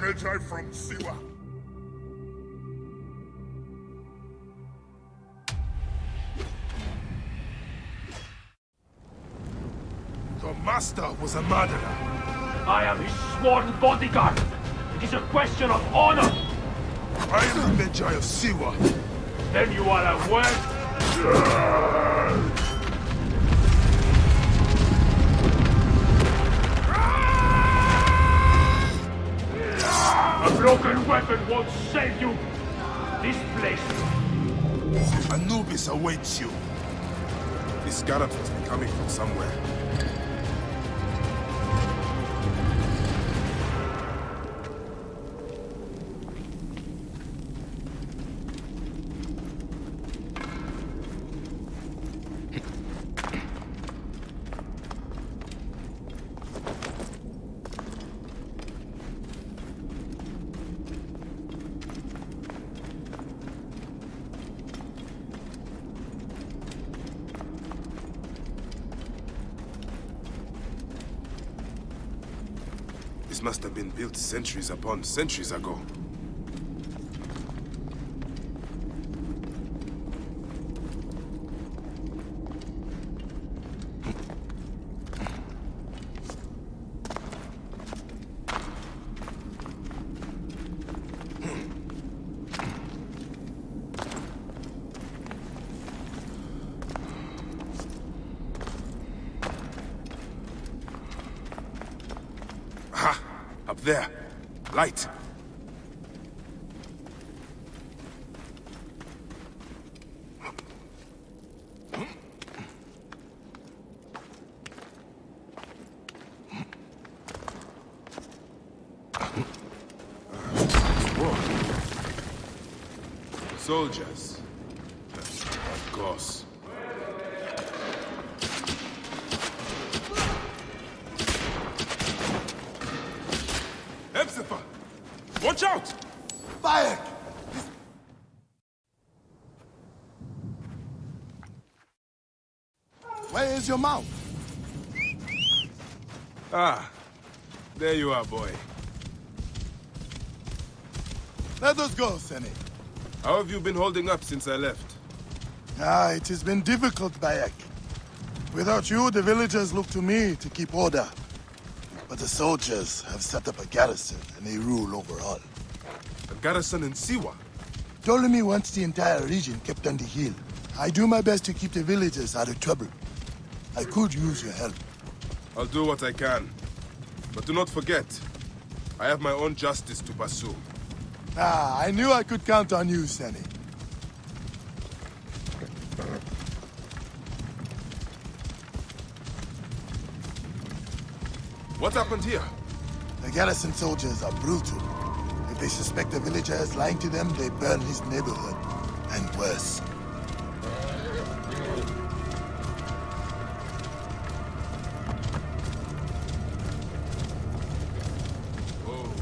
Magi from Siwa. Your master was a murderer. I am his sworn bodyguard. It is a question of honor. I am the Magi of Siwa. Then you are aware? A broken weapon won't save you. This place. Anubis awaits you. This scarab must be coming from somewhere. This must have been built centuries upon centuries ago. Up there. Light. Soldiers. Of course. Watch out! Bayek! Where is your mount? Ah, there you are, boy. Let us go, Sene. How have you been holding up since I left? It has been difficult, Bayek. Without you, the villagers look to me to keep order. But the soldiers have set up a garrison, and they rule over all. A garrison in Siwa? Ptolemy wants the entire region kept on the hill. I do my best to keep the villagers out of trouble. I could use your help. I'll do what I can. But do not forget, I have my own justice to pursue. I knew I could count on you, Sene. What happened here? The garrison soldiers are brutal. If they suspect a villager is lying to them, they burn his neighborhood. And worse. Oh.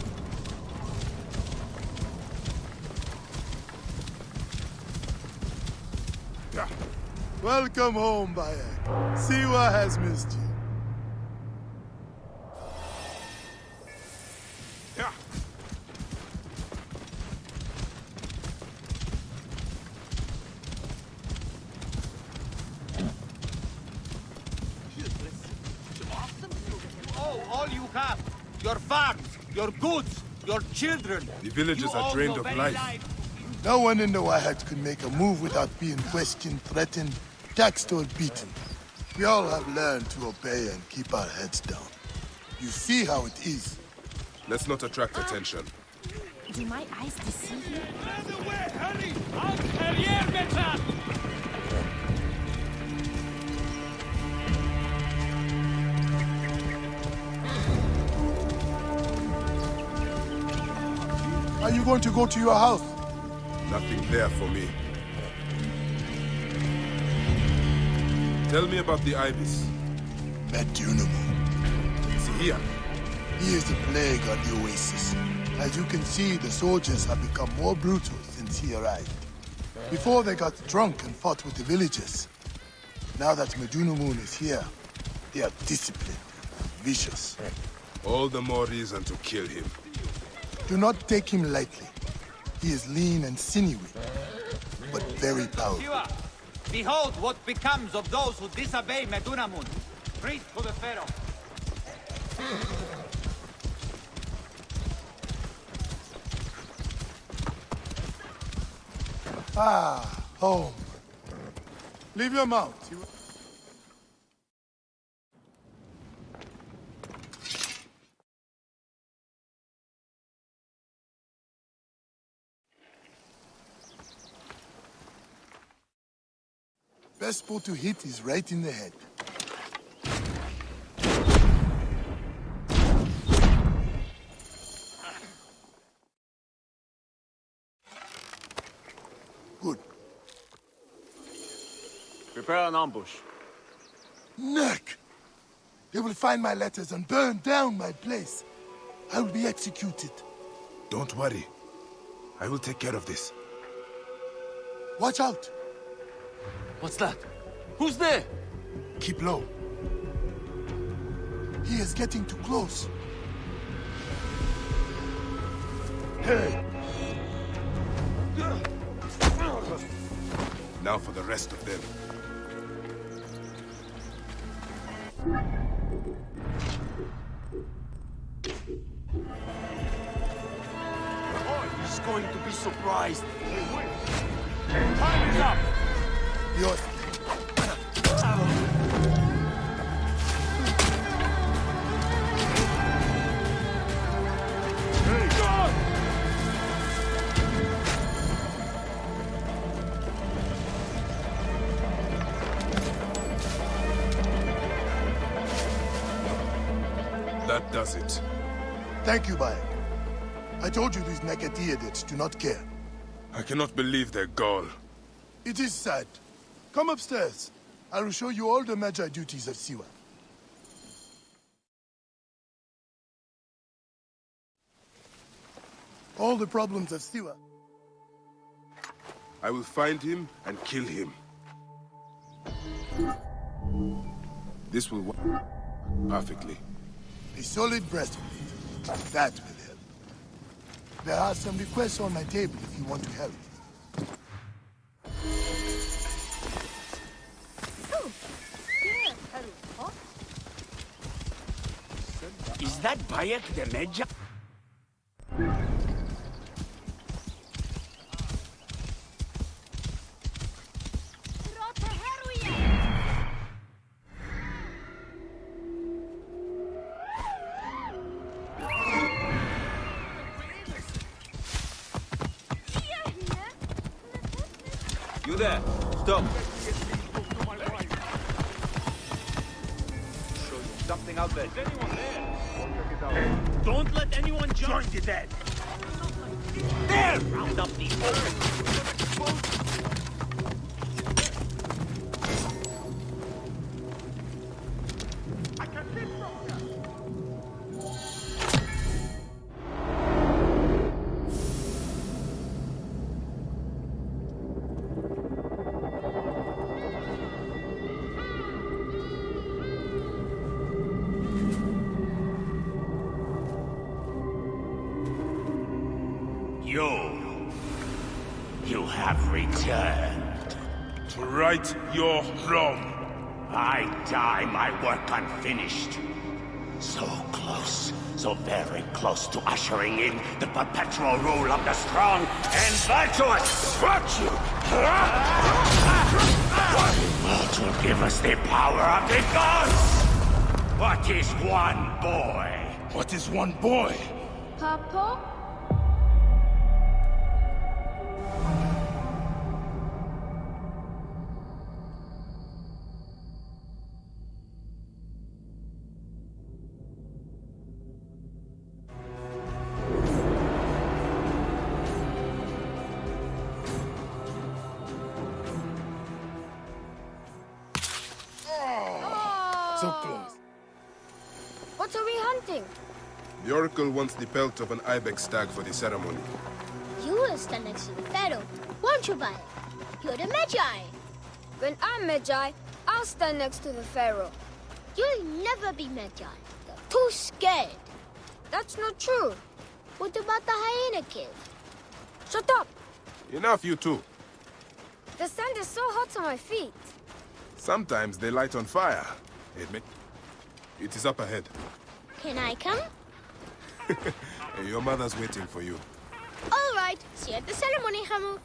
Yeah. Welcome home, Bayek. Siwa has missed you. Your farms, your goods, your children. The villagers are drained of life. No one in the Wahat could make a move without being questioned, threatened, taxed, or beaten. We all have learned to obey and keep our heads down. You see how it is. Let's not attract attention. Do my eyes deceive you? Hurry! Out here, better! Are you going to go to your house? Nothing there for me. Tell me about the Ibis. Medunum. Is he here? He is the plague on the oasis. As you can see, the soldiers have become more brutal since he arrived. Before they got drunk and fought with the villagers. Now that Medunamun is here, they are disciplined, vicious. All the more reason to kill him. Do not take him lightly. He is lean and sinewy, but very powerful. Siwa, behold what becomes of those who disobey Medunamun, priest to the Pharaoh. Ah, home. Leave your mount. Best spot to hit is right in the head. Good. Prepare an ambush. Neck! They will find my letters and burn down my place. I will be executed. Don't worry. I will take care of this. Watch out! What's that? Who's there? Keep low. He is getting too close. Hey! Now for the rest of them. Oh, he's going to be surprised. Time is up! Yours. Hey, God! That does it. Thank you, Bayek. I told you these Nekatiadids do not care. I cannot believe their gall. It is sad. Come upstairs. I will show you all the Magi duties of Siwa. All the problems of Siwa. I will find him and kill him. This will work perfectly. A solid breastplate. That will help. There are some requests on my table if you want to help. Is that Bayek the Medja? You there? Stop. Show you something out there. Is anyone there? Don't let anyone join the dead. There! Round up the You have returned. To right your wrong. I die my work unfinished. So close, so very close to ushering in the perpetual rule of the strong and virtuous. Virtue! What will give us the power of the gods? What is one boy? What is one boy? Papa? So close. What are we hunting? The Oracle wants the pelt of an ibex stag for the ceremony. You will stand next to the Pharaoh, won't you, Bayek? You're the Magi. When I'm Magi, I'll stand next to the Pharaoh. You'll never be Magi. You're too scared. That's not true. What about the hyena kid? Shut up! Enough, you two. The sand is so hot on my feet. Sometimes they light on fire. It is up ahead. Can I come? Your mother's waiting for you. All right. See you at the ceremony, Hamu.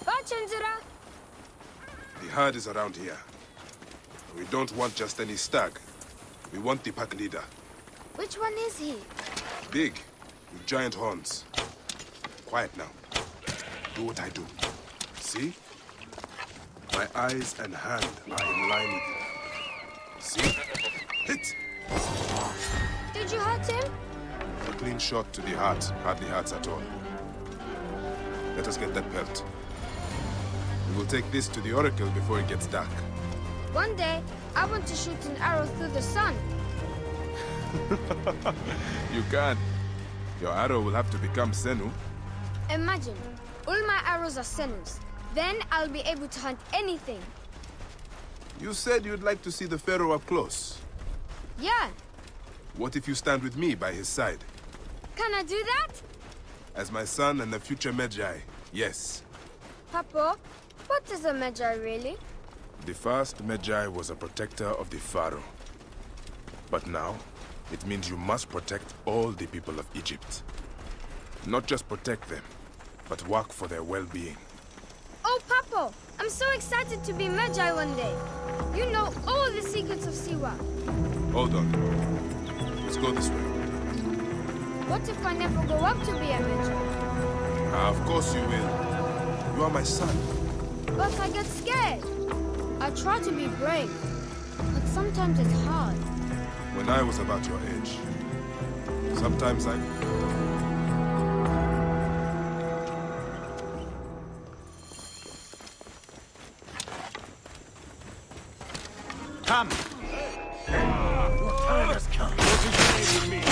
Bye, Chinzura. The herd is around here. We don't want just any stag. We want the pack leader. Which one is he? Big, with giant horns. Quiet now. Do what I do. See? My eyes and hand are in line with it. See? Hit! Did you hurt him? A clean shot to the heart hardly hurts at all. Let us get that pelt. We will take this to the Oracle before it gets dark. One day, I want to shoot an arrow through the sun. You can. Your arrow will have to become Senu. Imagine, all my arrows are Senus. Then I'll be able to hunt anything. You said you'd like to see the Pharaoh up close. Yeah. What if you stand with me by his side? Can I do that? As my son and the future Magi, yes. Papa, what is a Magi really? The first Magi was a protector of the Pharaoh. But now, it means you must protect all the people of Egypt. Not just protect them, but work for their well-being. Oh, Papa, I'm so excited to be Magi one day. You know all the secrets of Siwa. Hold on. Let's go this way. What if I never grow up to be a Magi? Of course you will. You are my son. But I get scared. I try to be brave, but sometimes it's hard. When I was about your age, sometimes I... Come! Your time has come. What is your name with me?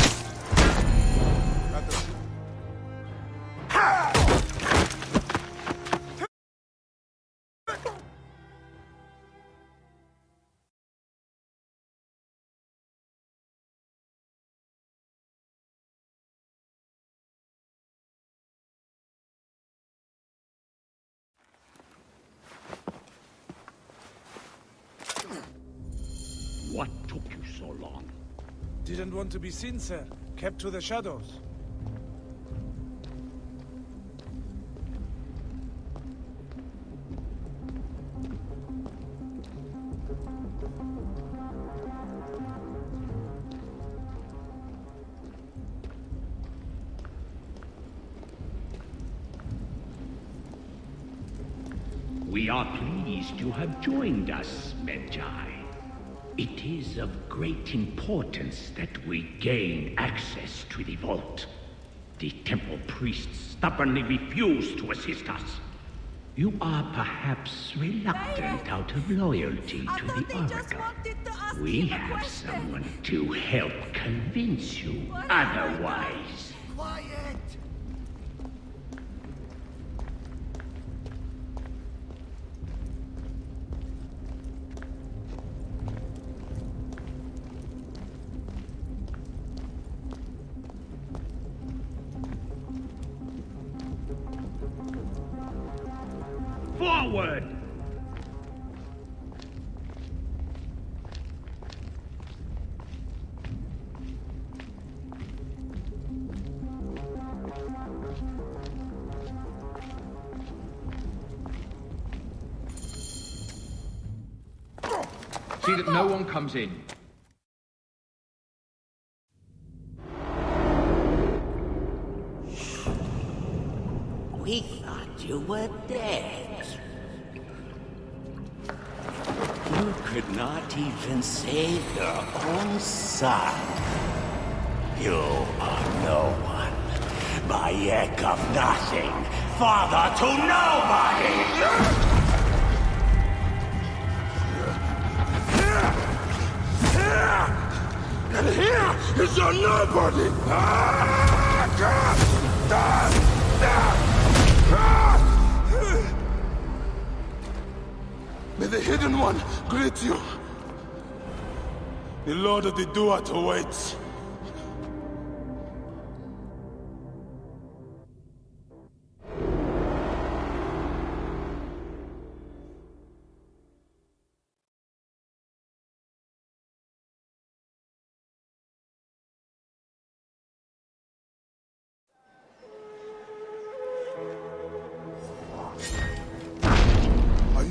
What took you so long? Didn't want to be seen, sir. Kept to the shadows. We are pleased you have joined us, Magi. It is of great importance that we gain access to the vault. The temple priests stubbornly refuse to assist us. You are perhaps reluctant out of loyalty to the Oracle. We have someone to help convince you otherwise. Quiet! Forward! See that no one comes in. We thought you were dead. You could not even save your own son. You are no one. Bayek of nothing. Father to nobody! And here is your nobody! May the Hidden One greet you. The Lord of the Duat awaits.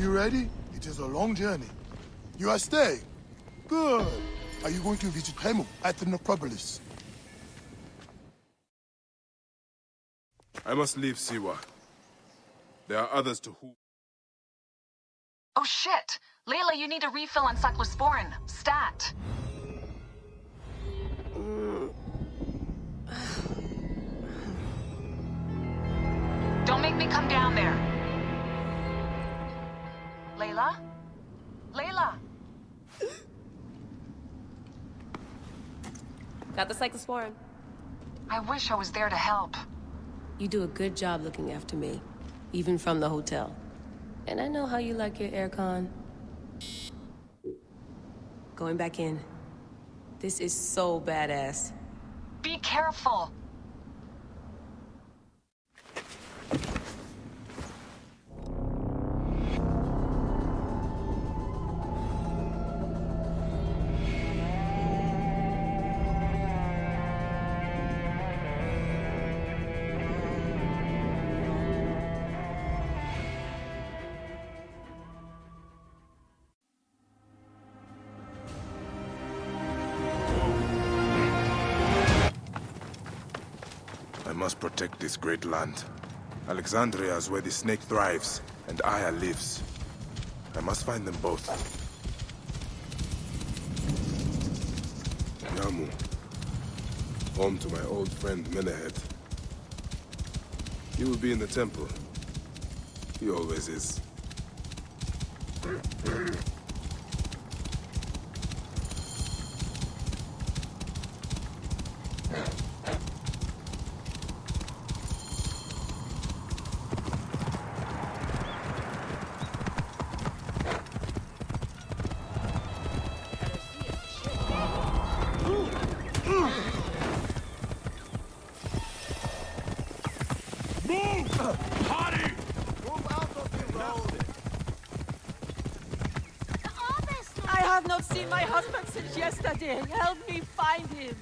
you ready? It is a long journey. You are staying? Good. Are you going to visit Hemu at the necropolis? I must leave Siwa. There are others to whom... Oh shit! Layla, you need a refill on cyclosporin. Stat! Don't make me come down there. Layla? Layla! Got the cyclosporin. I wish I was there to help. You do a good job looking after me, even from the hotel. And I know how you like your aircon. Going back in. This is so badass. Be careful! I must protect this great land. Alexandria is where the snake thrives, and Aya lives. I must find them both. Yamu. Home to my old friend Menehet. He will be in the temple. He always is. I have not seen my husband since yesterday. Help me find him.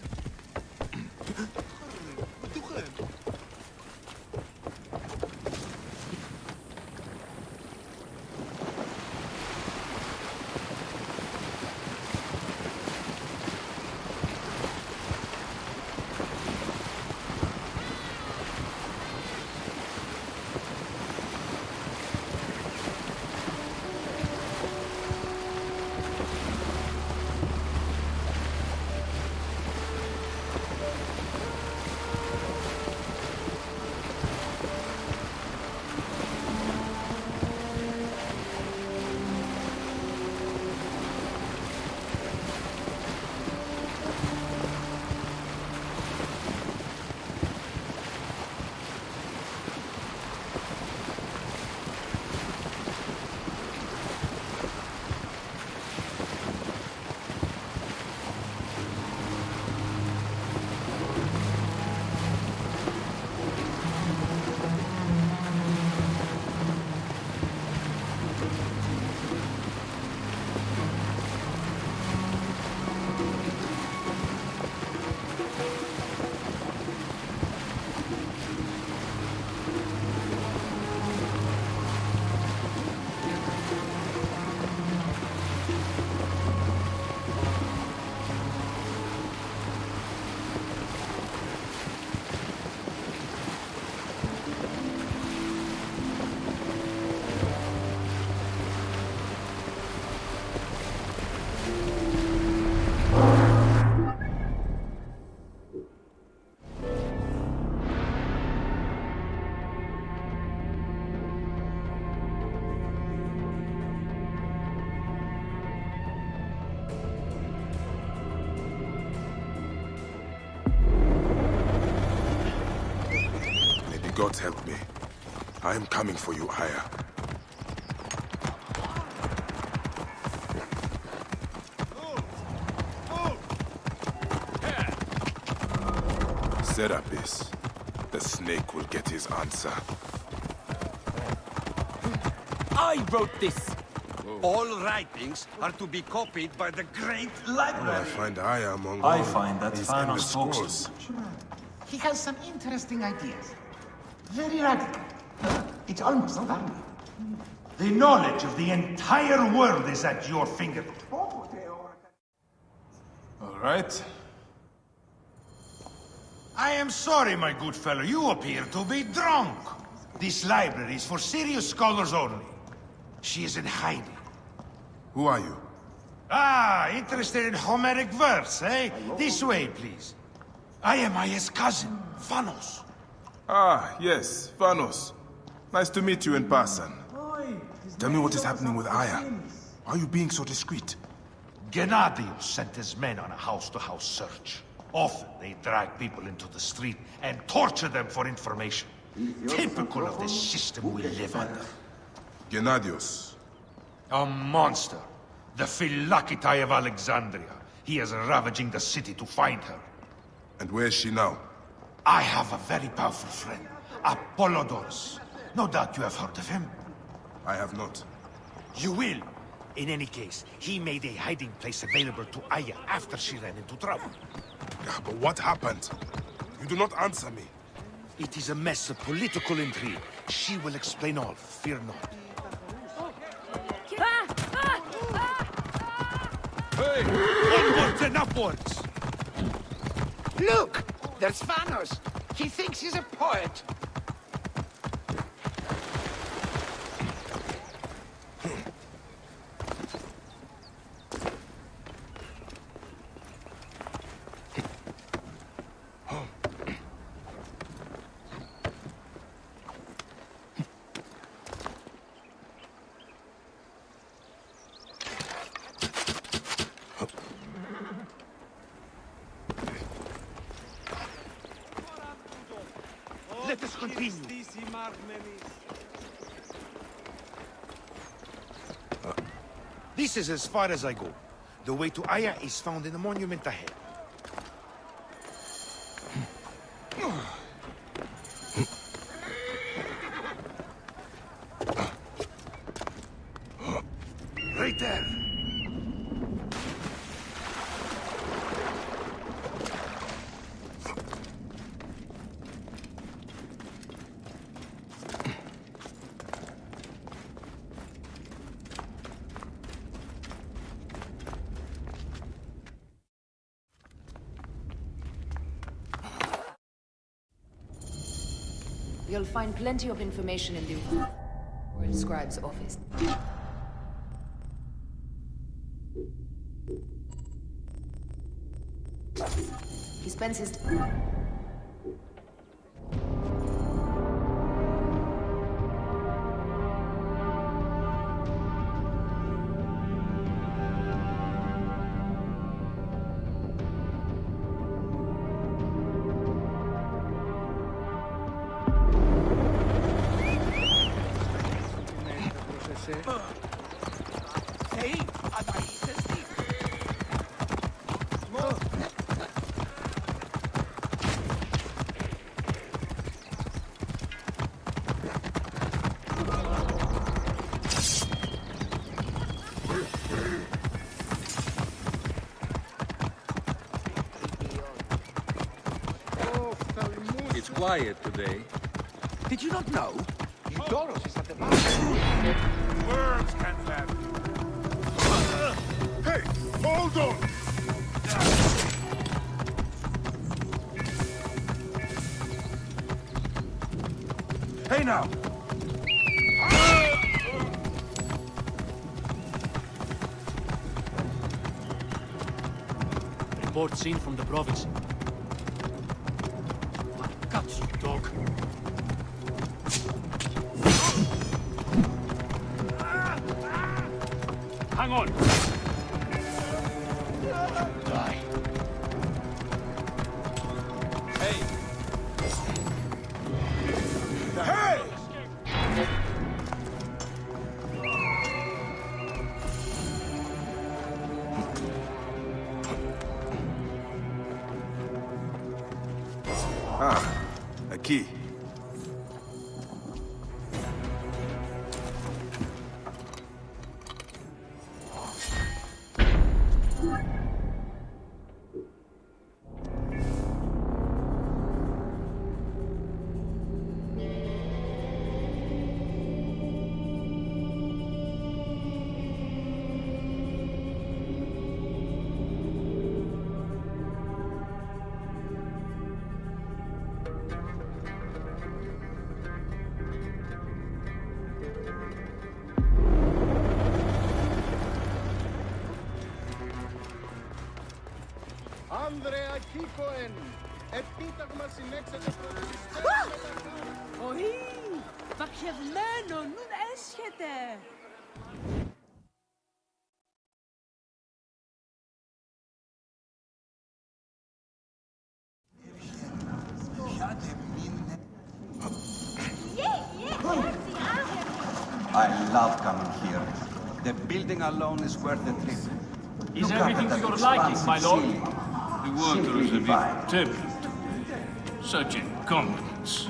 God help me. I am coming for you, Aya. Serapis, the snake will get his answer. I wrote this. All writings are to be copied by the great library. I find Aya among I all find that these final endless scrolls. spokesman. He has some interesting ideas. Very radical. It's almost alarming. The knowledge of the entire world is at your fingertips. All right. I am sorry, my good fellow. You appear to be drunk. This library is for serious scholars only. She is in hiding. Who are you? Ah, interested in Homeric verse, eh? This way, please. I am Aya's cousin, Vanos. Ah, yes, Vanos. Nice to meet you in person. Tell me what is happening with Aya. Why are you being so discreet? Gennadios sent his men on a house-to-house search. Often they drag people into the street and torture them for information. Typical of the system we live under. Gennadios. A monster. The Philokitai of Alexandria. He is ravaging the city to find her. And where is she now? I have a very powerful friend, Apollodorus. No doubt you have heard of him. I have not. You will. In any case, he made a hiding place available to Aya after she ran into trouble. Yeah, but what happened? You do not answer me. It is a mess of political intrigue. She will explain all, fear not. Hey! Onwards and upwards! Look! There's Vanos! He thinks he's a poet! Let us continue. This is as far as I go. The way to Aya is found in the monument ahead. Right there. You'll find plenty of information in the Royal Scribe's office. He spends his It's quiet today. Did you not know? Eudoros is at the back. Words can laugh. Hey, hold on! Hey now! Report seen from the province. Got you, dog. Hang on! Die. Hey! Hey! Ah, a key. Όχι! Παχευμένο, νου έσχεται! I love coming here. The building alone is worth the trip. Is Look everything up to at your that liking, my lord? expansive The water is a Simply bit fine. tepid. Such incompetence.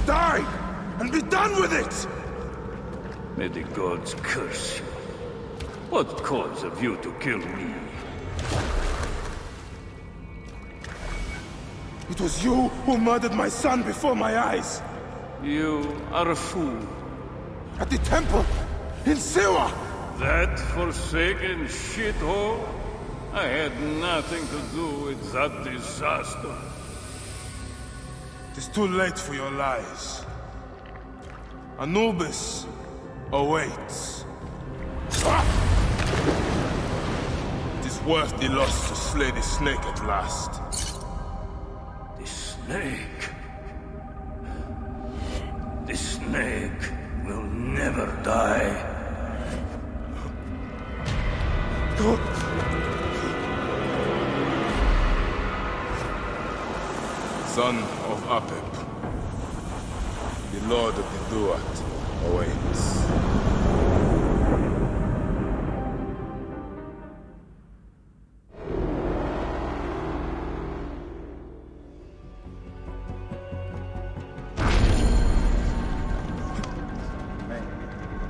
Die! And be done with it! May the gods curse you. What cause have you to kill me? It was you who murdered my son before my eyes. You are a fool. At the temple, in Siwa! That forsaken shithole? I had nothing to do with that disaster. It is too late for your lies. Anubis awaits. It is worth the loss to slay the snake at last. The snake. The snake will never die. Son of Apep, the Lord of the Duat awaits.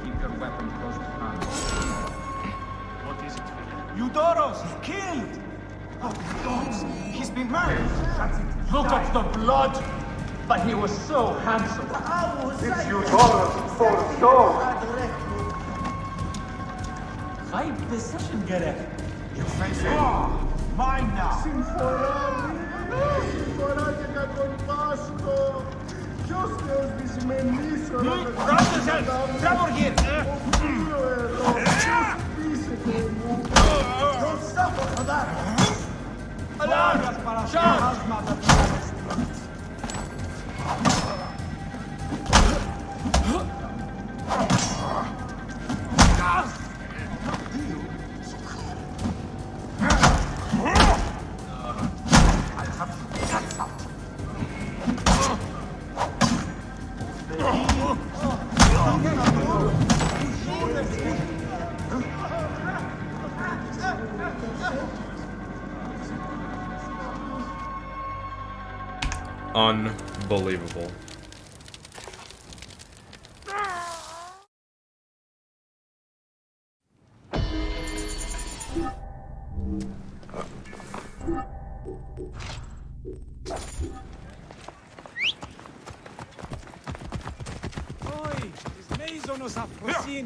Keep your weapon close to hand. What is it? Eudoros, killed! Oh, gods, he's been murdered. Look at the blood! But he was so handsome. It's Eudoros for sure. Hayır, decision gerek. You face it. Mine now. Trevor here. Don't suffer for that. Alarm! Charge! Unbelievable. Oi, this maison nos a frosin.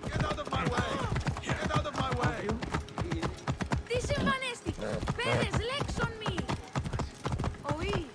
Get out of my way! Get out of my way! Τι συμβανέστηκε. Πέρες, λέξον μη. Όχι.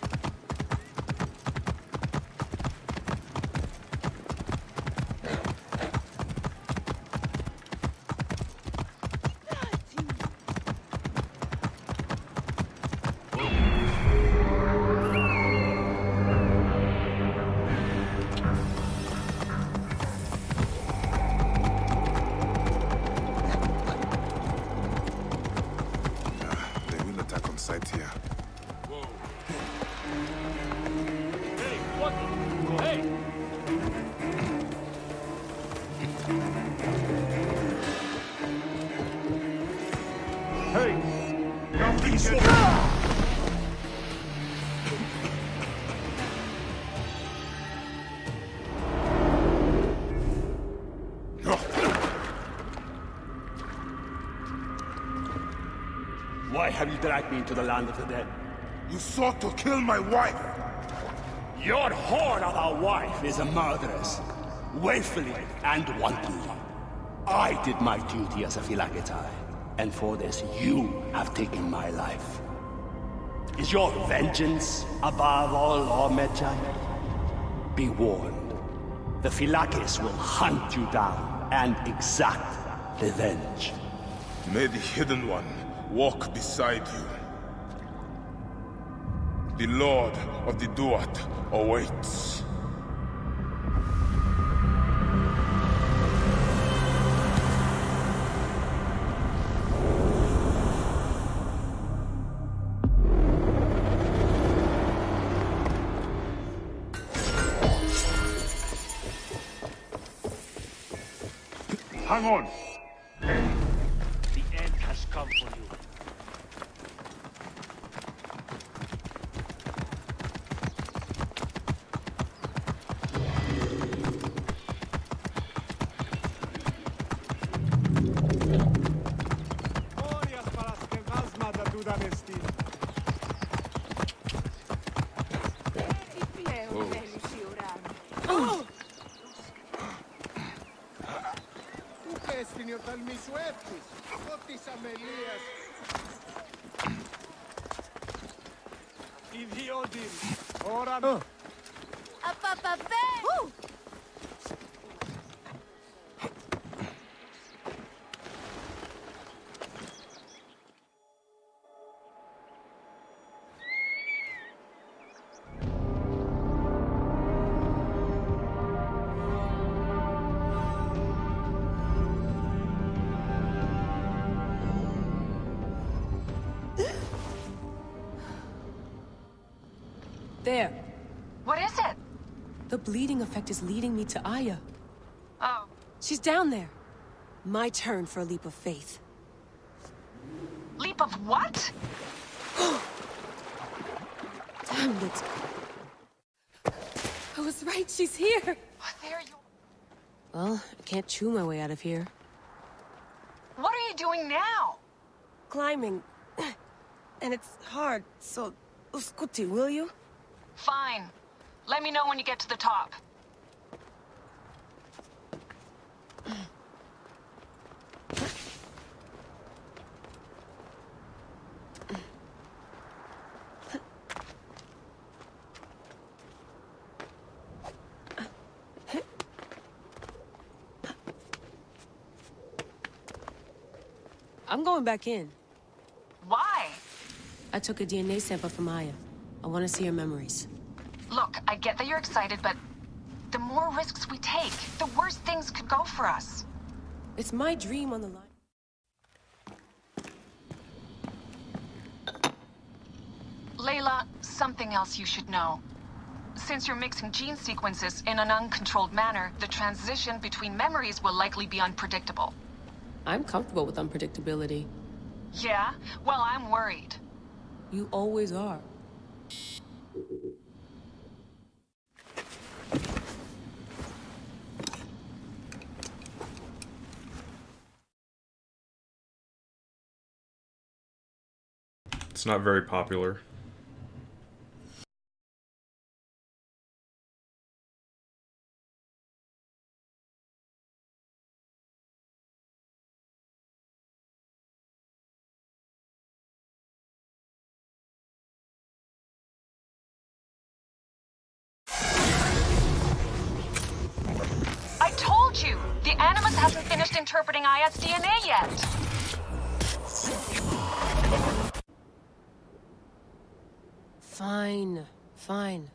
have you dragged me into the land of the dead? You sought to kill my wife! Your whore of a wife is a murderess, willfully and wantonly. I did my duty as a Philagetai, and for this you have taken my life. Is your vengeance above all law, Medjay? Be warned. The Philakes will hunt you down and exact revenge. May the Hidden One walk beside you. The Lord of the Duat awaits. Hang on! The end has come for you. There. What is it? The bleeding effect is leading me to Aya. Oh. She's down there. My turn for a leap of faith. Leap of what? Damn it. I was right, she's here. There you... Well, I can't chew my way out of here. What are you doing now? Climbing. And it's hard, so... Uskuti, will you? Fine. Let me know when you get to the top. I'm going back in. Why? I took a DNA sample from Aya. I want to see her memories. Look, I get that you're excited, but the more risks we take, the worse things could go for us. It's my dream on the line. Layla, something else you should know. Since you're mixing gene sequences in an uncontrolled manner, the transition between memories will likely be unpredictable. I'm comfortable with unpredictability. Yeah? Well, I'm worried. You always are. It's not very popular. I told you! The Animus hasn't finished interpreting Aya's DNA yet! Fine. Fine.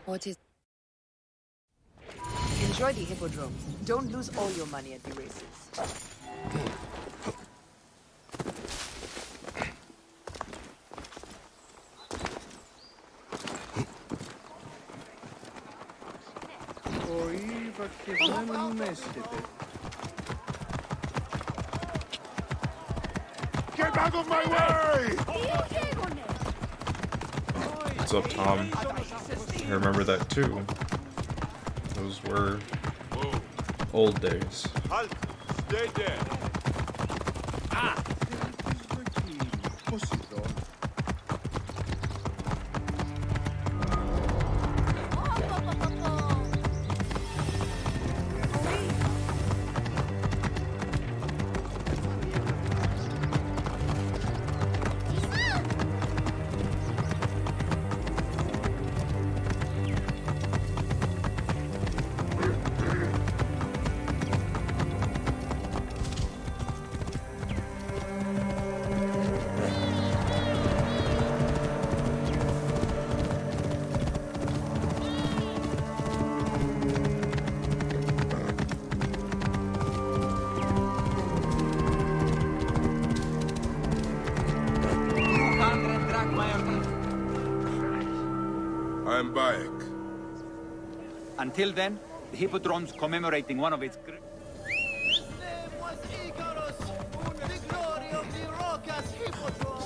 What is... Enjoy the hippodrome. Don't lose all your money at the races. Ο Ήβα και δεν μου έστεται. Get out of my way! What's up, Tom? I remember that too. Those were old days. Halt! Stay there! I'm back. Until then, the Hippodrome's commemorating one of its... His name was Icarus, the glory of the Rocas Hippodrome.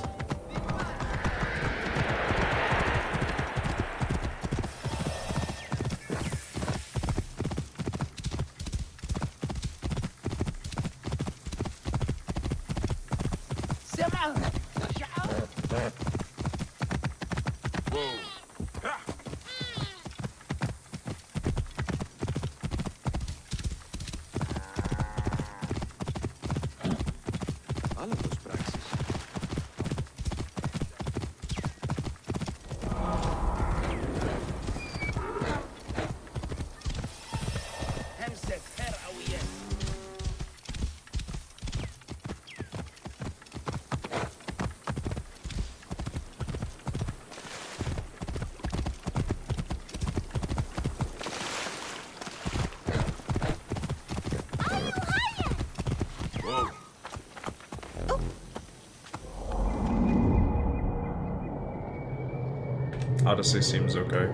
Odyssey seems okay.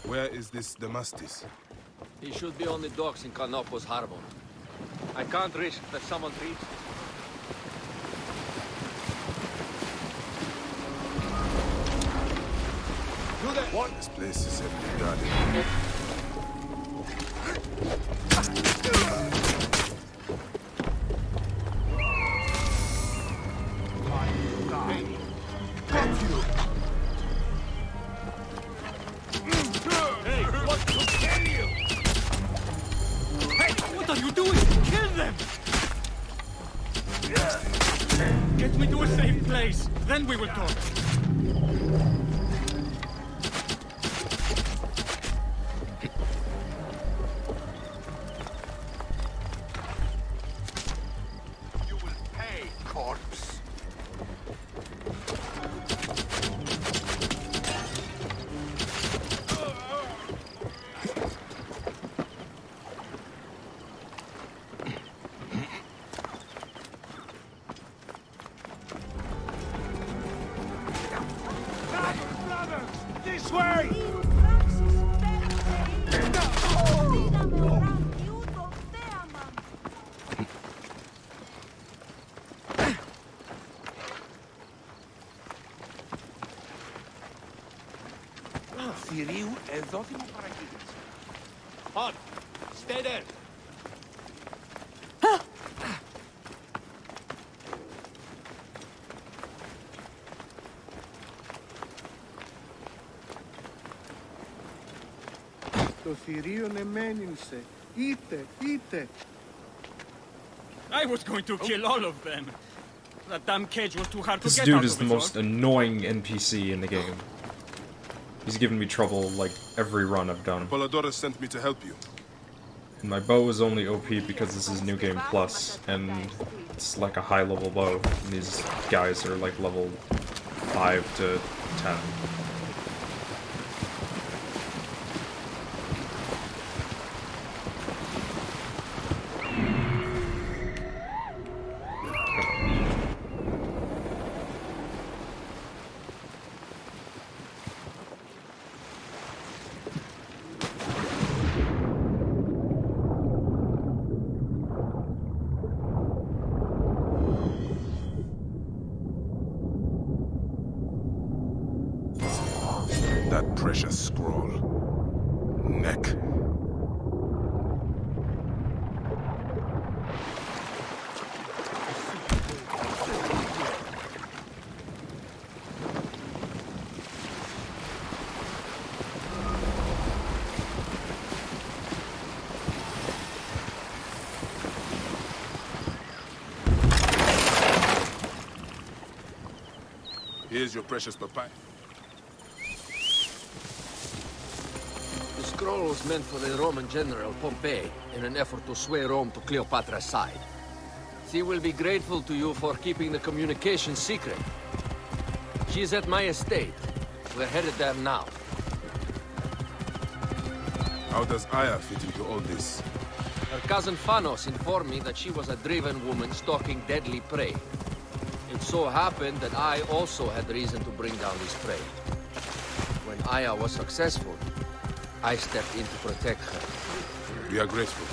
Where is this Damastis? He should be on the docks in Canopus Harbor. I can't risk that someone treats. What? This place is heavily guarded. Then we will talk. You will pay, corpse. This way! Θηρίου εδόθη μου παραγγείλεις. Halt! Stay there! Το θηρίον εμένυνσε. Είτε. I was going to kill all of them. That damn cage was too hard to This get dude out is of the his most annoying NPC in the game. He's given me trouble like every run I've done. Apollodorus sent me to help you. And my bow is only OP because this is New Game Plus, and it's like a high level bow. And these guys are like level 5 to 10. precious scroll. Neck. Here's your precious papyrus. The scroll was meant for the Roman general Pompey in an effort to sway Rome to Cleopatra's side. She will be grateful to you for keeping the communication secret. She's at my estate. We're headed there now. How does Aya fit into all this? Her cousin Phanos informed me that she was a driven woman stalking deadly prey. It so happened that I also had reason to bring down this prey. When Aya was successful, I stepped in to protect her. We are grateful.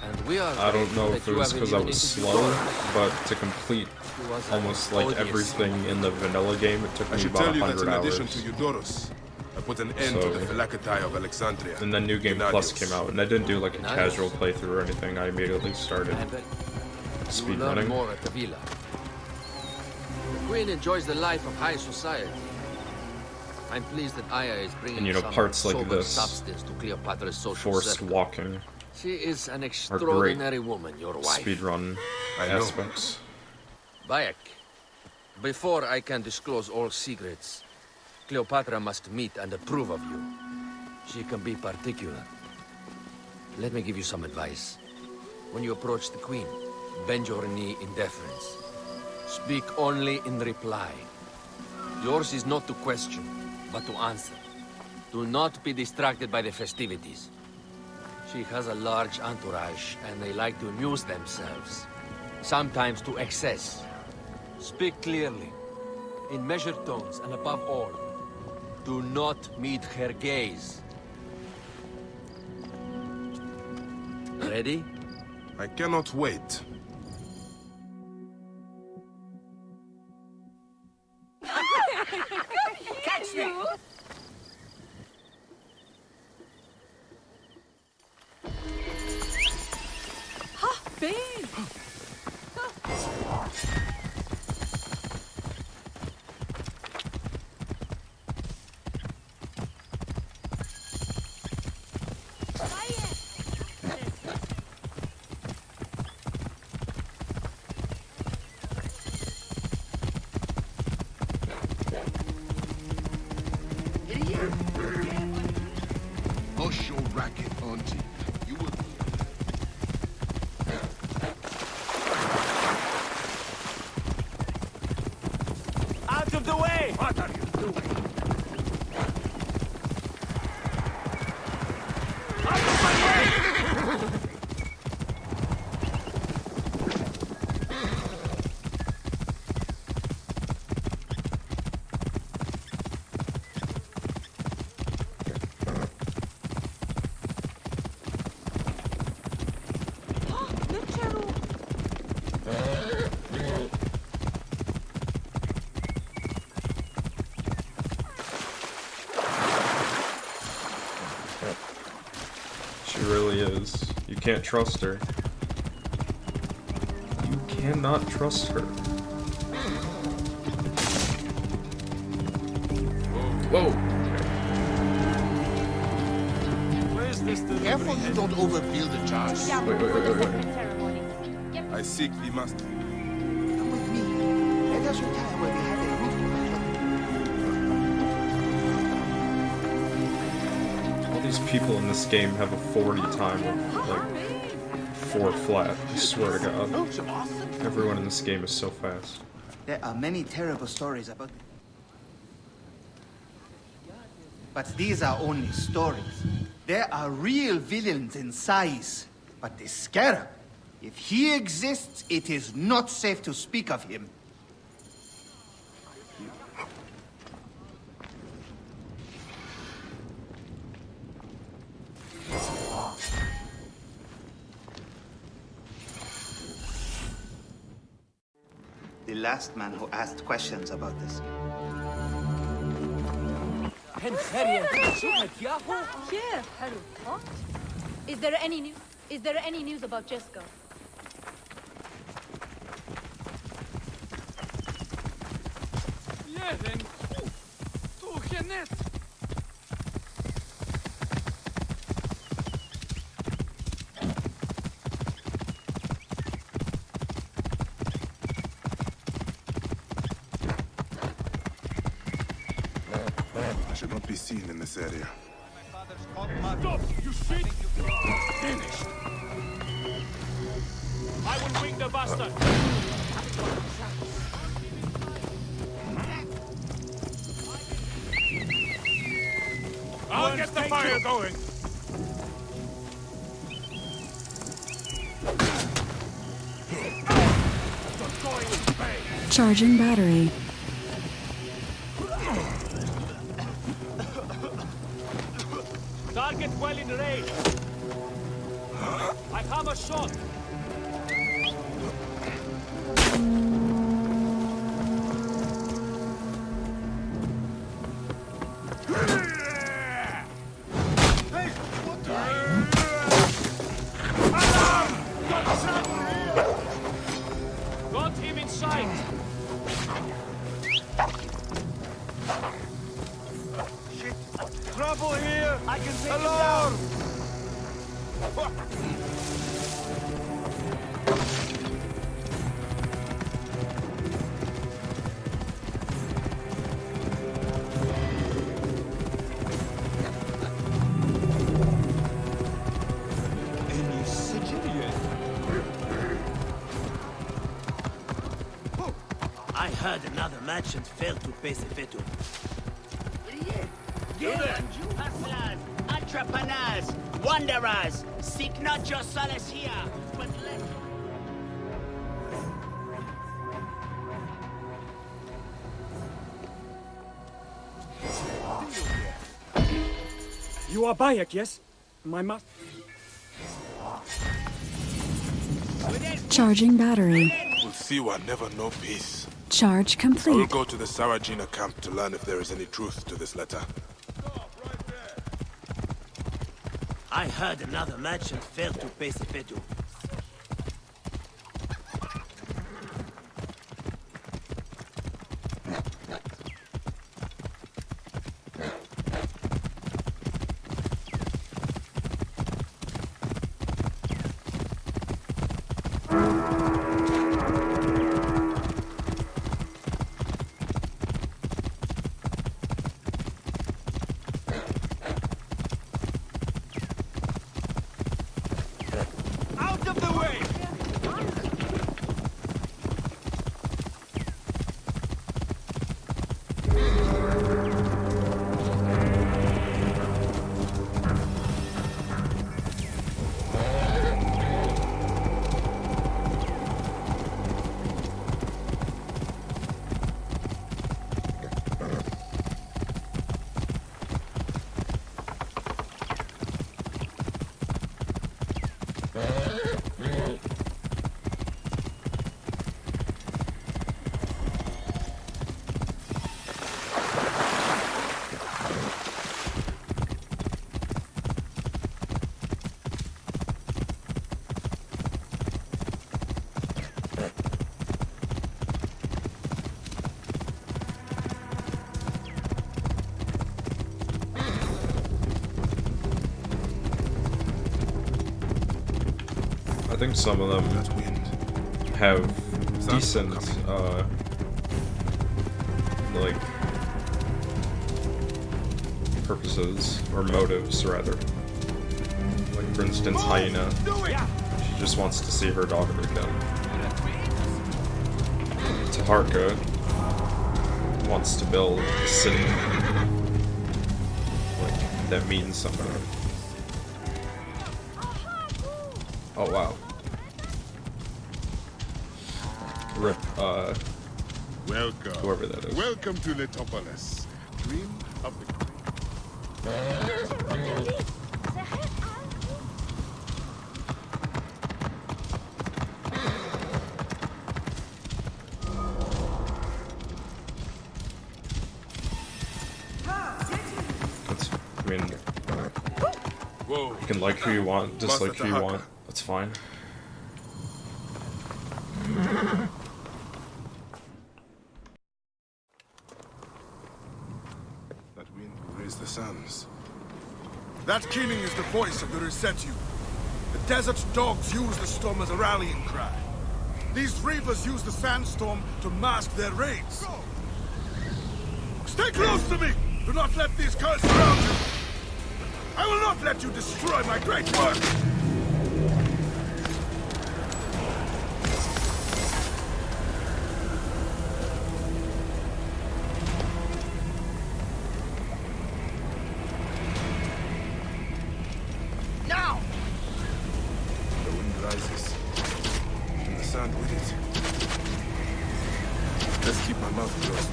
And we are I don't know if it was because I was slow, but to complete almost like everything in the vanilla game, it took me about 100 hours. In addition to Eudoros, I put an end to the Phylactery of Alexandria. And then New Game Plus came out, and I didn't do like a casual playthrough or anything. I immediately started speedrunning. More at the villa. The Queen enjoys the life of high society. I'm pleased that Aya is bringing And you know, parts like this, substance to Cleopatra's social forced circle. walking, She is an are extraordinary great woman, your wife. speedrun aspects. Bayek, before I can disclose all secrets, Cleopatra must meet and approve of you. She can be particular. Let me give you some advice. When you approach the Queen, bend your knee in deference. Speak only in reply. Yours is not to question, but to answer. Do not be distracted by the festivities. She has a large entourage, and they like to amuse themselves. Sometimes to excess. Speak clearly, in measured tones, and above all, do not meet her gaze. Ready? I cannot wait. Catch me! Ha, babe! Hush your racket, Auntie. You will... Out of the way! What are you doing? Out of my way! She really is. You can't trust her. You cannot trust her. Whoa! Careful you don't overfill the jars. Wait. I seek the master. Come with me. Let us retire where we have a roof. All these people in this game have a 40 time of like 4 flat. I swear to God. Everyone in this game is so fast. There are many terrible stories about... But these are only stories. There are real villains in size. But the Scarab, if he exists, it is not safe to speak of him. The last man who asked questions about this. Is there any news about Jessica? I should not be seen in this area. Stop! You shit! Finished! I will wing the bastard! I'll get the fire going! Charging battery. Target well in range. I have a shot. Got him in sight. Trouble here! I can take him down! Any Sicilian? I heard another merchant failed to pay the veto. Hustlers, entrepreneurs, wanderers, seek not your solace here, but let... You are Bayek, yes? My Charging battery. We'll see what never know peace. Charge I will complete. go to the Sarajina camp to learn if there is any truth to this letter. I heard another merchant failed to pay the veto. Out of the way! I think some of them have decent, like, purposes, or motives, rather. Like, for instance, Hyena. She just wants to see her daughter again. Taharka wants to build a city, like, that means something. Oh, wow. Rip, Welcome. whoever that is. Welcome to Letopolis. Dream of the... can like who you want, dislike who you want. That's fine. That wind will raise the sands. That keening is the voice of the Resetu. The desert dogs use the storm as a rallying cry. These reavers use the sandstorm to mask their raids. Stay close to me! Do not let these curs surround you! I will not let you destroy my great work! Now! The wind rises, and the sand with it. Let's keep my mouth closed.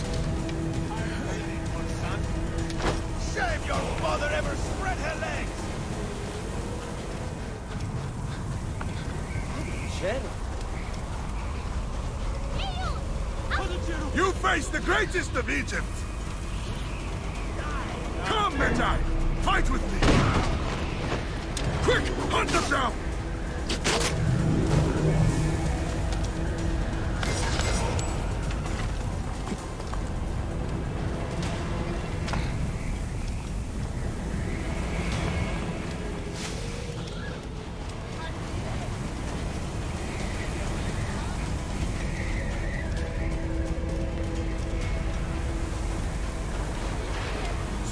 Shame your mother ever spread her legs! You face the greatest of Egypt! Come, Medjay! Fight with me! Quick! Hunt them down!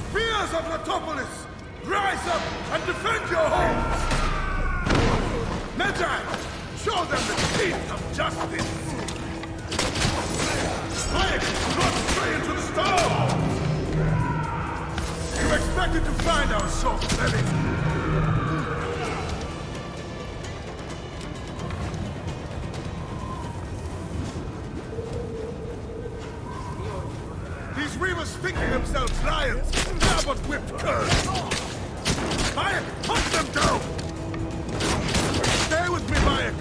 Spears of Latopolis! Rise up and defend your homes! Medjay! Show them the teeth of justice! Quiet! Not stray into the storm! You expected to find our soft belly! These reavers thinking themselves lions! They are but whipped curs! Bayek, hunt them down! Stay with me, Bayek!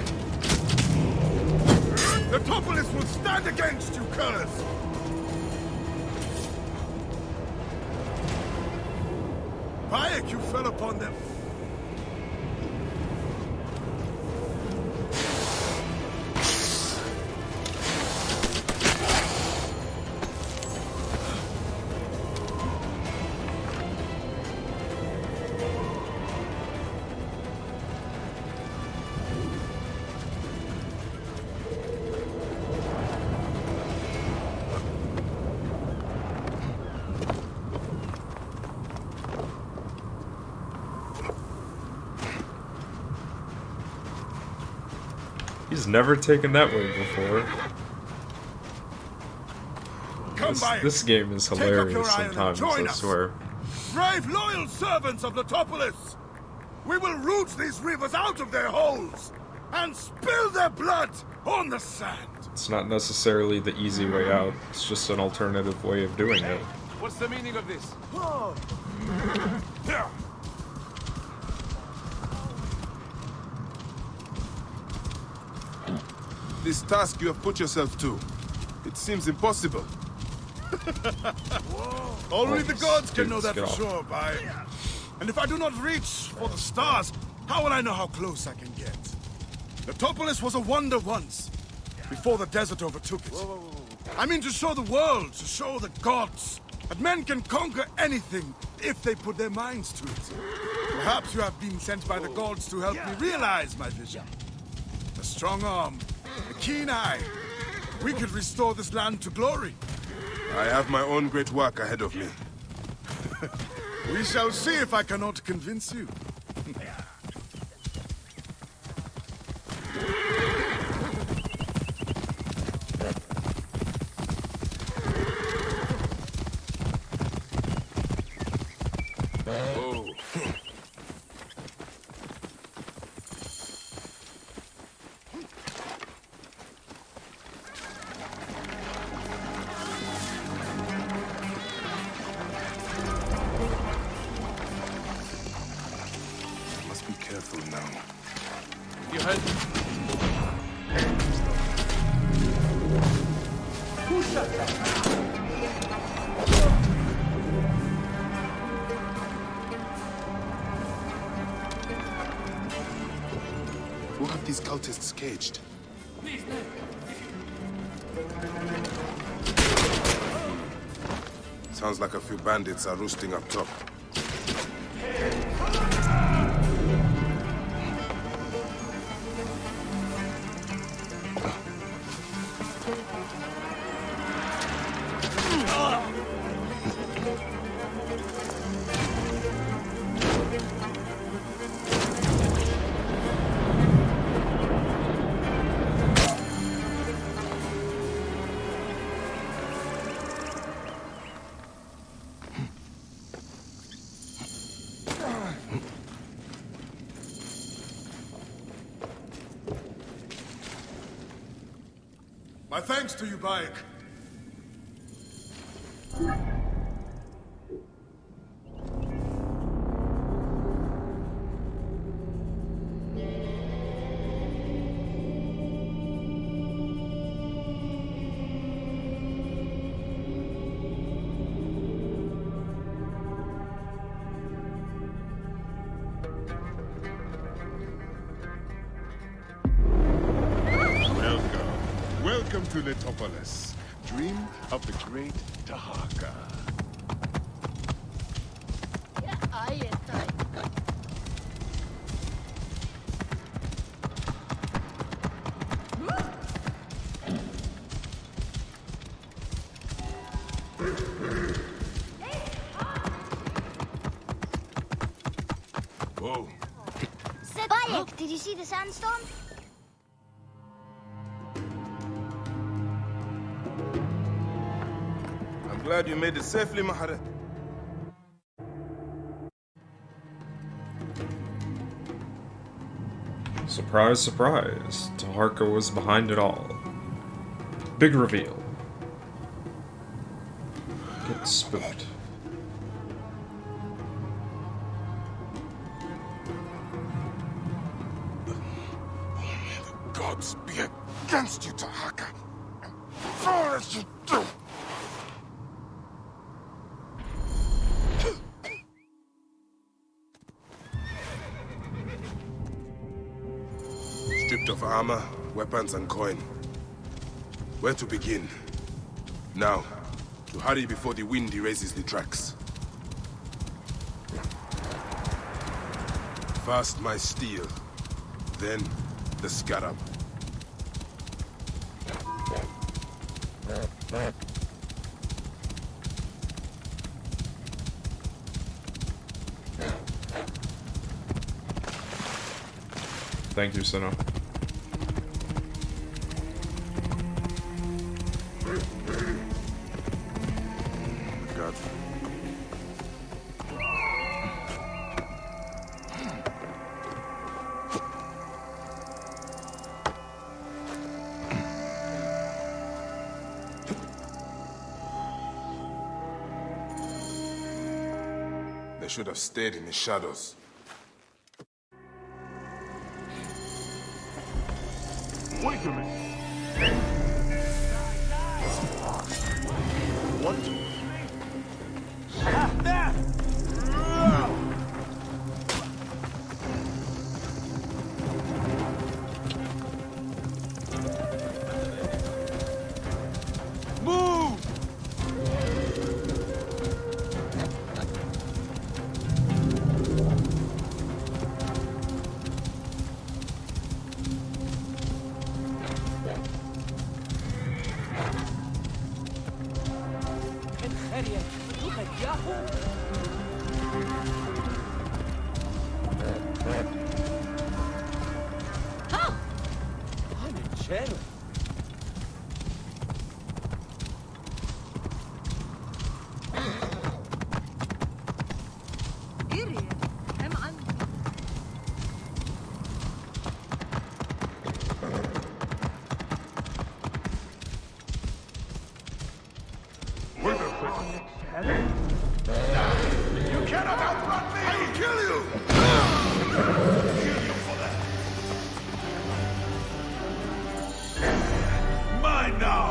The Topolis will stand against you, curs! Bayek, you fell upon them. He's never taken that way before. This game is hilarious sometimes, I swear. Brave, loyal servants of Latopolis! We will root these reavers out of their holes and spill their blood on the sand! It's not necessarily the easy way out, it's just an alternative way of doing it. What's the meaning of this? This task you have put yourself to, it seems impossible. Only the gods can know that for sure, Bai. And if I do not reach for the stars, how will I know how close I can get? Latopolis was a wonder once, before the desert overtook it. I mean to show the world, to show the gods, that men can conquer anything if they put their minds to it. Perhaps you have been sent by the gods to help me realize my vision. A strong arm, a keen eye. We could restore this land to glory. I have my own great work ahead of me. We shall see if I cannot convince you. Who have these cultists caged? Sounds like a few bandits are roosting up top. My thanks to you, Bayek. Welcome to Letopolis, dream of the great Tahaka. Whoa. Bayek, did you see the sandstorm? I'm glad you made it safely, Maharet. Surprise, surprise. Taharka was behind it all. Big reveal. Get spooked. May the gods be against you, Tahaka. And far as you do. Stripped of armor, weapons, and coin. Where to begin? Now, to hurry before the wind erases the tracks. First my steel, then the scarab. Thank you, Sinnoh. God. They should have stayed in the shadows. Wait a minute. What? Move! You cannot outrun me! I will kill you! Mine now!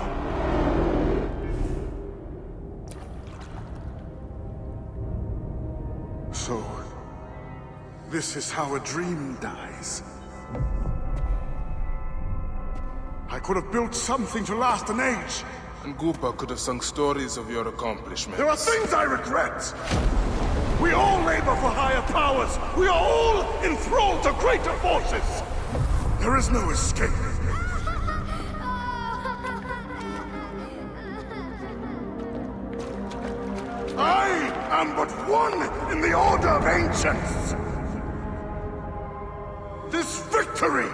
So, this is how a dream dies. could have built something to last an age. And Goopa could have sung stories of your accomplishments. There are things I regret. We all labor for higher powers. We are all enthralled to greater forces. There is no escape. I am but one in the Order of Ancients. This victory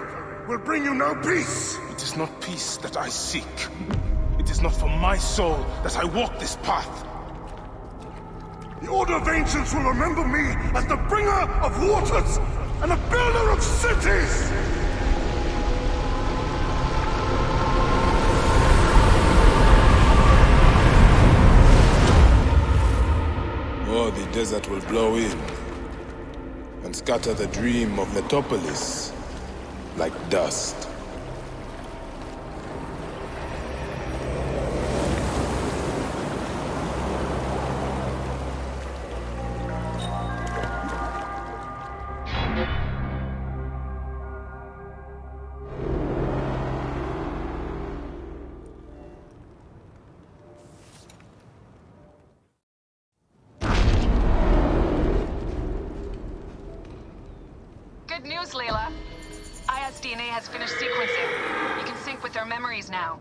will bring you no peace. It is not peace that I seek. It is not for my soul that I walk this path. The Order of Ancients will remember me as the bringer of waters and the builder of cities! Or the desert will blow in and scatter the dream of Metropolis like dust. Good news, Layla. IS-DNA has finished sequencing. You can sync with their memories now.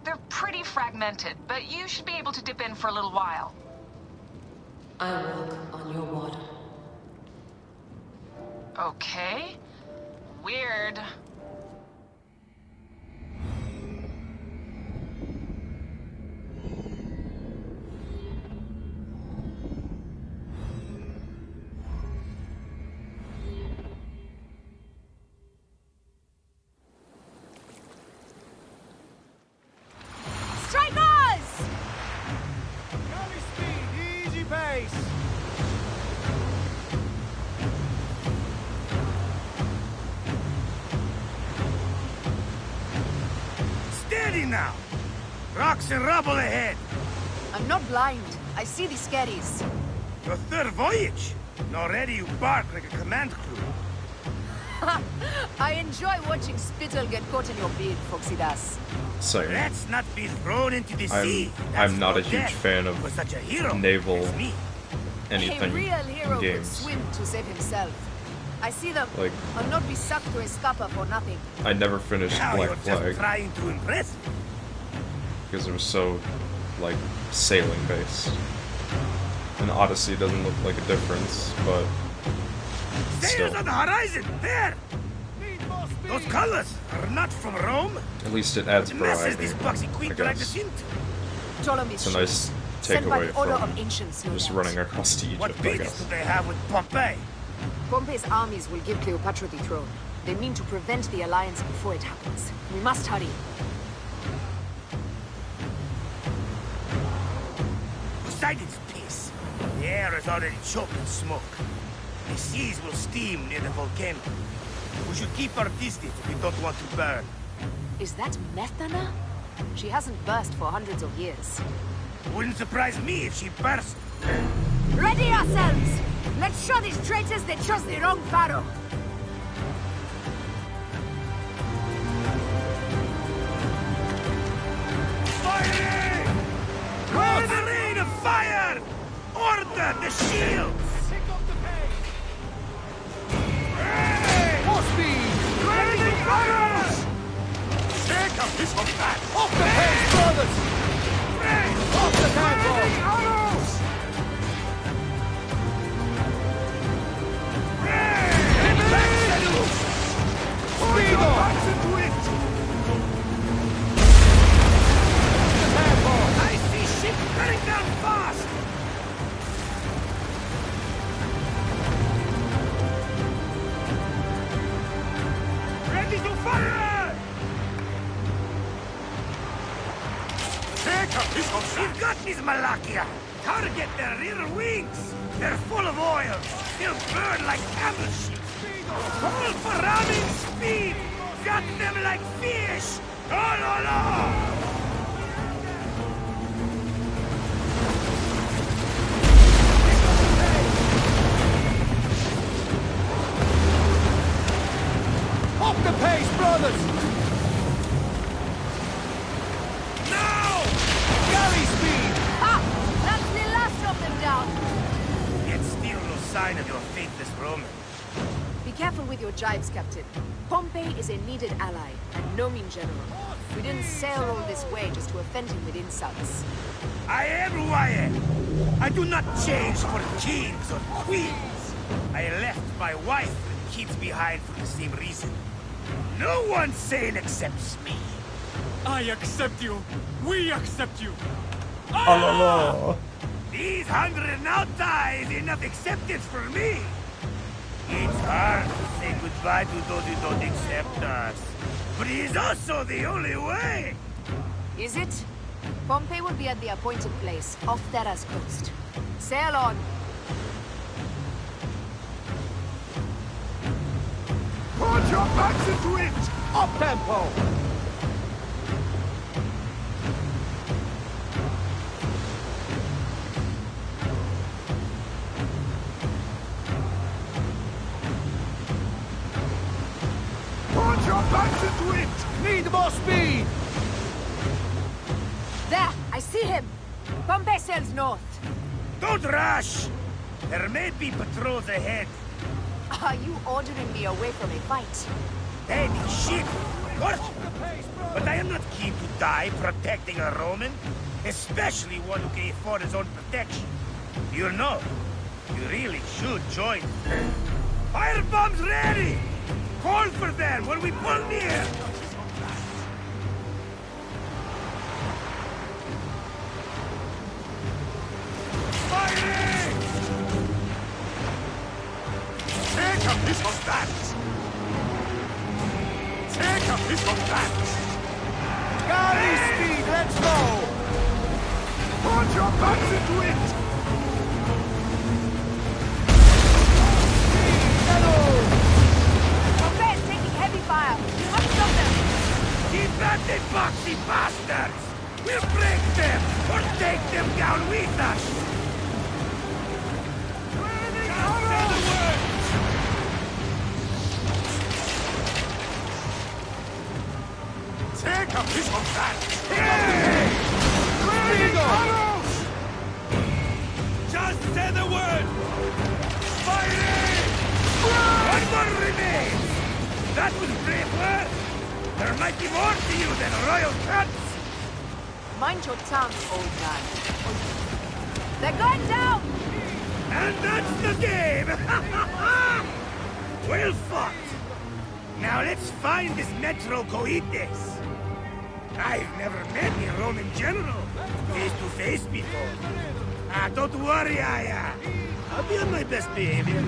They're pretty fragmented, but you should be able to dip in for a little while. I walk on your water. Okay. Weird. Strikers! Galley speed, easy pace. Steady now! Rocks and rubble ahead! I'm not blind. I see the scaries. Your third voyage! And already you bark like a command crew. I enjoy watching spittle get caught in your beard, Foxy Das. Same. Let's not be thrown into the sea. I'm not a That's huge death fan of for such a hero naval as me. anything A real hero in could games. swim to save himself. I see them. Like- I'll not be sucked to escapa for nothing. I never finished Now Black you're Flag just trying to impress me. because it was so, like, sailing based. And Odyssey doesn't look like a difference, but Sailors still. on the horizon! There! Those colors are not from Rome. At least it adds The message variety, this box I equipped like the guess. Sint. Ptolemy's It's a nice ships, sent by takeaway the Order from of Ancients, no just doubt. running across to What Egypt, I business guess. do they have with Pompey? Pompey's armies will give Cleopatra the throne. They mean to prevent the alliance before it happens. We must hurry. Poseidon's peace. The air is already choked with smoke. The seas will steam near the volcano. We should keep her distant if we don't want to burn. Is that Methana? She hasn't burst for hundreds of years. Wouldn't surprise me if she burst. Ready ourselves! Let's show these traitors they chose the wrong pharaoh! Firing! Where's the rain of fire? Order the shields! More speed! Ready the arrows! Take a piece of that! Off the pace, brothers! Off the tempo! Arrows! Speed on! Into it! I see ship running down fast! Ready to fire! Take a piece of that! We've got these Malakia! Target their rear wings! They're full of oil! They'll burn like camel shit! Hold for ramming speed! Got them like fish! Oh, no, no! Off Up the pace, brothers! Now! Galley speed! Ha! That's the last of them down! Yet still no sign of your faithless Roman. Be careful with your jibes, Captain. Pompey is a needed ally, and no mean general. We didn't sail all this way just to offend him with insults. I am who I am. I do not change for kings or queens. I left my wife and kids behind for the same reason. No one sane accepts me. I accept you. We accept you. These 100 nauta is enough acceptance for me. It's hard to say goodbye to those who don't accept us. But it is also the only way. Is it? Pompey will be at the appointed place, off Terra's coast. Sail on. Put your backs into it! Up tempo! Put your backs into it! Need more speed! There! I see him! Pompey sails north. Don't rush! There may be patrols ahead. Are you ordering me away from a fight? Any shit, of course. But I am not keen to die protecting a Roman, especially one who can afford his own protection. You know, you really should join. Firebombs ready! Call for them when we pull near! Firing! Take a piece of that! Take a piece of that! Galley speed, let's go! Put your backs into it! Pompey is taking heavy fire. We must stop them. Keep at the boxy bastards! We'll break them, or take them down with us! Just say the word! Take a piece of that! Hey! Just say the word! Firing! One more remains! That was brave work! There might be more to you than royal cuts! Mind your tongue, old man. They're going down! And that's the game! Well fought! Now let's find this Metro Coites. I've never met a Roman general face to face before. Don't worry, I'll be on my best behavior.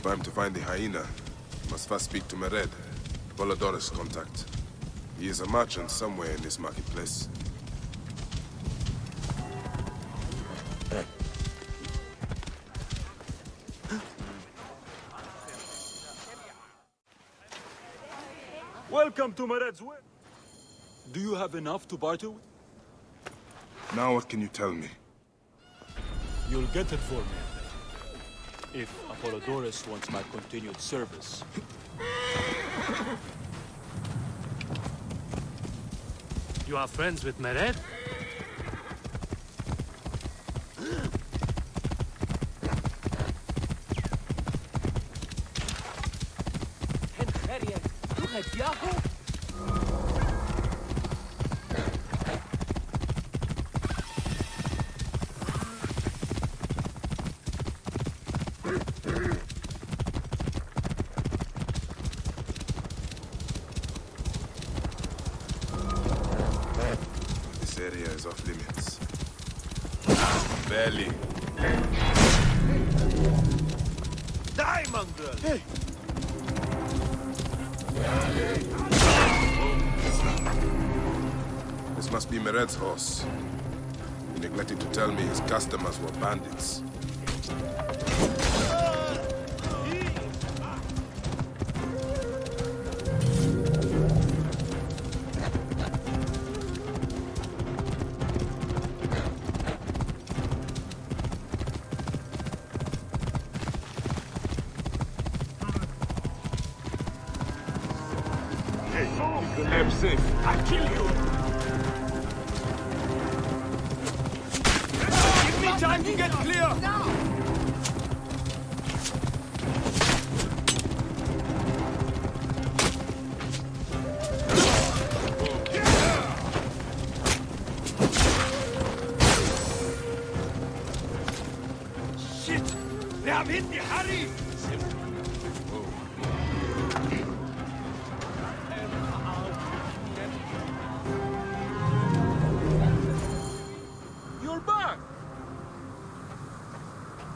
For him to find the hyena, he must first speak to Mered, Apollodorus' contact. He is a merchant somewhere in this marketplace. Welcome to Mered's way. Do you have enough to barter with? Now what can you tell me? You'll get it for me. If Apollodorus wants my continued service. You are friends with Mered? This area is off limits. Barely. Die, mongrel! Hey! This must be Mered's horse. He neglected to tell me his customers were bandits. I'm safe. I'll kill you! Give me time to get clear! Shit! They have hit the Harry!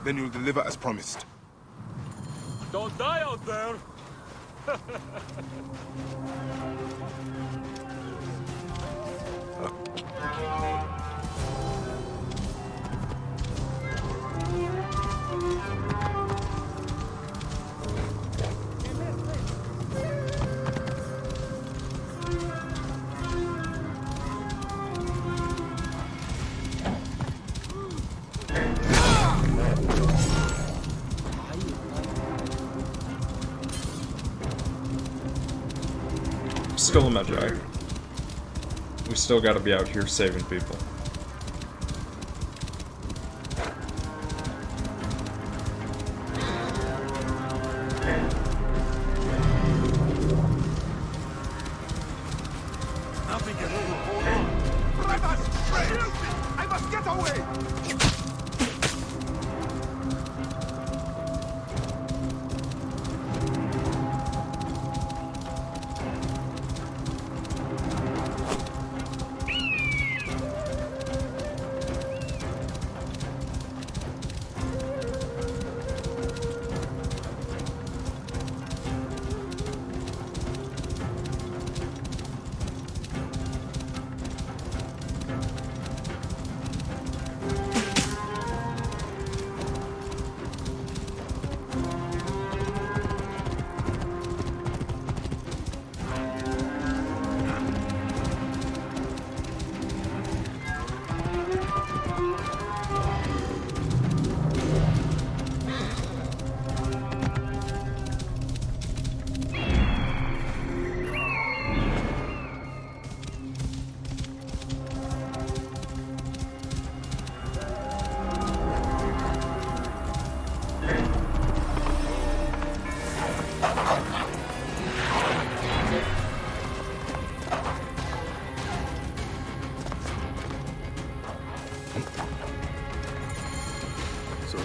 Then you'll deliver as promised. Don't die out there! Still a Magi. We still gotta be out here saving people. Nothing can hold on. Brothers, I must get away!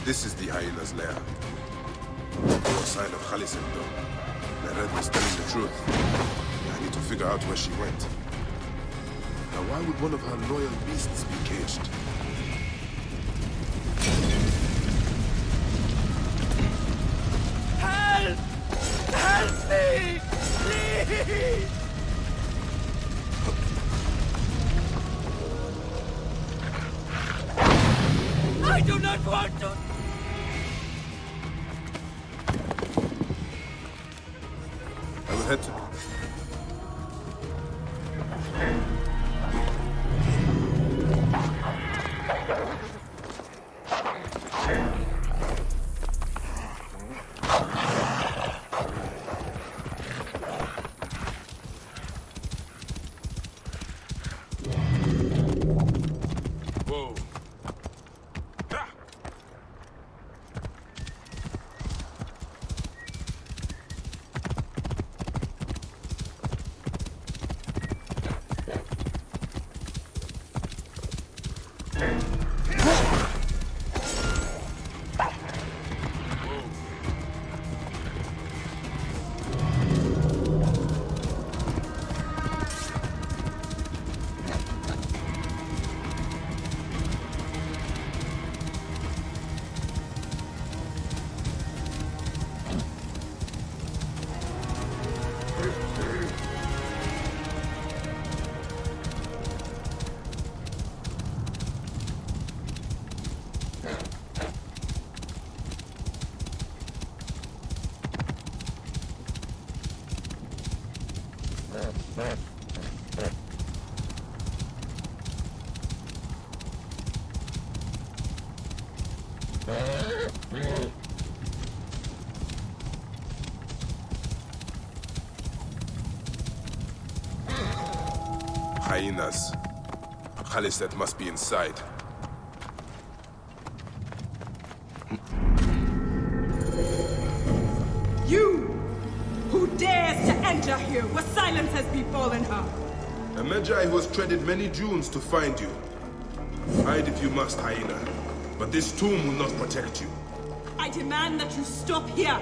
This is the hyena's lair. No sign of Khalisin, though. Mered was telling the truth. I need to figure out where she went. Now, why would one of her loyal beasts be caged? Help! We'll head to... Hyenas. Khalisat must be inside. You! Who dares to enter here where silence has befallen her? A Magi who has treaded many dunes to find you. Hide if you must, hyena. But this tomb will not protect you. I demand that you stop here.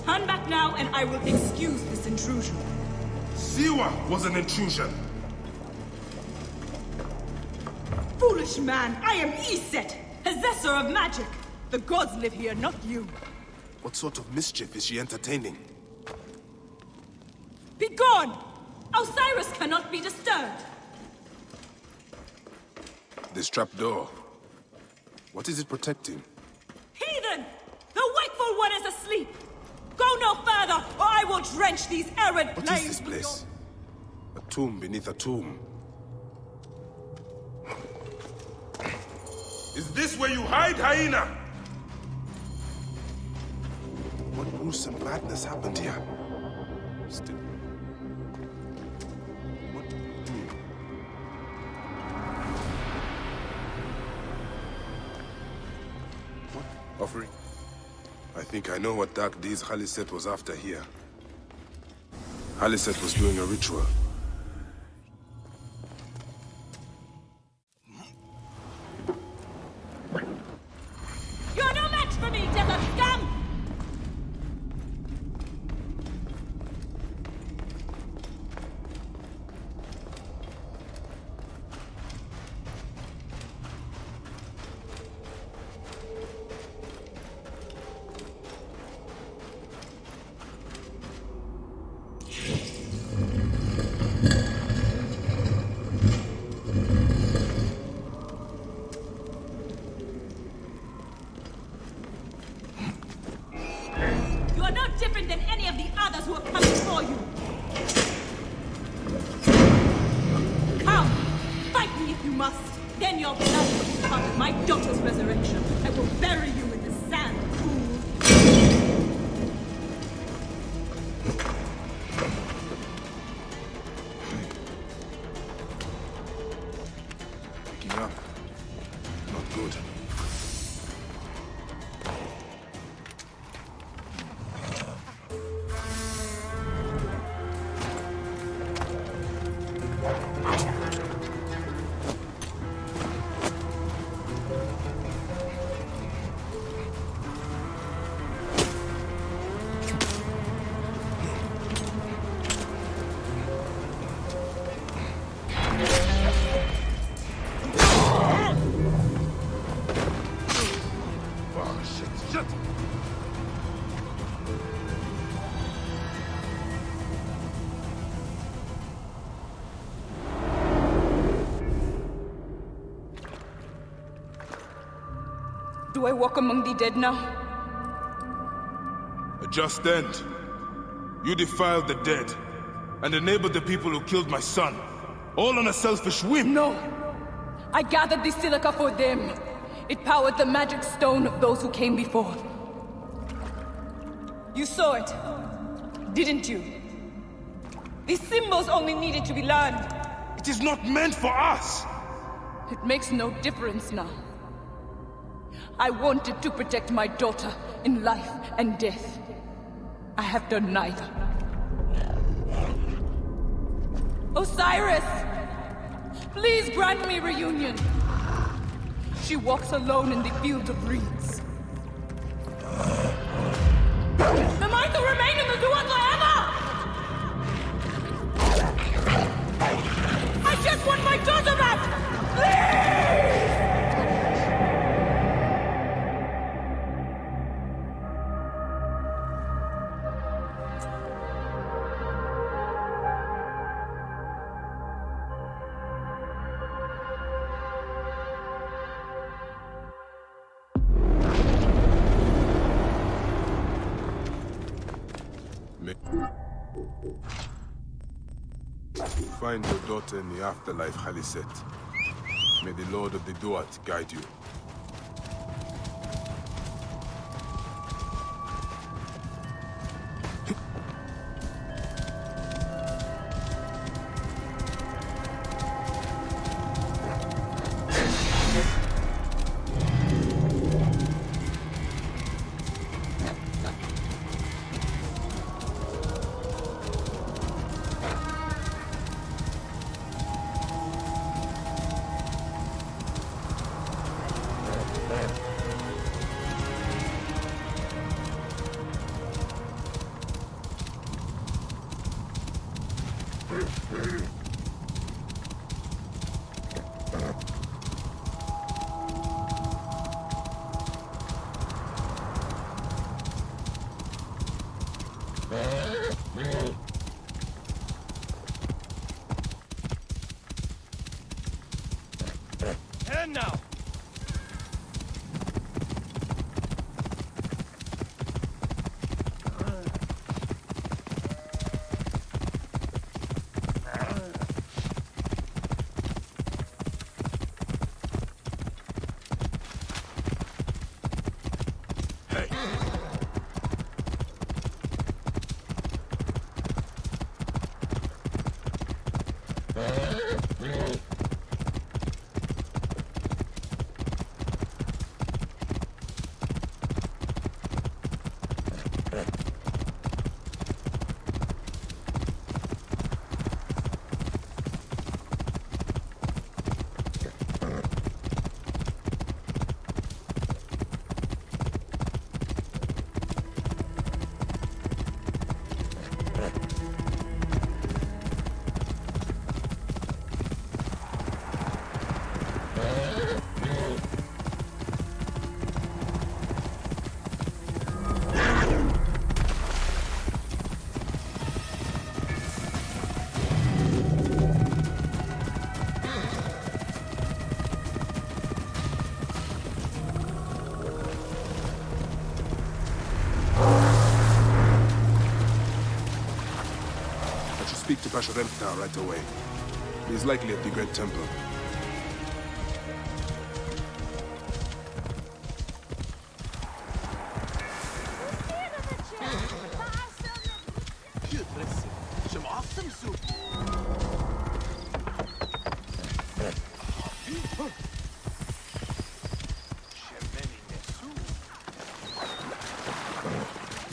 Turn back now and I will excuse this intrusion. Siwa was an intrusion. Foolish man, I am Iset, possessor of magic. The gods live here, not you. What sort of mischief is she entertaining? Be gone! Osiris cannot be disturbed. This trapdoor. What is it protecting? Heathen! The wakeful one is asleep! Go no further, or I will drench these arid plains. What is this place? A tomb beneath a tomb. Is this where you hide, hyena? What gruesome madness happened here? Still... What? Offering? I think I know what dark deeds Khaliset was after here. Khaliset was doing a ritual. You're no match for me, desert scum! Do I walk among the dead now? A just end. You defiled the dead, and enabled the people who killed my son. All on a selfish whim. No! I gathered the silica for them. It powered the magic stone of those who came before. You saw it, didn't you? These symbols only needed to be learned. It is not meant for us! It makes no difference now. I wanted to protect my daughter in life and death. I have done neither. Osiris! Please grant me reunion. She walks alone in the field of reeds. Am I to remain in the Duat forever? I just want my daughter back! Please! Find your daughter in the afterlife, Khaliset. May the Lord of the Duat guide you. And now! Speak to Pasha Remkta right away. He's likely at the Great Temple.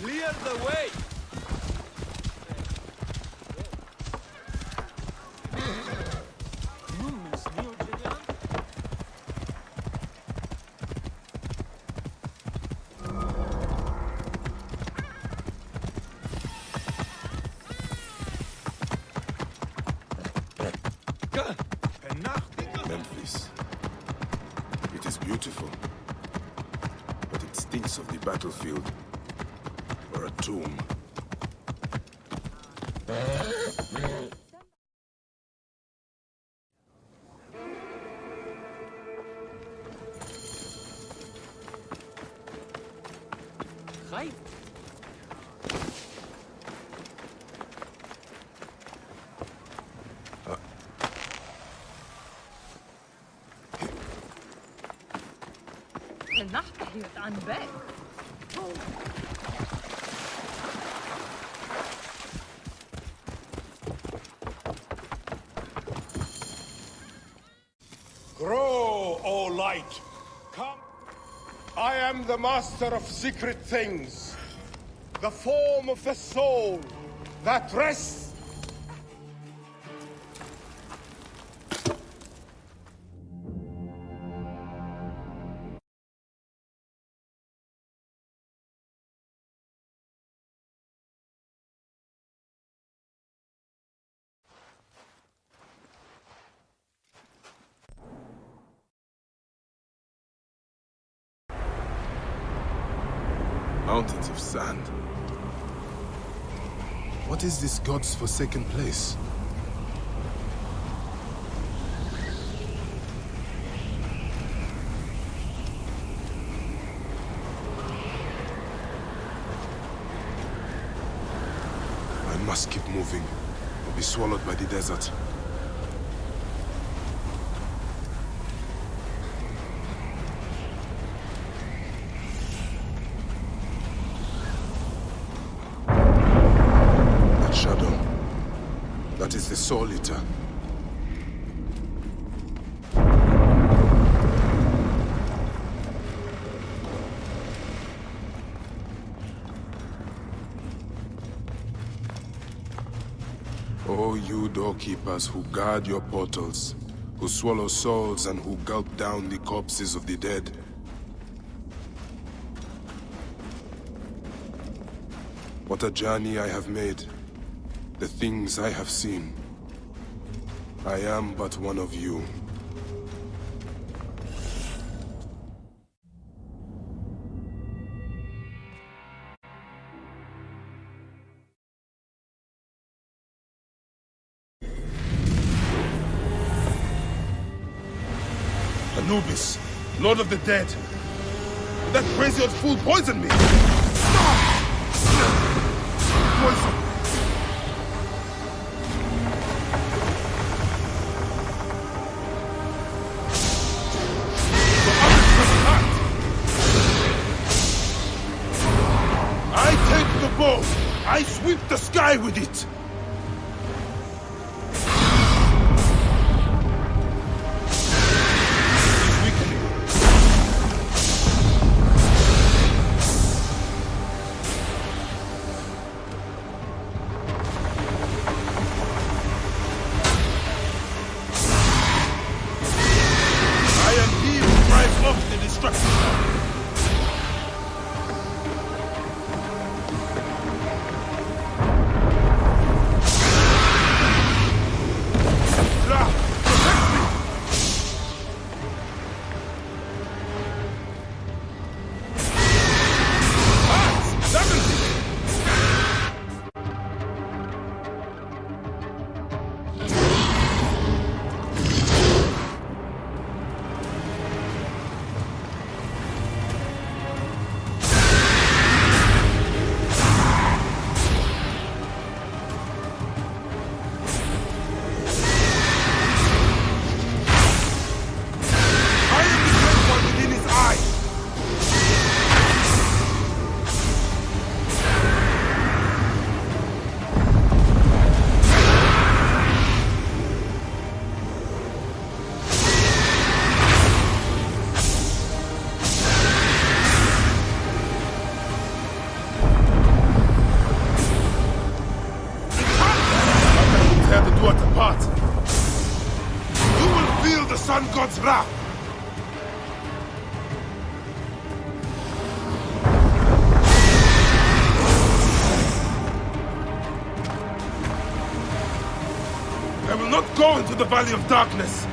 Clear the way! Memphis. It is beautiful, but it stinks of the battlefield or a tomb. I'm back. Grow, O light! Come! I am the master of secret things. The form of the soul that rests. Mountains of sand. What is this god's forsaken place? I must keep moving, or be swallowed by the desert. That is the Soul Eater. O you doorkeepers who guard your portals, who swallow souls and who gulp down the corpses of the dead. What a journey I have made. The things I have seen. I am but one of you. Anubis, Lord of the Dead. That crazy old fool poisoned me! Poison! I sweep the sky with it! I am he who drives off the destruction. Sun God's wrath! I will not go into the Valley of Darkness!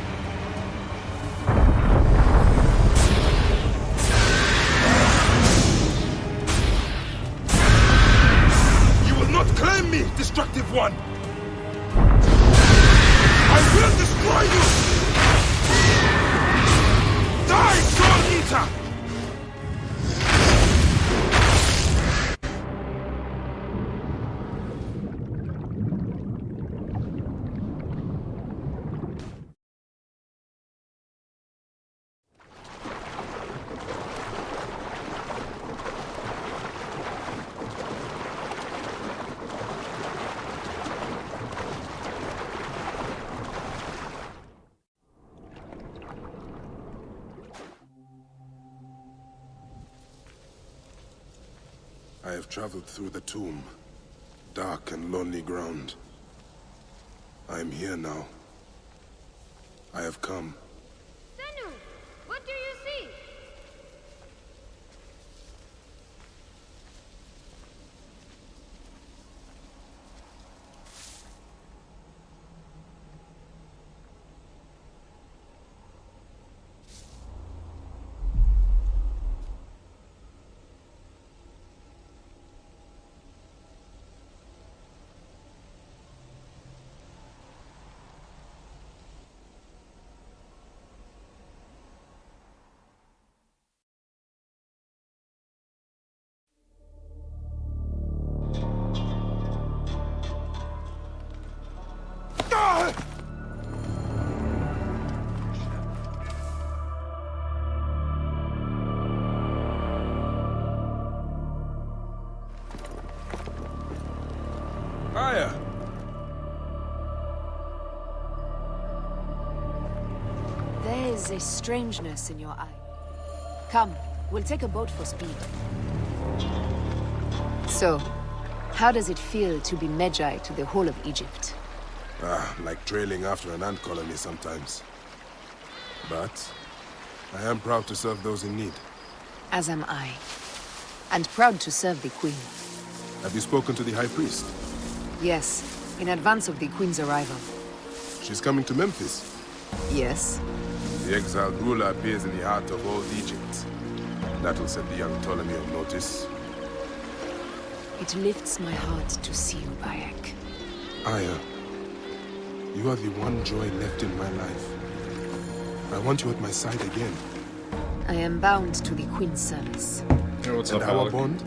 You will not claim me, destructive one! I will destroy you! Die, Soul Eater! have traveled through the tomb. Dark and lonely ground. I am here now. I have come. Senu, what do you see? Aya! There's a strangeness in your eye. Come, we'll take a boat for speed. So, how does it feel to be Magi to the whole of Egypt? Like trailing after an ant colony sometimes. But I am proud to serve those in need. As am I. And proud to serve the Queen. Have you spoken to the High Priest? Yes, in advance of the Queen's arrival. She's coming to Memphis. Yes. The exiled ruler appears in the heart of old Egypt. That will set the young Ptolemy on notice. It lifts my heart to see you, Bayek. Aya, you are the one joy left in my life. I want you at my side again. I am bound to the Queen's service. Hey, what's and up, our Alec? bond?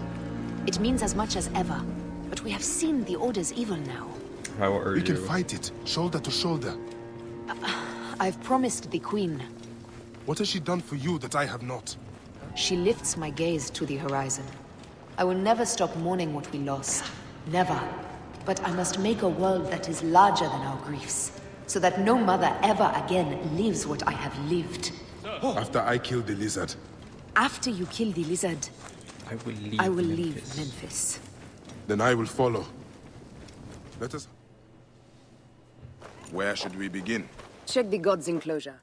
It means as much as ever. But we have seen the Order's evil now. How are you? We can fight it, shoulder to shoulder. I've promised the Queen. What has she done for you that I have not? She lifts my gaze to the horizon. I will never stop mourning what we lost. Never. But I must make a world that is larger than our griefs, so that no mother ever again lives what I have lived. After I killed the lizard. After you kill the lizard, I will leave leave Memphis. Then I will follow. Let us... Where should we begin? Check the god's enclosure.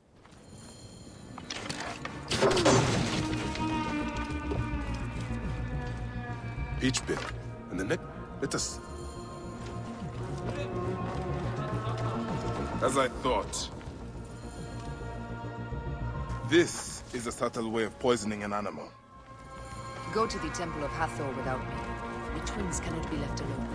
Peach pit. And the neck... Let us... As I thought. This is a subtle way of poisoning an animal. Go to the Temple of Hathor without me. The twins cannot be left alone.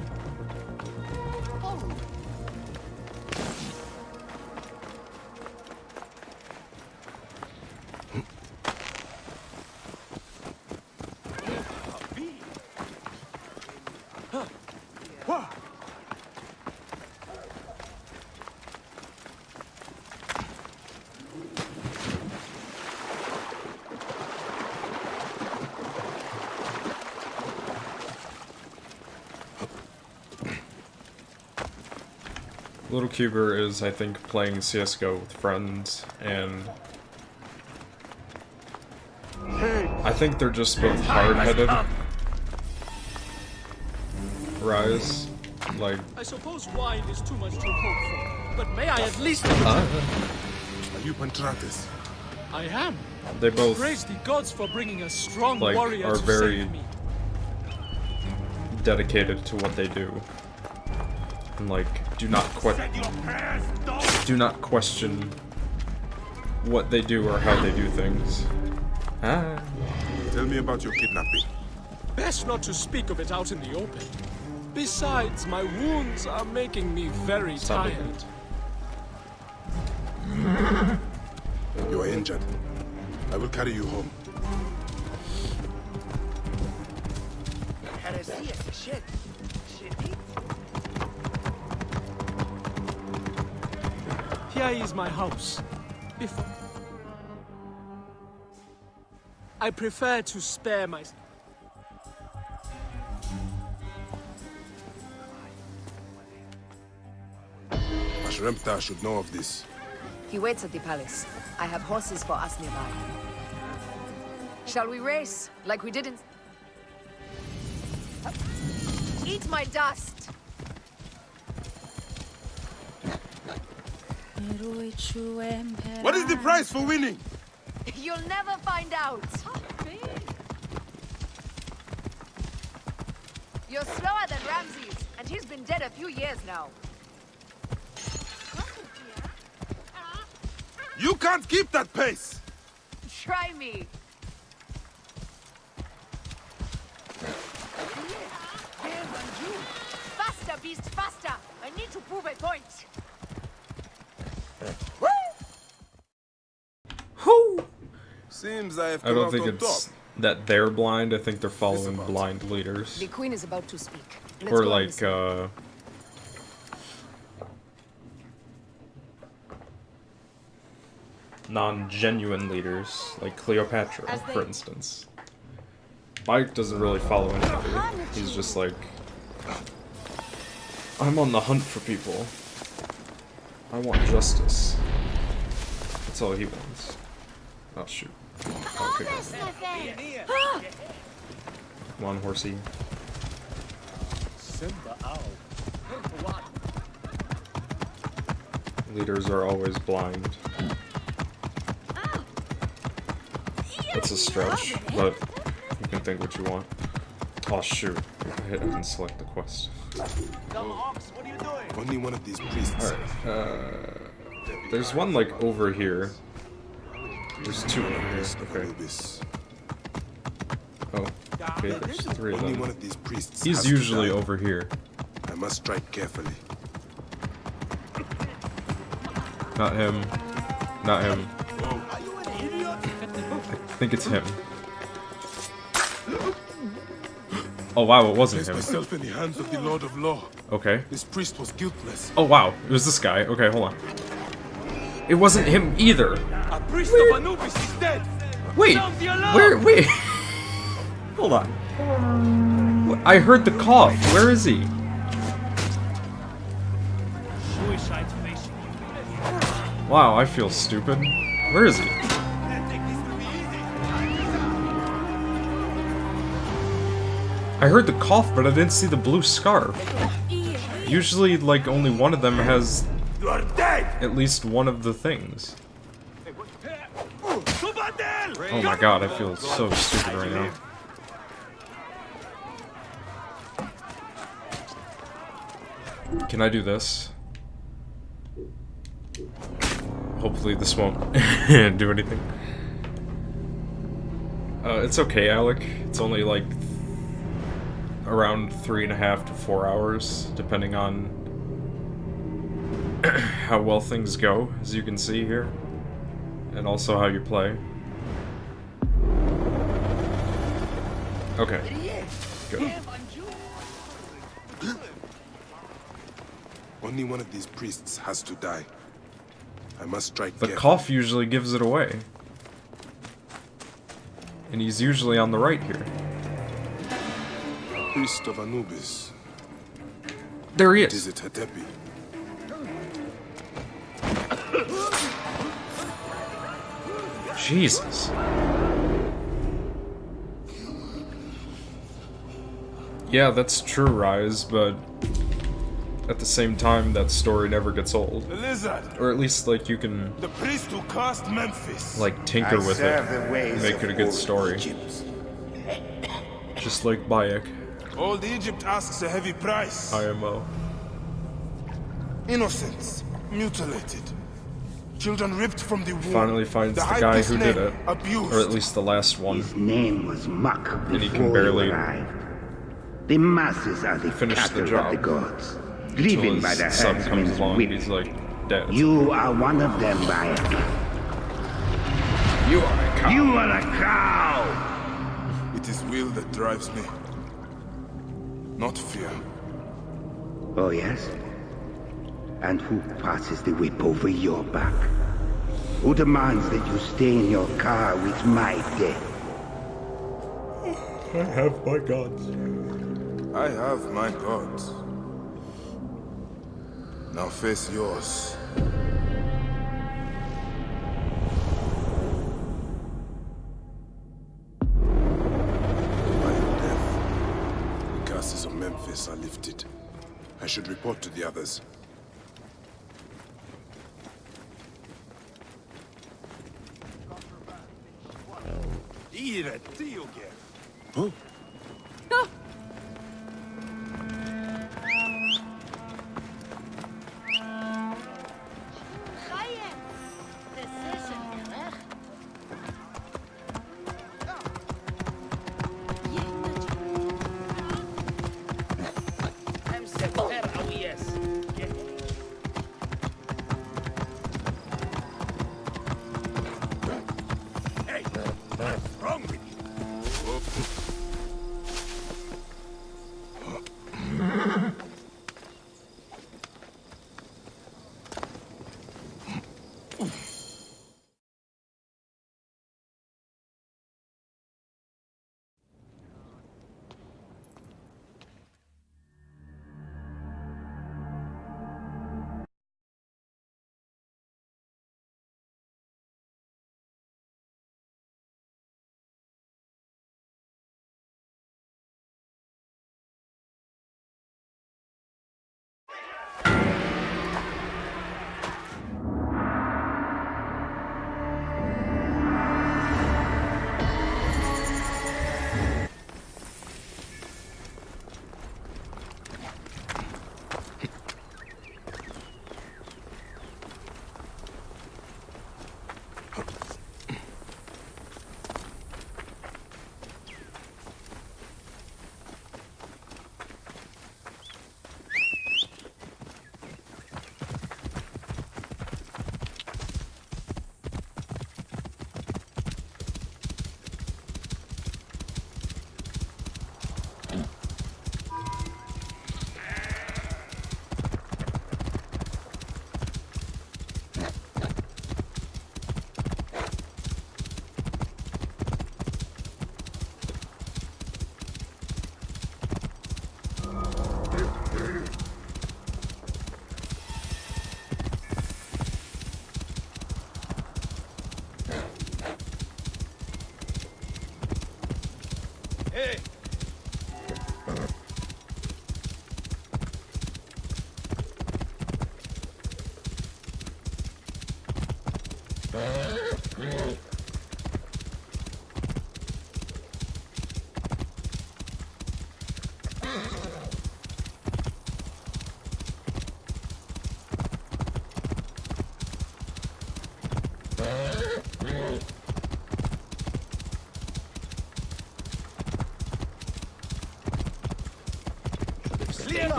Little Cuber is, I think, playing CSGO with friends, and I think they're just both hard-headed. Rise, like... I suppose wine is too much to hope for, but may I at least... Are you Pantrates? I am. They both, Praise the gods for bringing a strong like, warrior are to very save me. dedicated to what they do. And, like, do not question what they do or how they do things. Ah. Tell me about your kidnapping. Best not to speak of it out in the open. Besides, my wounds are making me very tired. You are injured. I will carry you home. Here is my house. I prefer to spare my... Ashrempta should know of this. He waits at the palace. I have horses for us nearby. Shall we race, like we did in... my dust. What is the price for winning? You'll never find out. You're slower than Ramses, and he's been dead a few years now. You can't keep that pace! Try me. Faster, beast, faster! I need to prove a point. Seems I have I don't come out think on it's top. that they're blind. I think they're following blind leaders. The queen is about to speak. Let's Or go like, listen. non-genuine leaders, like Cleopatra, for instance. Mike doesn't really follow anybody. He's just like, I'm on the hunt for people. I want justice. That's all he wants. Oh shoot. Okay. Come on, horsey. Leaders are always blind. That's a stretch, but you can think what you want. Oh shoot, I didn't select the quest. Only one of these priests. Alright, there's one like over here. There's two over here, okay. Oh, okay, there's three of Only them. one of these priests He's has to usually die. over here. I must strike carefully. Not him. Not him. I think it's him. Oh wow, it wasn't Place him. myself in the hands of the Lord of Law. Okay. This priest was guiltless. Oh wow, it was this guy. Okay, hold on. It wasn't him either. A priest of Anubis is dead. Wait, Sound the alarm. wait. Hold on. I heard the cough. Where is he? Suicide's facing you. Wow, I feel stupid. Where is he? I heard the cough, but I didn't see the blue scarf. Usually, like, only one of them has at least one of the things. Oh my god, I feel so stupid right now. Can I do this? Hopefully this won't do anything. It's okay, Alec. It's only like around 3.5 to 4 hours, depending on how well things go, as you can see here, and also how you play. Okay, good. Only one of these priests has to die. I must strike The carefully. cough usually gives it away. And he's usually on the right here. Priest of Anubis. There he It is. is it Hatepi. Jesus. Yeah, that's true, Rise, but at the same time, that story never gets old. The lizard. Or at least, like, you can, The priest who cursed Memphis. like, tinker with it and make it a good story. Just like Bayek, Old Egypt asks a heavy price. IMO. Innocents mutilated. Children ripped from the womb. Finally finds the high guy priest's who did name it. abused. Or at least the last one. His name was Muck And he can before barely you arrived. The masses are the finish the cattle of job. the gods, Until driven by the his son comes herdsman's along whip. and he's like, dead. You are one of them, Bayek. You are a cow. You are a cow! It is will that drives me. Not fear. Oh, yes? And who passes the whip over your back? Who demands that you stay in your car with my death? I have my gods. I have my gods. Now face yours. By your death, the curses of Memphis handcuffs are lifted. I should report to the others. Huh?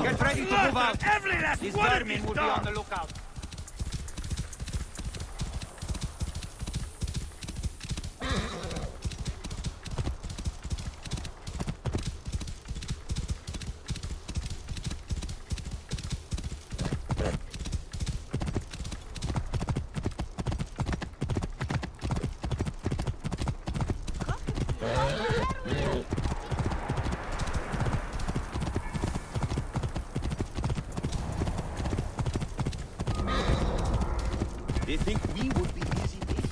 Get ready to move out. Every last These vermin will be on the lookout. They think we would be easy meat.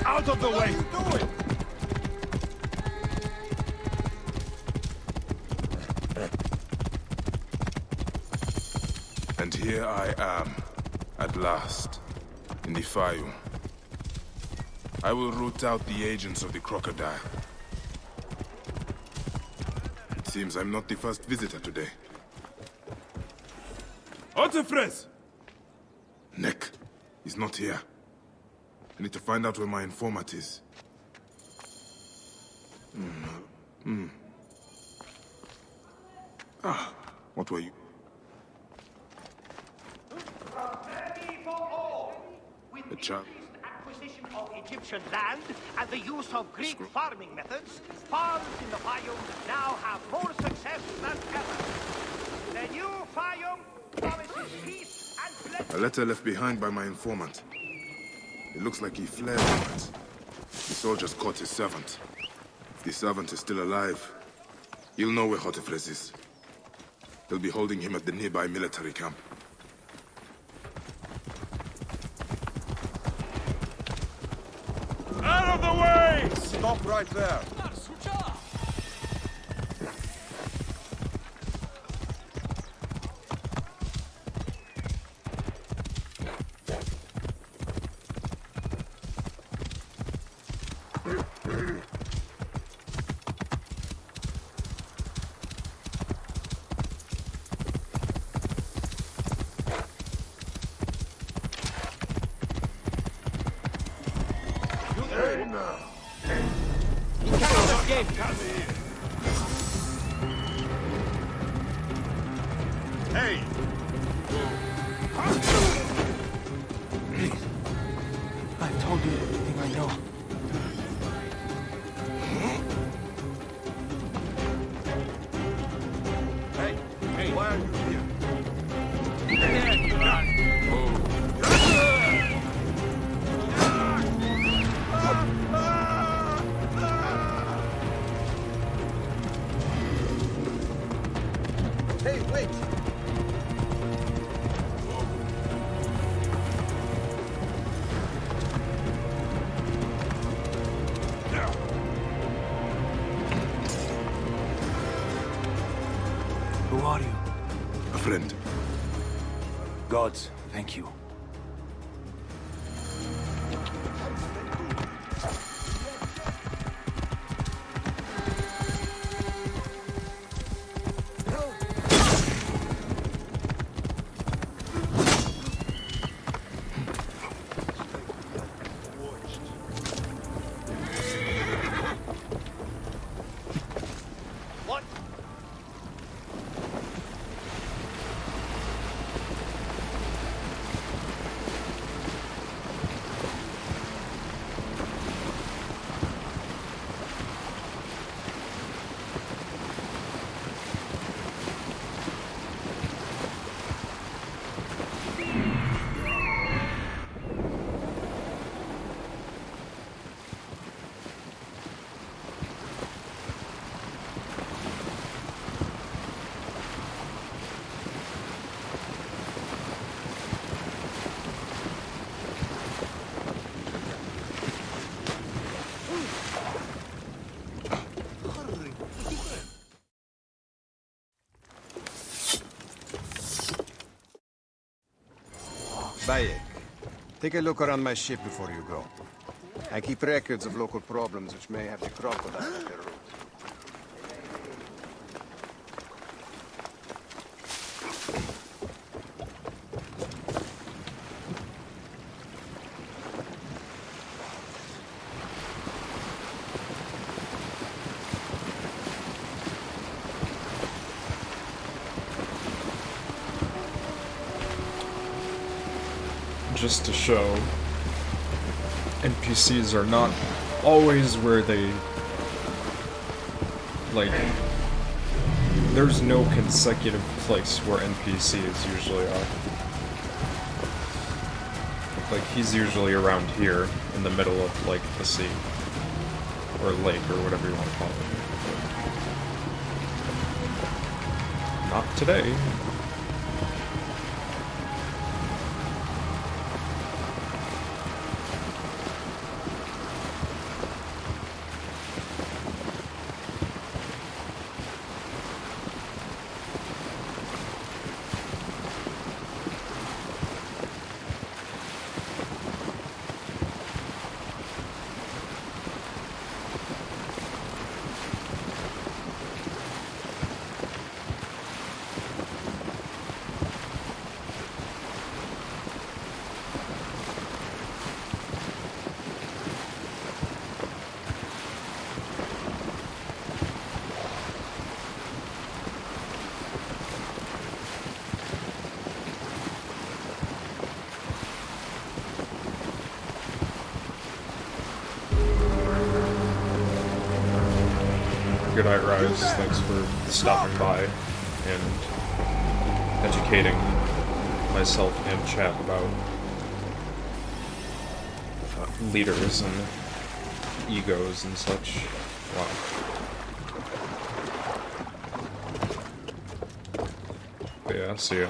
Out of the way! What are you doing? And here I am, At last, in the Fayu, I will root out the agents of the crocodile. It seems I'm not the first visitor today. Otefres! Nick, he's not here. I need to find out where my informant is. Ah, what were you? With the increased acquisition of Egyptian land and the use of Greek farming methods, farms in the Fayoum now have more success than ever. The new Fayoum promises peace and plenty. A letter left behind by my informant. It looks like he fled from it. The soldiers caught his servant. If the servant is still alive, he'll know where Otefres is. They'll be holding him at the nearby military camp. Out of the way! Stop right there. Hey! Please. I've told you everything I know. Hey, why are you here? Hey, wait! Who are you? A friend. Gods, thank you. What? Bayek, take a look around my ship before you go. I keep records of local problems which may have the crocodile at their root. Just to show, NPCs are not always where they, like, there's no consecutive place where NPCs usually are. Like, he's usually around here, in the middle of, like, the sea. Or lake, or whatever you want to call it. Not today. Good night, Rise. Thanks for stopping by and educating myself and chat about leaders and egos and such. Wow. But yeah, see ya.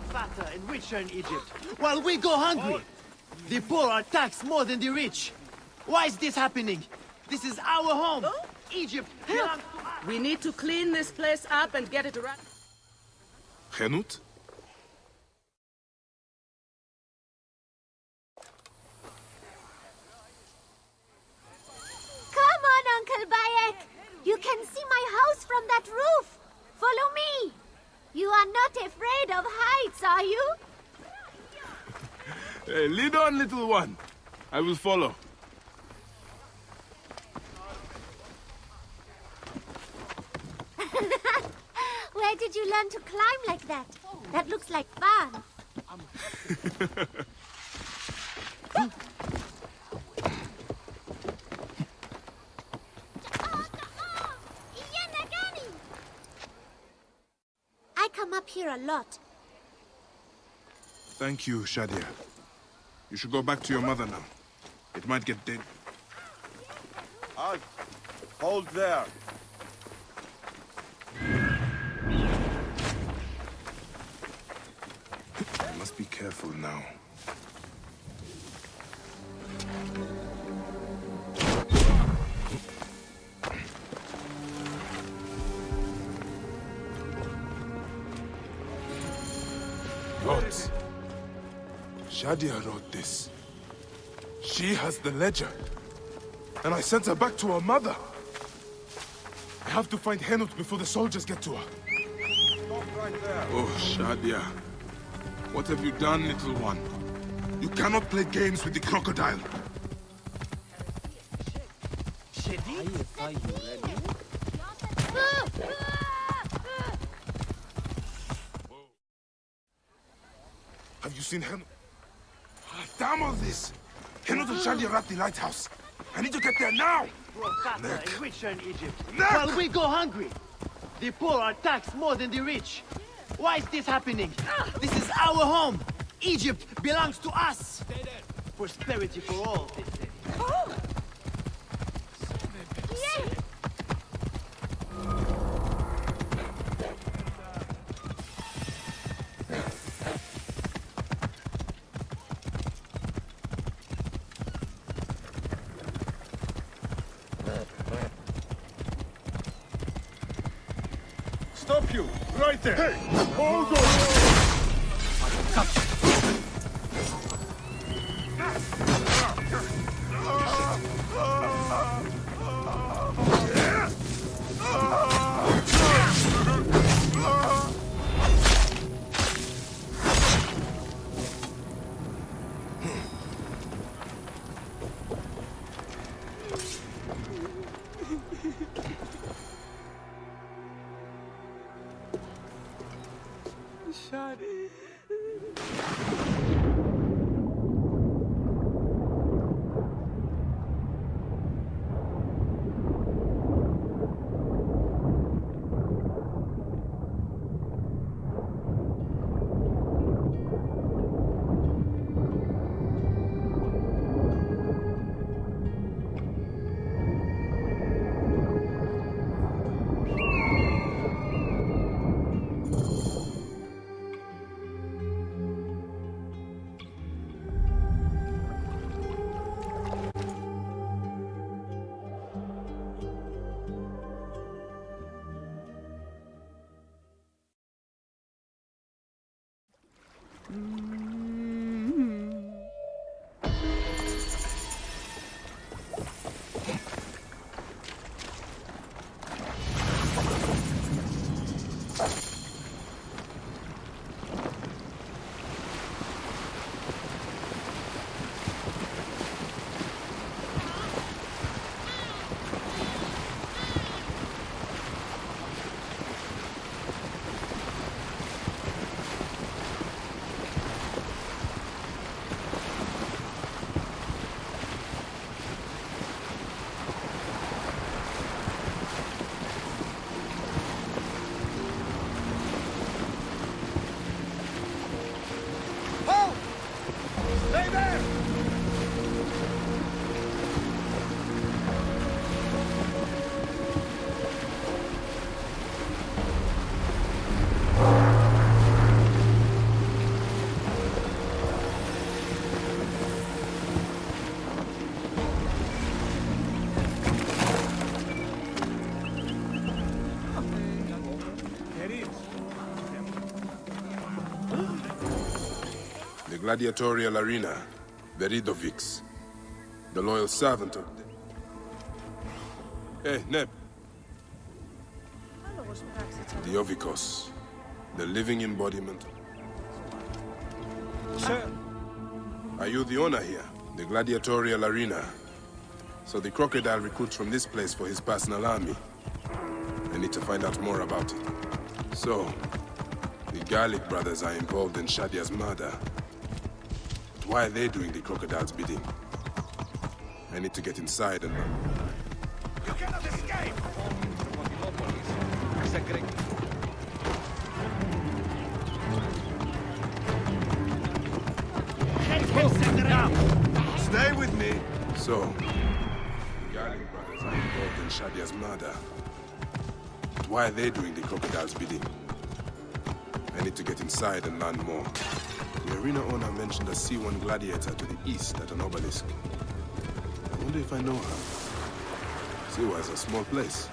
Fatter and richer in Egypt, while we go hungry. The poor are taxed more than the rich. Why is this happening? This is our home. Egypt belongs to us. We need to clean this place up and get it right. Henut? Come on, Uncle Bayek. You can see my house from that roof. Follow me. You are not afraid of heights, are you? Hey, lead on, little one. I will follow. Where did you learn to climb like that? That looks like fun. I come up here a lot. Thank you, Shadia. You should go back to your mother now. It might get dead. Hold there. I must be careful now. What? Shadia wrote this. She has the ledger. And I sent her back to her mother. I have to find Henut before the soldiers get to her. Oh, Shadia. What have you done, little one? You cannot play games with the crocodile. Have you seen Henut? Damn all this! Henut and Shadia are at the lighthouse. I need to get there now! Fatter and richer in Egypt, while we go hungry. The poor are taxed more than the rich. Why is this happening? This is our home. Egypt belongs to us. Prosperity for all, they say. Stop you! Right there! Hey! Hold on! gladiatorial arena, Veridovix, the loyal servant of... Hey, Neb. The Ovikos, the living embodiment. Sir. Are you the owner here? The gladiatorial arena. So the crocodile recruits from this place for his personal army. I need to find out more about it. So, the Garlic brothers are involved in Shadia's murder. But why are they doing the crocodile's bidding? I need to get inside and... You cannot escape! Stay with me! So, the Garlic brothers are involved in Shadia's murder. But why are they doing the crocodile's bidding? I need to get inside and learn more. The arena owner mentioned a C1 gladiator to the east at an obelisk. I wonder if I know her. C1's a small place.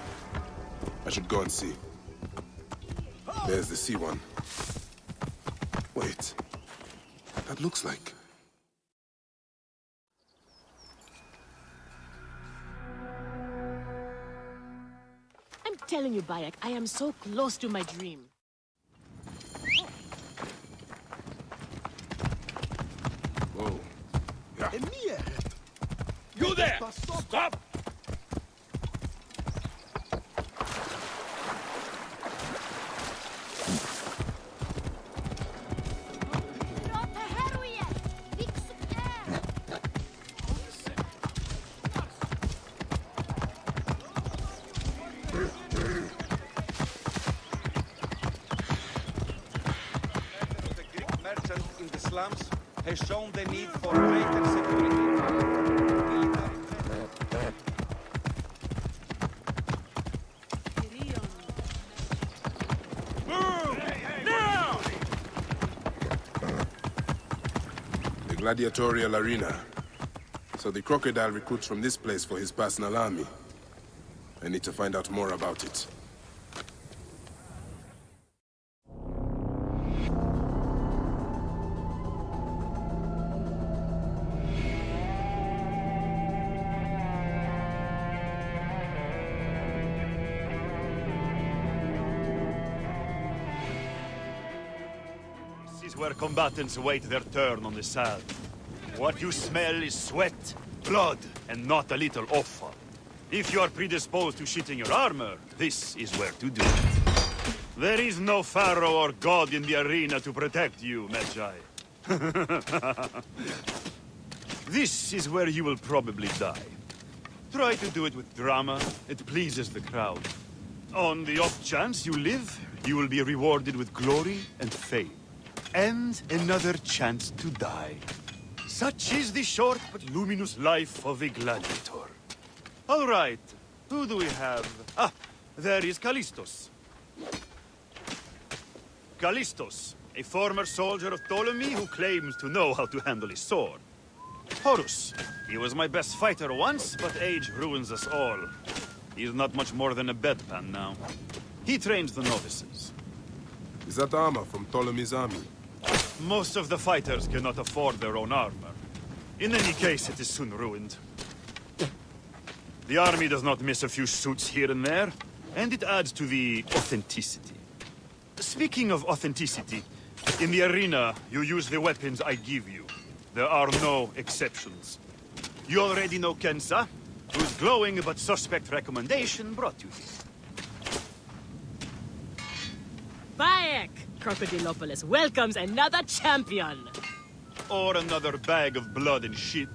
I should go and see. There's the C1. Wait. That looks like... I'm telling you, Bayek, I am so close to my dream. Whoa. Yeah. You there! Stop! In the slums has shown the need for greater security. The gladiatorial arena. So the crocodile recruits from this place for his personal army. I need to find out more about it. Where combatants wait their turn on the sand. What you smell is sweat, blood, and not a little offal. If you are predisposed to shitting your armor, this is where to do it. There is no pharaoh or god in the arena to protect you, Magi. This is where you will probably die. Try to do it with drama. It pleases the crowd. On the off chance you live, you will be rewarded with glory and fame. And another chance to die. Such is the short but luminous life of a gladiator. All right, who do we have? Ah, there is Callistos. Callistos, a former soldier of Ptolemy who claims to know how to handle his sword. Horus, he was my best fighter once, but age ruins us all. He's not much more than a bedpan now. He trains the novices. Is that armor from Ptolemy's army? Most of the fighters cannot afford their own armor. In any case, it is soon ruined. The army does not miss a few suits here and there, and it adds to the authenticity. Speaking of authenticity, in the arena, you use the weapons I give you. There are no exceptions. You already know Kensa, whose glowing but suspect recommendation brought you here. Bayek! Crocodilopolis welcomes another champion! Or another bag of blood and shit.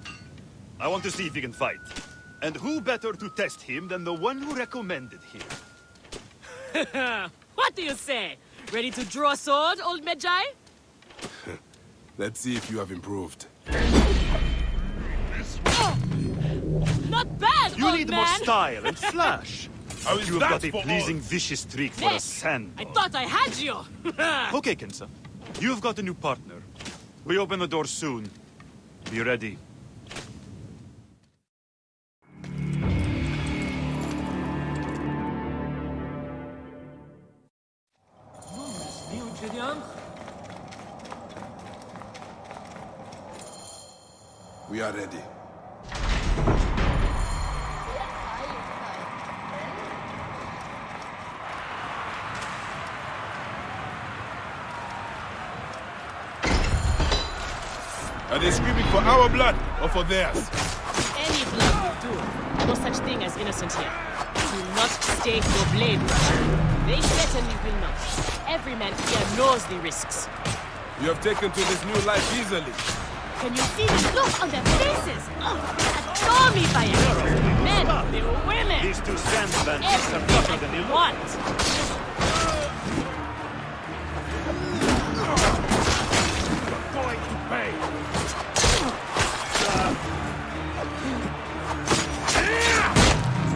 I want to see if he can fight. And who better to test him than the one who recommended him? What do you say? Ready to draw a sword, old Magi? Let's see if you have improved. Oh, not bad, You old need man. more style and flash. How is You've that got a for pleasing us? vicious streak for a Nick, sand. I thought I had you! Okay, Kensa. You've got a new partner. We open the door soon. Be ready. We are ready. Are they screaming for our blood or for theirs? Any blood will do. No such thing as innocent here. Do not stake your blade, brother. They certainly will not. Every man here knows the risks. You have taken to this new life easily. Can you see the look on their faces? Oh, they adore me by it. Men, the women. These two sandmen are Everything tougher than you I look. want. Going to pay.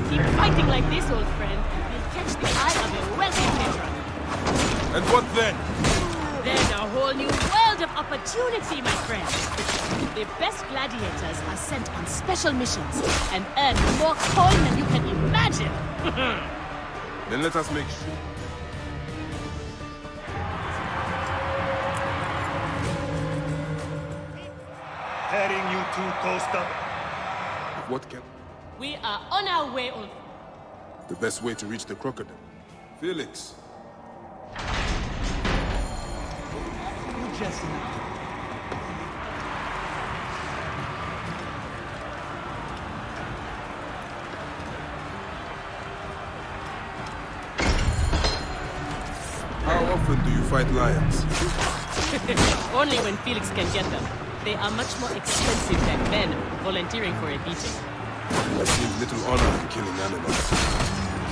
Keep fighting like this, old friend. You'll catch the eye of a wealthy patron. And what then? Then a whole new world of opportunity, my friend. The best gladiators are sent on special missions and earn more coin than you can imagine. Then let us make sure. Heading you to Costa. What can... We are on our way, old. The best way to reach the crocodile. Felix. You just know. How often do you fight lions? Only when Felix can get them. They are much more expensive than men volunteering for a beating. There seems little honor in killing animals.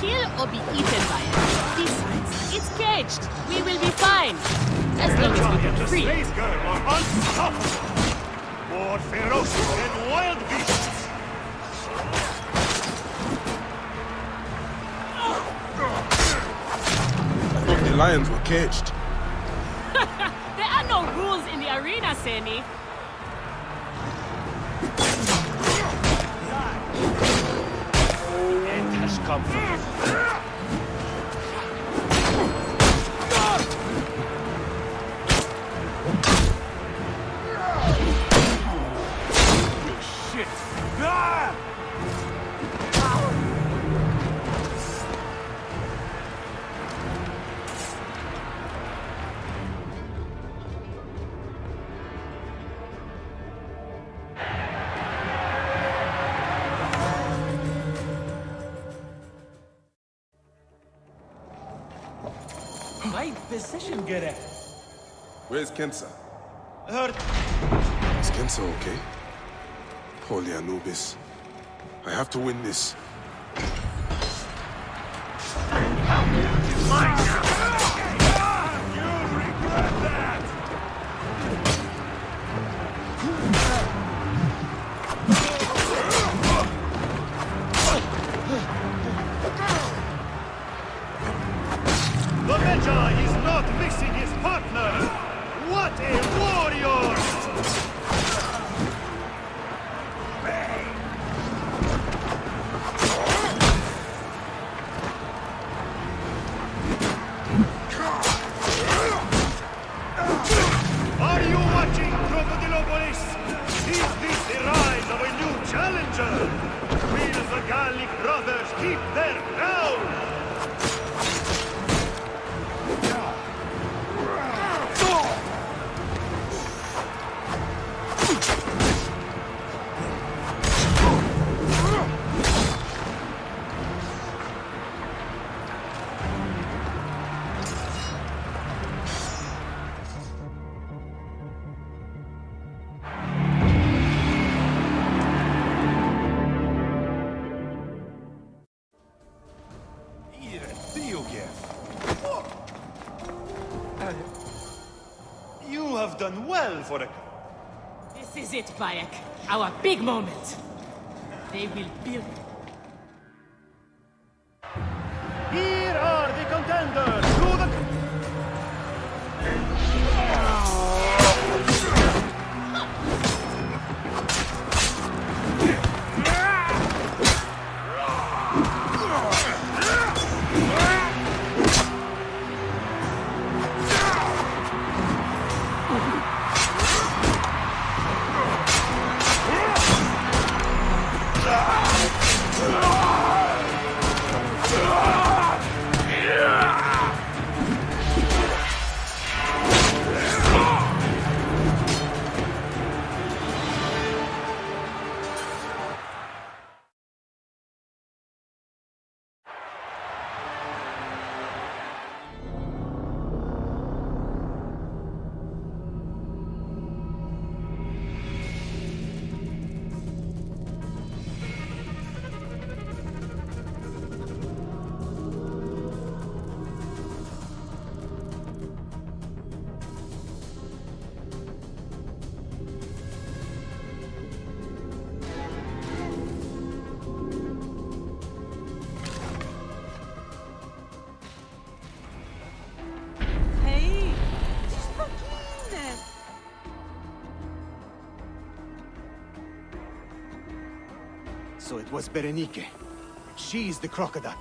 Kill or be eaten by it. Besides, it's caged. We will be fine. As long as we get free. The Space Girl are unstoppable. More ferocious than wild beasts. I thought the lions were caged. There are no rules in the arena, Seni. End has come. Shit. Ah! My position, Gere. Where's Kensa? Hurt. Is Kensa okay? Holy Anubis. I have to win this. Mine now. You'll regret that. The Magi is not missing his partner. What a warrior! Are you watching, Crocodilopolis? Is this the rise of a new challenger? Will the Gallic brothers keep their crown? You have done well for a... This is it, Bayek. Our big moment. They will build. Here are the contenders to the... was Berenice. She's the crocodile.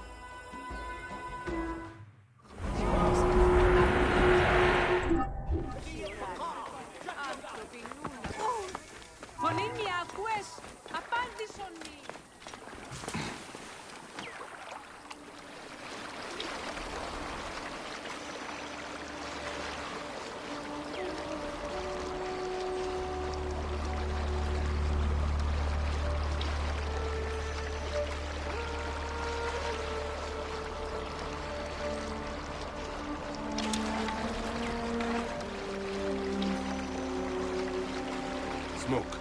Smoke.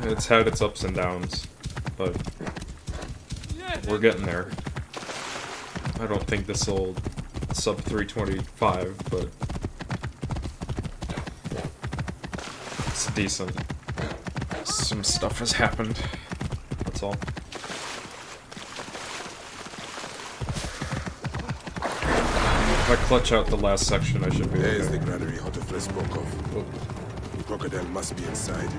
It's had its ups and downs, but we're getting there. I don't think this will sub 325, but it's decent. Some stuff has happened. That's all. If I clutch out the last section, I should be There's okay. the granary Hotefre spoke of. Oh. The crocodile must be inside.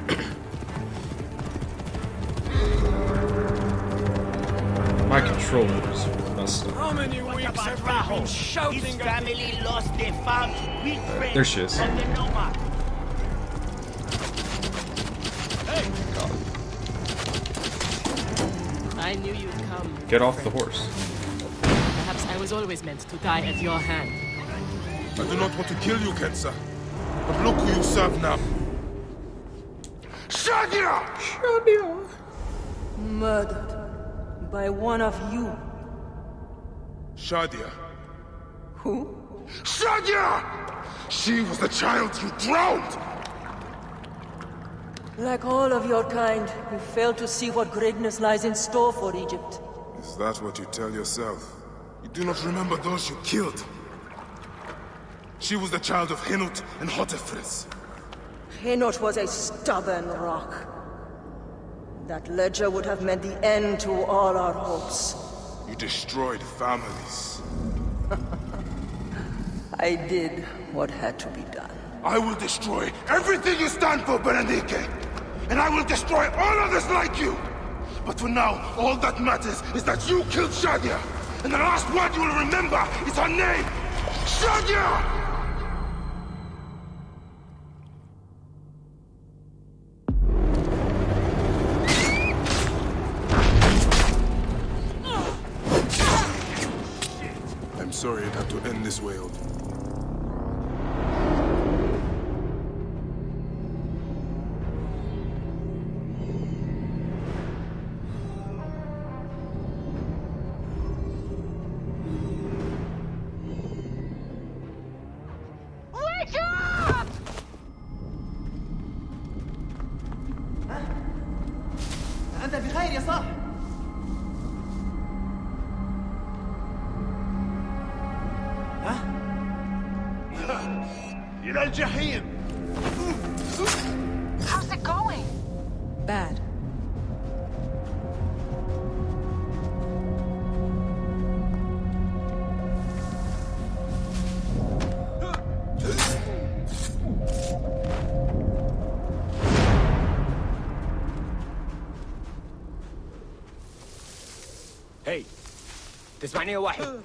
My controller is messed up. How many weeks have we been shouting His at family lost their farm, sweet friends. There she is. And the nomad. I knew you'd come. Get off the horse. Perhaps I was always meant to die at your hand. I do not want to kill you, Kensa. But look who you serve now. Shadia! Shadia! Murdered by one of you. Shadia. Who? Shadia! She was the child you drowned! Like all of your kind, you fail to see what greatness lies in store for Egypt. Is that what you tell yourself? You do not remember those you killed. She was the child of Henut and Hotefres. Henot was a stubborn rock. That ledger would have meant the end to all our hopes. You destroyed families. I did what had to be done. I will destroy everything you stand for, Berenice! And I will destroy all others like you! But for now, all that matters is that you killed Shadia! And the last word you will remember is her name! Shadia! I'm sorry it had to end this way, Old. Wake up! أنت بخير يا صاحبي. إلى الجحيم. How's it going? Bad. Hey, تسمعني يا واحد.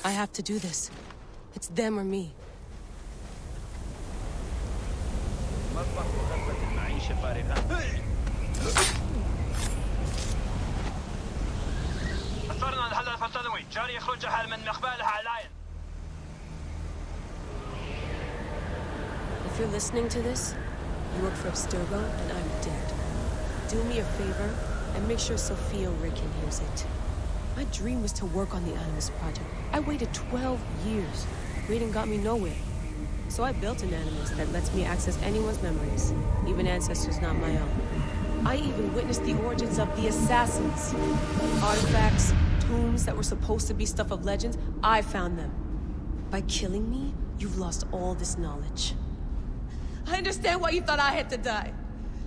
I have to do this. It's them or me. مطبخ وغرفة المعيشة فارغة. أثرنا الهدف التنوي، جاري يخرج حال من مقبالها علاين. If you're listening to this, you work for Abstergo and I'm dead. Do me a favor and make sure Sophia Ricken hears it. My dream was to work on the Animus Project. I waited 12 years. Waiting got me nowhere. So I built an Animus that lets me access anyone's memories, even ancestors not my own. I even witnessed the origins of the Assassins. Artifacts, tombs that were supposed to be stuff of legends, I found them. By killing me, you've lost all this knowledge. I understand why you thought I had to die.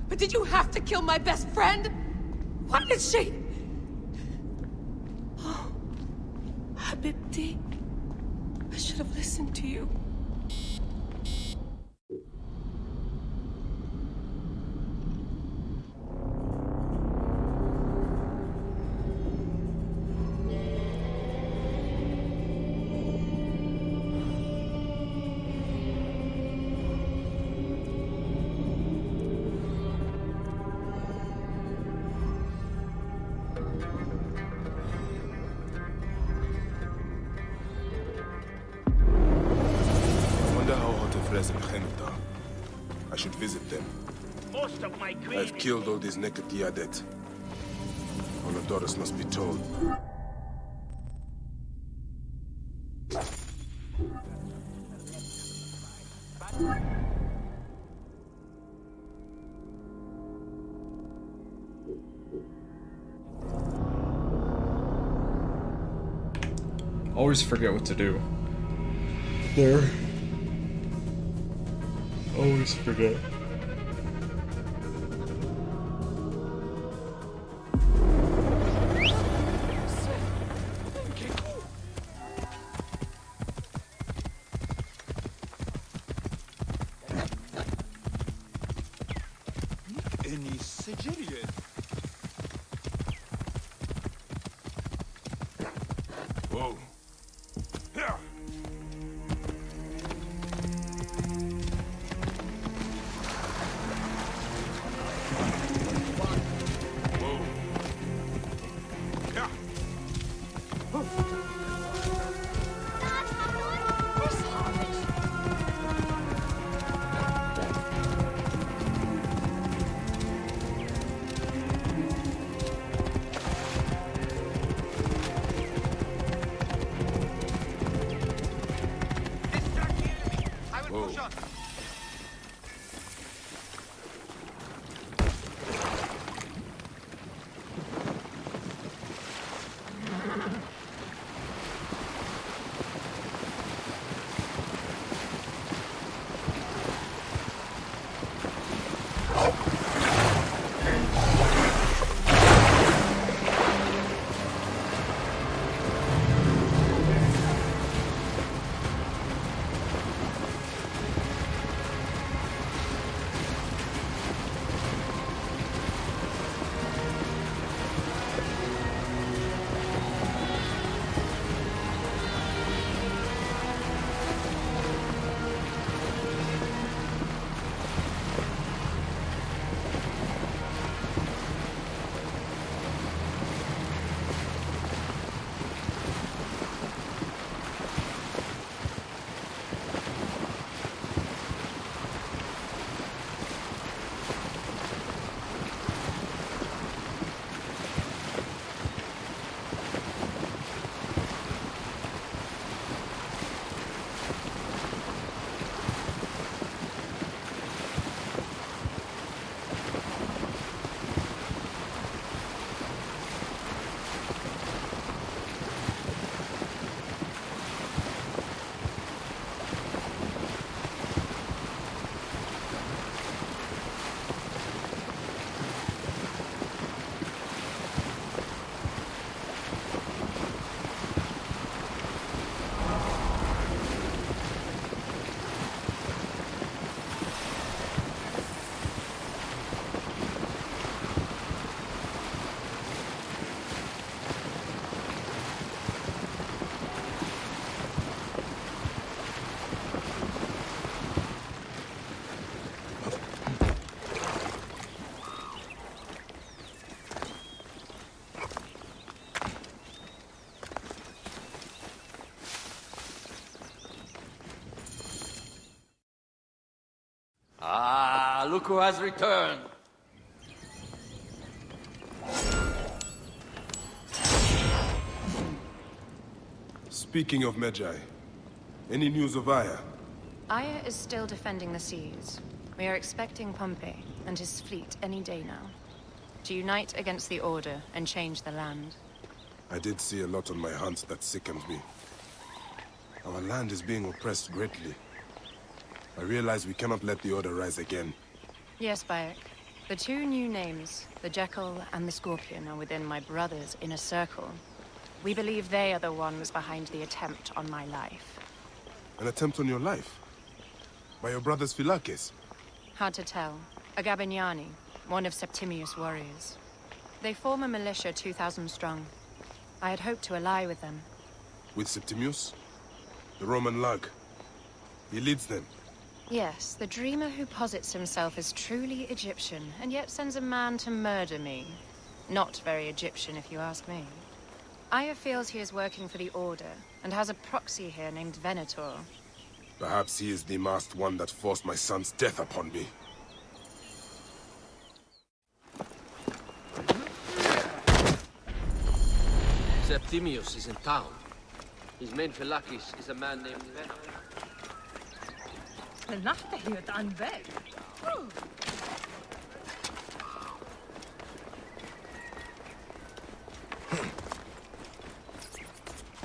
But did you have to kill my best friend? Why did she? listen to you. I should visit them. Most of my greed. I've killed all these Nikiou dead. Apollodorus must be told. Always forget what to do. There. Always forget. Any Sigirian? Whoa. Here. Ah, look who has returned. Speaking of Magi, any news of Aya? Aya is still defending the seas. We are expecting Pompey and his fleet any day now, to unite against the Order and change the land. I did see a lot on my hunts that sickens me. Our land is being oppressed greatly. I realize we cannot let the Order rise again. Yes, Bayek. The two new names, the Jekyll and the Scorpion, are within my brother's inner circle. We believe they are the ones behind the attempt on my life. An attempt on your life? By your brothers Philakes? Hard to tell. A Gabignani, one of Septimius' warriors. They form a militia 2,000 strong. I had hoped to ally with them. With Septimius? The Roman lug. He leads them. Yes, the dreamer who posits himself as truly Egyptian, and yet sends a man to murder me. Not very Egyptian, if you ask me. Aya feels he is working for the Order, and has a proxy here named Venator. Perhaps he is the masked one that forced my son's death upon me. Septimius is in town. His main Philakes is a man named Venator.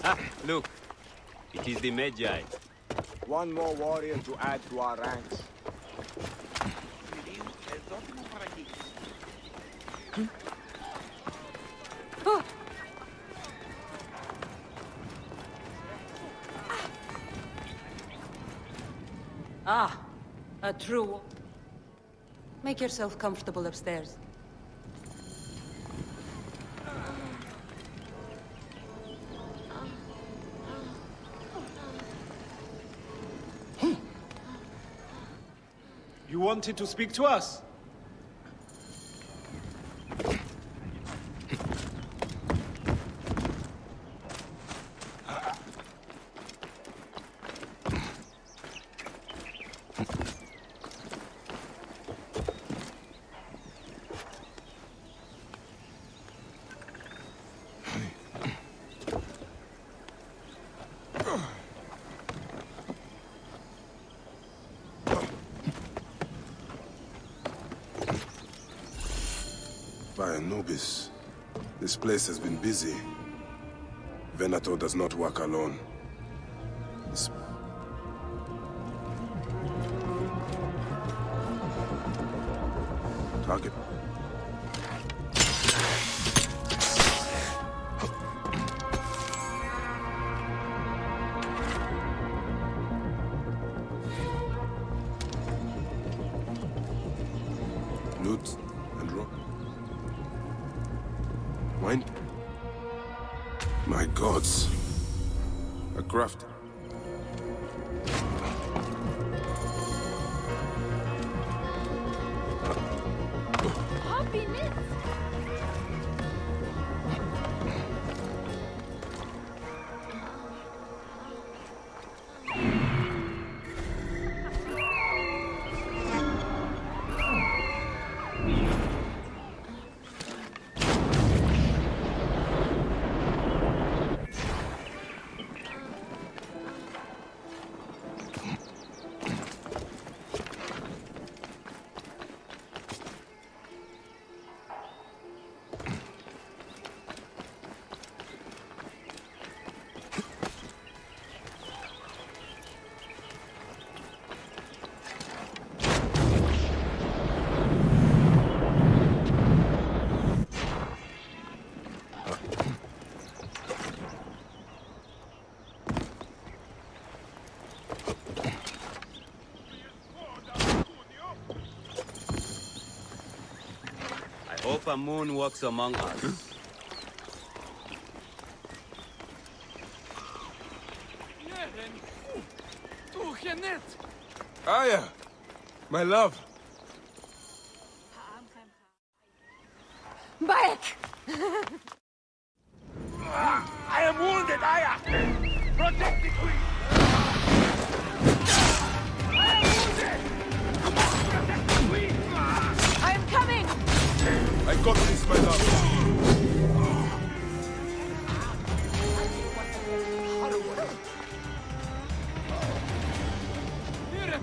Ah, look. It is the Magi. One more warrior to add to our ranks. Ah, a true. Make yourself comfortable upstairs. You wanted to speak to us? By Anubis, this place has been busy. Venator does not work alone. Target. Loot and rock. Wine? My gods. A craft. Hope a moon walks among us. Aya! My love! Back! I am wounded, Aya! Protect the queen! I am wounded! Protect the queen! I am coming! I got this, my love.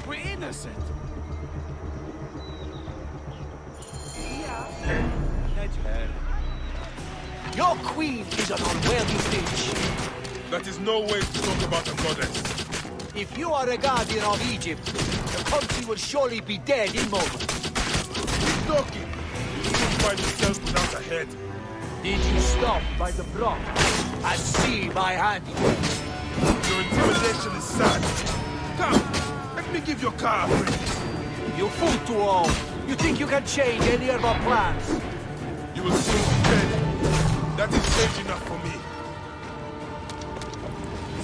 We're innocent. Your queen is an unworthy bitch. That is no way to talk about a goddess. If you are a guardian of Egypt, the country will surely be dead in moments. Keep talking. You will find yourself without a head. Did you stop by the block and see my handiwork? Your intimidation is sad. Leave your car, friend. You fool to all! You think you can change any of our plans? You will soon be dead. That is change enough for me.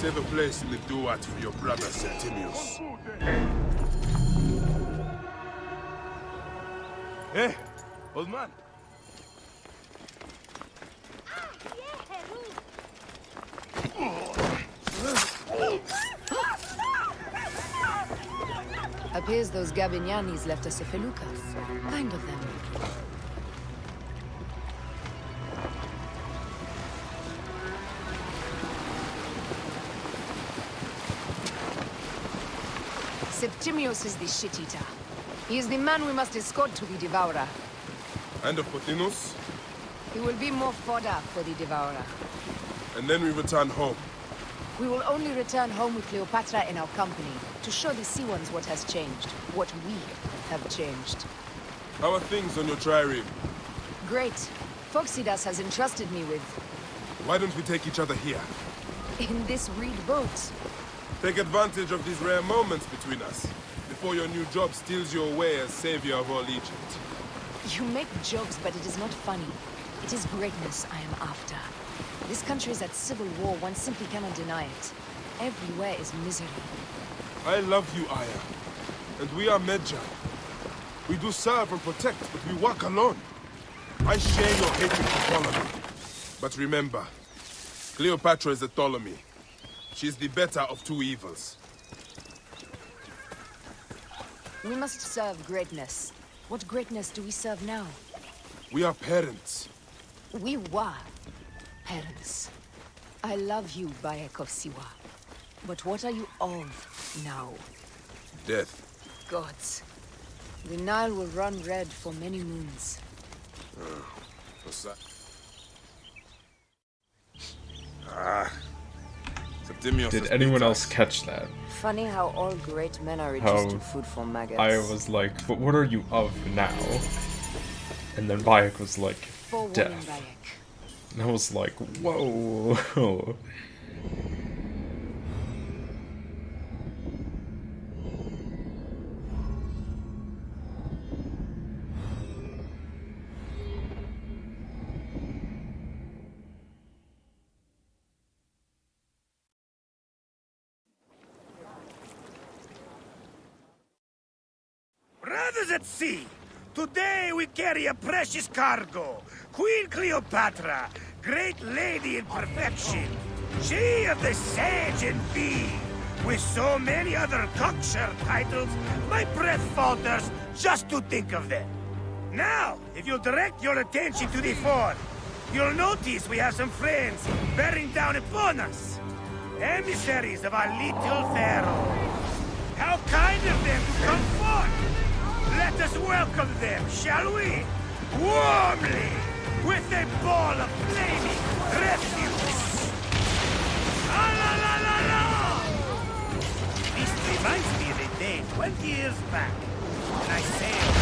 Save a place in the duat for your brother, Septimius. Hey, old man. Appears those Gabinianis left us a felucas. Kind of them. Septimius is the shit-eater. He is the man we must escort to the Devourer. And of Pothinus? He will be more fodder for the Devourer. And then we return home. We will only return home with Cleopatra in our company, to show the Sea Ones what has changed, what we have changed. How are things on your trireme? Great. Phoxidas has entrusted me with... Why don't we take each other here? in this reed boat. Take advantage of these rare moments between us, before your new job steals you away as savior of all Egypt. You make jokes, but it is not funny. It is greatness I am after. This country is at civil war, one simply cannot deny it. Everywhere is misery. I love you, Aya. And we are Medja. We do serve and protect, but we work alone. I share your hatred for Ptolemy. But remember, Cleopatra is a Ptolemy. She is the better of two evils. We must serve greatness. What greatness do we serve now? We are parents. We were parents. I love you, Bayek of Siwa. But what are you of now? Death. Gods. The Nile will run red for many moons. What's that? Septimius. Did anyone else catch that? Funny how all great men are How reduced to food for maggots. I was like, but what are you of now? And then Bayek was like, death. And I was like, whoa. Brothers at sea, today we carry a precious cargo. Queen Cleopatra, great lady in perfection. She of the sage and bee. With so many other cocksure titles, my breath falters just to think of them. Now, if you'll direct your attention to the fort, you'll notice we have some friends bearing down upon us. Emissaries of our little pharaoh. How kind of them to come forth! Let us welcome them, shall we? Warmly, with a ball of flaming refuse. Ah, la, la, la, la! This reminds me of a day 20 years back, when I sailed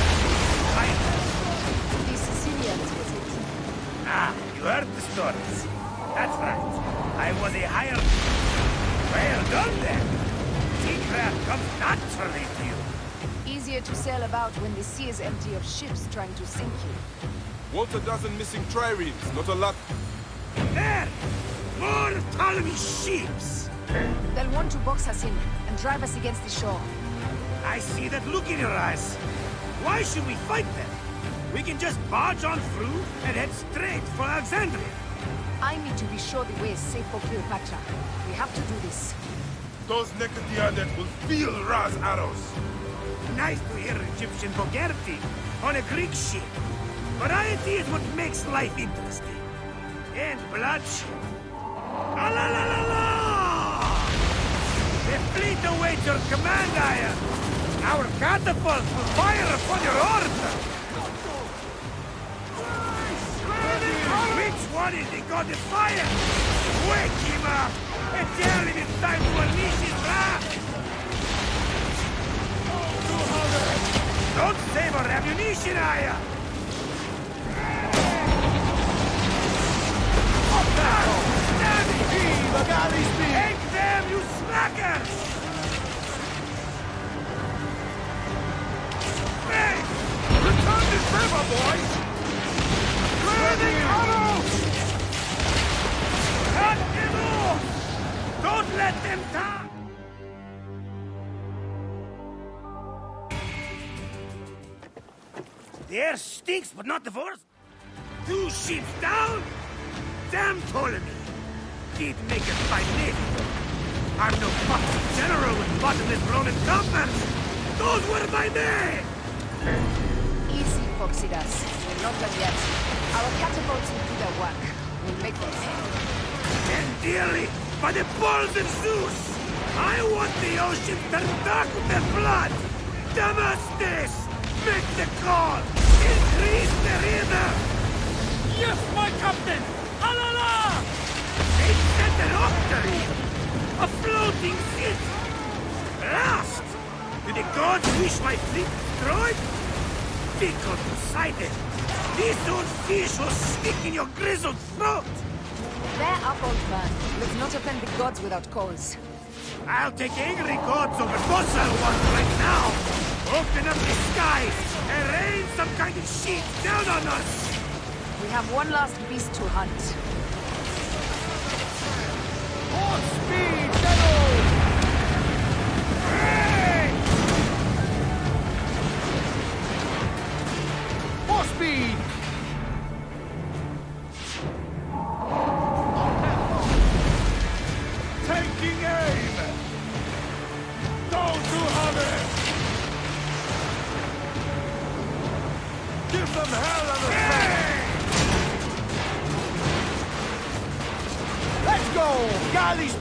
The Sicilians, was it? Ah, you heard the stories. That's right. I was a hired... Well done, then. Seacraft comes naturally to you. Easier to sail about when the sea is empty of ships trying to sink you. Want a dozen missing triremes, not a lot. There! More Ptolemy ships! They'll want to box us in and drive us against the shore. I see that look in your eyes. Why should we fight them? We can just barge on through and head straight for Alexandria. I need to be sure the way is safe for Cleopatra. We have to do this. Those Necatianet will feel Ra's arrows. Nice to hear Egyptian vulgarity on a Greek ship. Variety is what makes life interesting. And bloodshed. Ah, la, la, la, la! The fleet awaits your command, Aya. Our catapults will fire upon your order. Which one is the god of fire? Wake him up and tell him it's time to unleash his wrath. Don't save our ammunition, Aya! Take them, you slackers! boys! Where they come! Cut them off! Don't let them die! The air stinks, but not the forest. 2 ships down? Damn Ptolemy! Didn't make it by me. I'm no fucking general with bottomless Roman compounds. Those were my men! Easy, Foxidas. We're not done yet. Our catapults will do their work. We'll make them pay. And dearly, by the balls of Zeus, I want the ocean turned dark with their blood! Damastes! Make the call! Increase the river! Yes, my captain! Alala! They set an octary! A floating city! Last! Do the gods wish my fleet destroyed? Fickle Poseidon! This old fish will stick in your grizzled throat! Bear up, old man. Let's not offend the gods without cause. I'll take angry gods over docile ones right now! Open up the skies and rain some kind of shit down on us! We have one last beast to hunt. More speed, Shadow! Hey! More speed! Taking aim! Don't do hover! Give them hell on the face! Let's go! Galleys!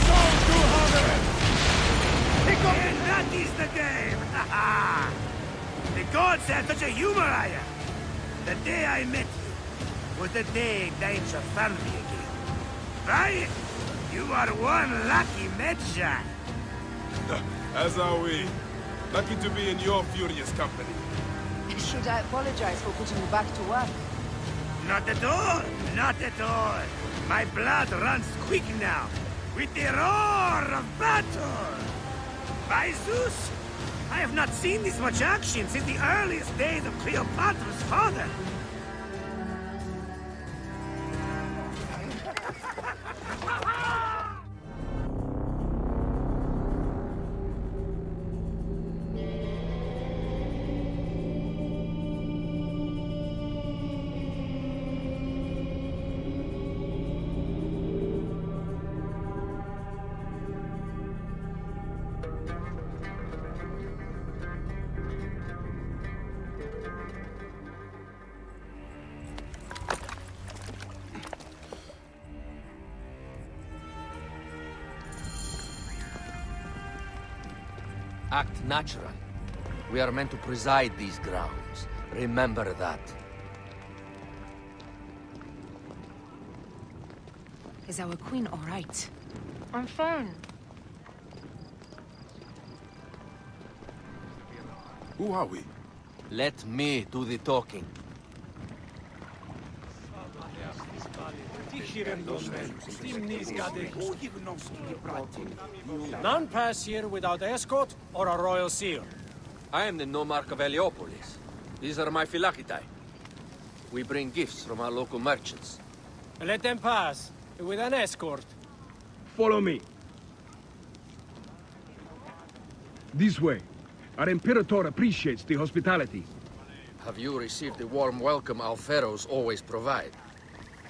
Don't do hover! Pick up! And that is the game! The gods had such a humor, Aya! The day I met you was the day nature found me again. Right? You are one lucky Medjay! As are we. Lucky to be in your furious company. Should I apologize for putting you back to work? Not at all! Not at all! My blood runs quick now, with the roar of battle! By Zeus! I have not seen this much action since the earliest days of Cleopatra's father! Act natural. We are meant to preside these grounds. Remember that. Is our queen all right? I'm fine. Who are we? Let me do the talking. None pass here without escort or a royal seal. I am the nomarch of Heliopolis. These are my phylakitae. We bring gifts from our local merchants. Let them pass, with an escort. Follow me. This way. Our Imperator appreciates the hospitality. Have you received the warm welcome our pharaohs always provide?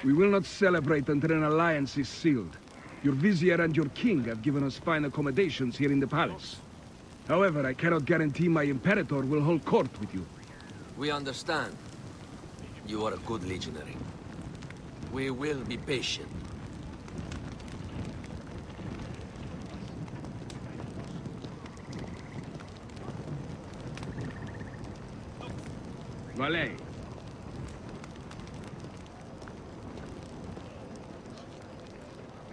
We will not celebrate until an alliance is sealed. Your vizier and your king have given us fine accommodations here in the palace. However, I cannot guarantee my Imperator will hold court with you. We understand. You are a good legionary. We will be patient. Valet.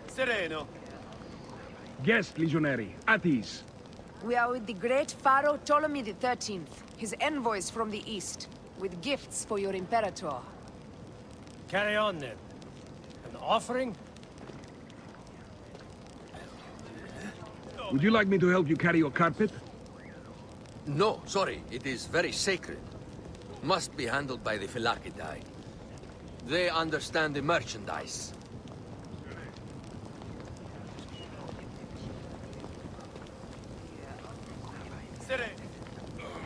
Sereno. Guest legionary, at ease. We are with the great Pharaoh Ptolemy XIII, his envoys from the east, with gifts for your Imperator. Carry on, then. An offering? Would you like me to help you carry your carpet? No, sorry. It is very sacred. Must be handled by the Phylakidae. They understand the merchandise.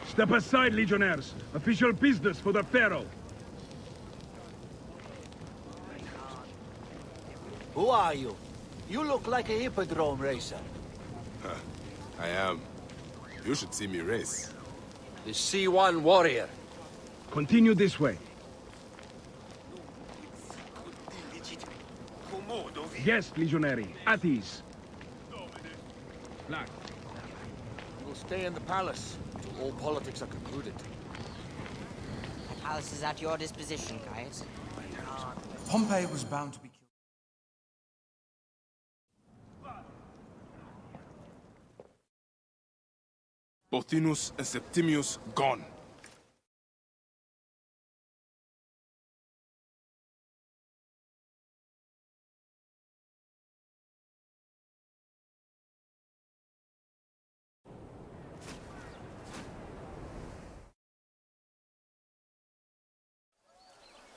Step aside, Legionnaires. Official business for the Pharaoh. Who are you? You look like a hippodrome racer. I am. You should see me race. The C1 warrior. Continue this way. Yes, Legionary. At ease. We'll stay in the palace. All politics are concluded. The palace is at your disposition, guys. Pompey was bound to be killed. Pothinus and Septimius gone.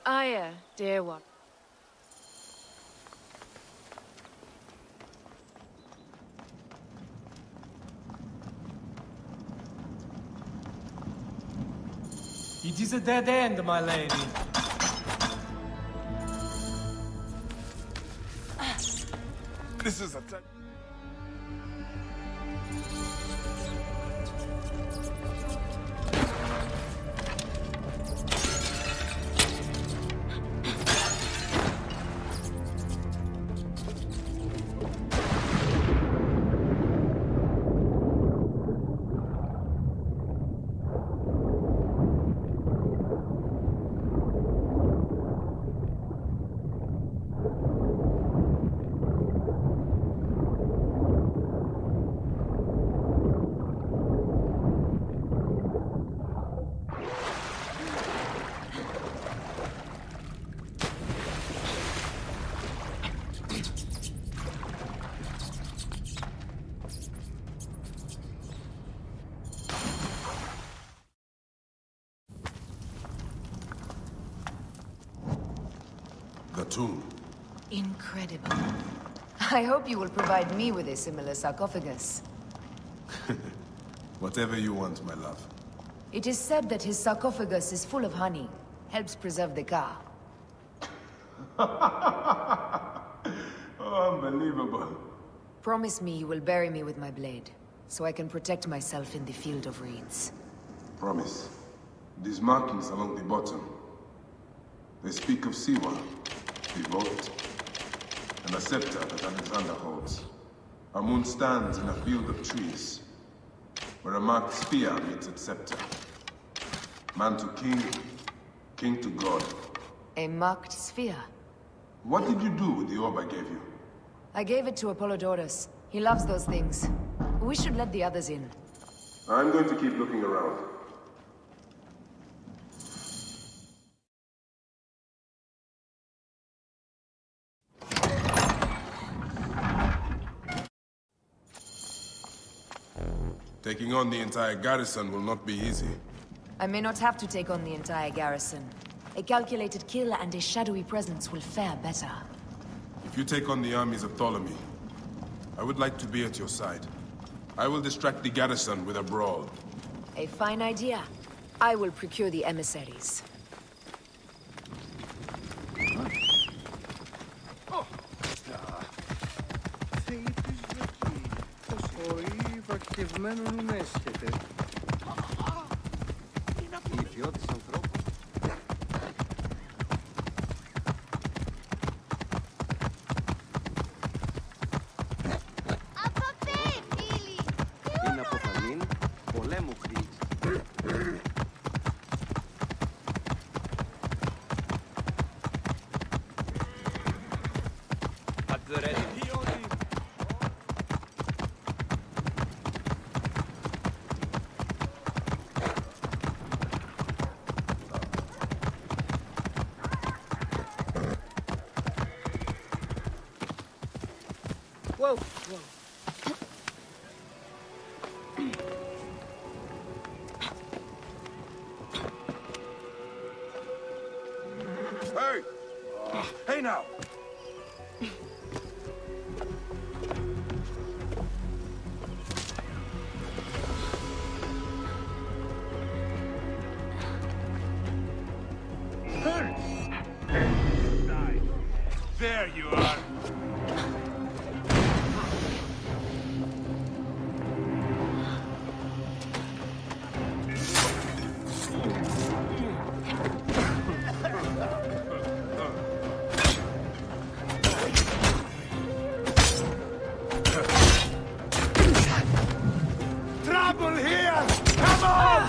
Aya, dear one. It is a dead end, my lady. This is a the tomb. Incredible. I hope you will provide me with a similar sarcophagus. Whatever you want, my love. It is said that his sarcophagus is full of honey. Helps preserve the car. Oh, unbelievable. Promise me you will bury me with my blade, so I can protect myself in the field of reeds. Promise. These markings along the bottom, they speak of Siwa, the vault, and a scepter that Alexander holds. Our moon stands in a field of trees, where a marked spear meets its scepter. Man to king, king to god. A marked sphere. What did you do with the orb I gave you? I gave it to Apollodorus. He loves those things. We should let the others in. I'm going to keep looking around. Taking on the entire garrison will not be easy. I may not have to take on the entire garrison. A calculated kill and a shadowy presence will fare better. If you take on the armies of Ptolemy, I would like to be at your side. I will distract the garrison with a brawl. A fine idea. I will procure the emissaries. Whoa, now! There you are! Trouble here! Come on!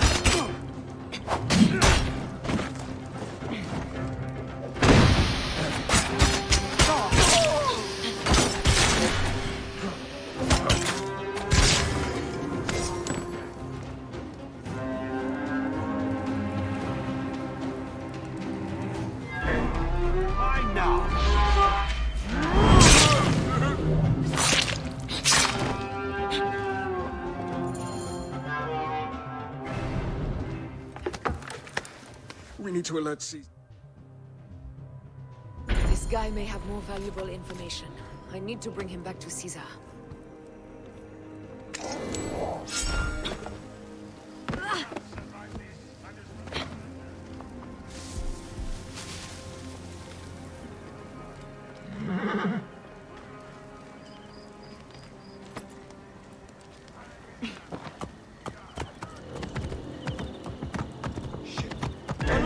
Mine now! We need to alert Caesar. This guy may have more valuable information. I need to bring him back to Caesar.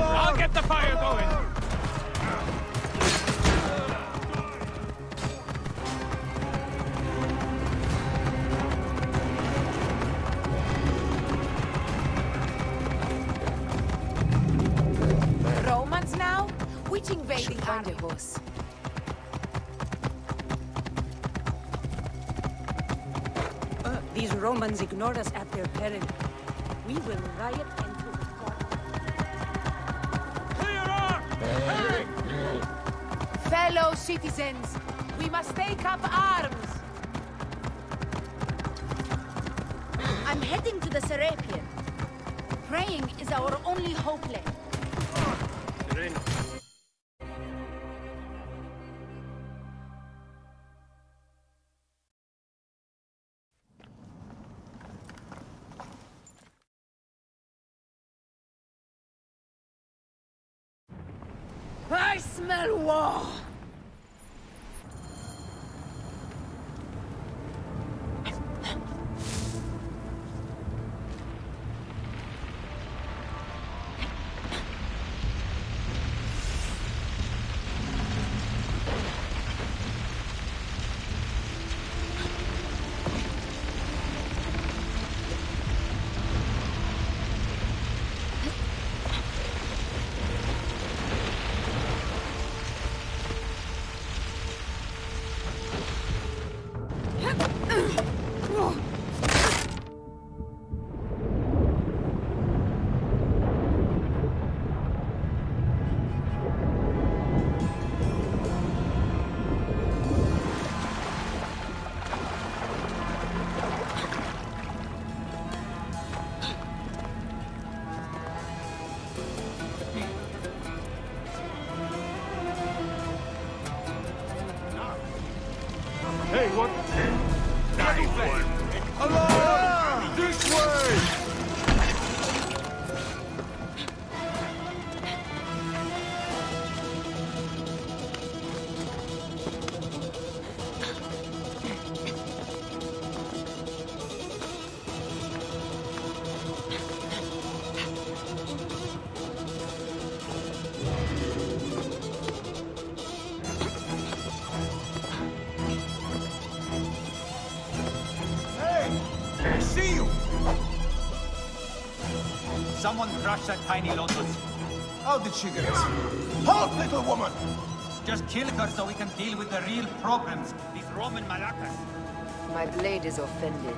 I'll get the fire going! Romans now? Which invading Find army? a horse. These Romans ignored us at their peril. We will riot and do Fellow citizens, we must take up arms. I'm heading to the Serapion. Praying is our only hope left. I smell war. Hey, what? Nice one. Along! This way! Someone crushed that tiny lotus. How did she get it? Halt, little woman! Just kill her so we can deal with the real problems. These Roman malacas. My blade is offended.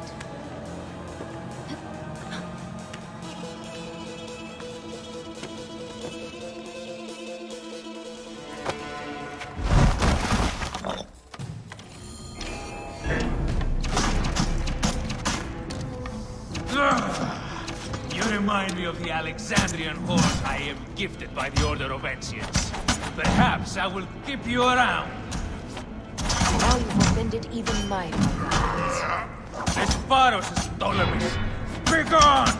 You remind me of the Alexandrian horse I am gifted by the Order of Ancients. Perhaps I will keep you around. Now you've offended even my guards. Esparos Ptolemies! Begone!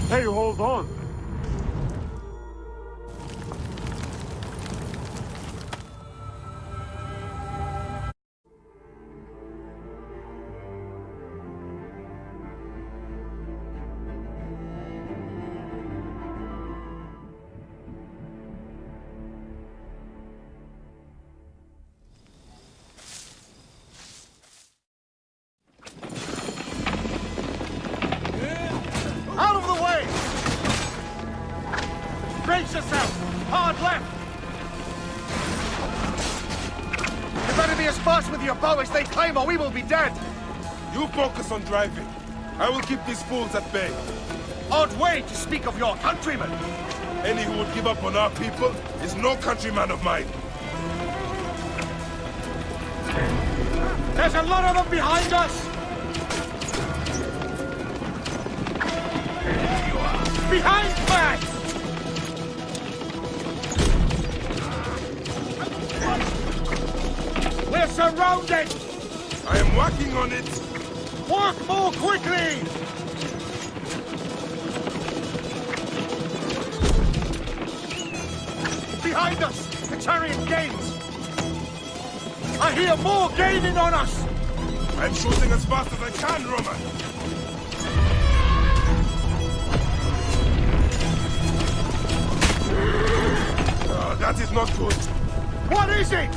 Hey, hold on. Out of the way! Brace yourself! Hard left! You better be as fast with your bow as they claim or we will be dead! You focus on driving. I will keep these fools at bay. Odd way to speak of your countrymen! Any who would give up on our people is no countryman of mine. There's a lot of them behind us! Behind flag! We're surrounded! I am working on it! Work more quickly! Behind us! The chariot gains! I hear more gaining on us! I'm shooting as fast as I can, Roman! That is not good. What is it?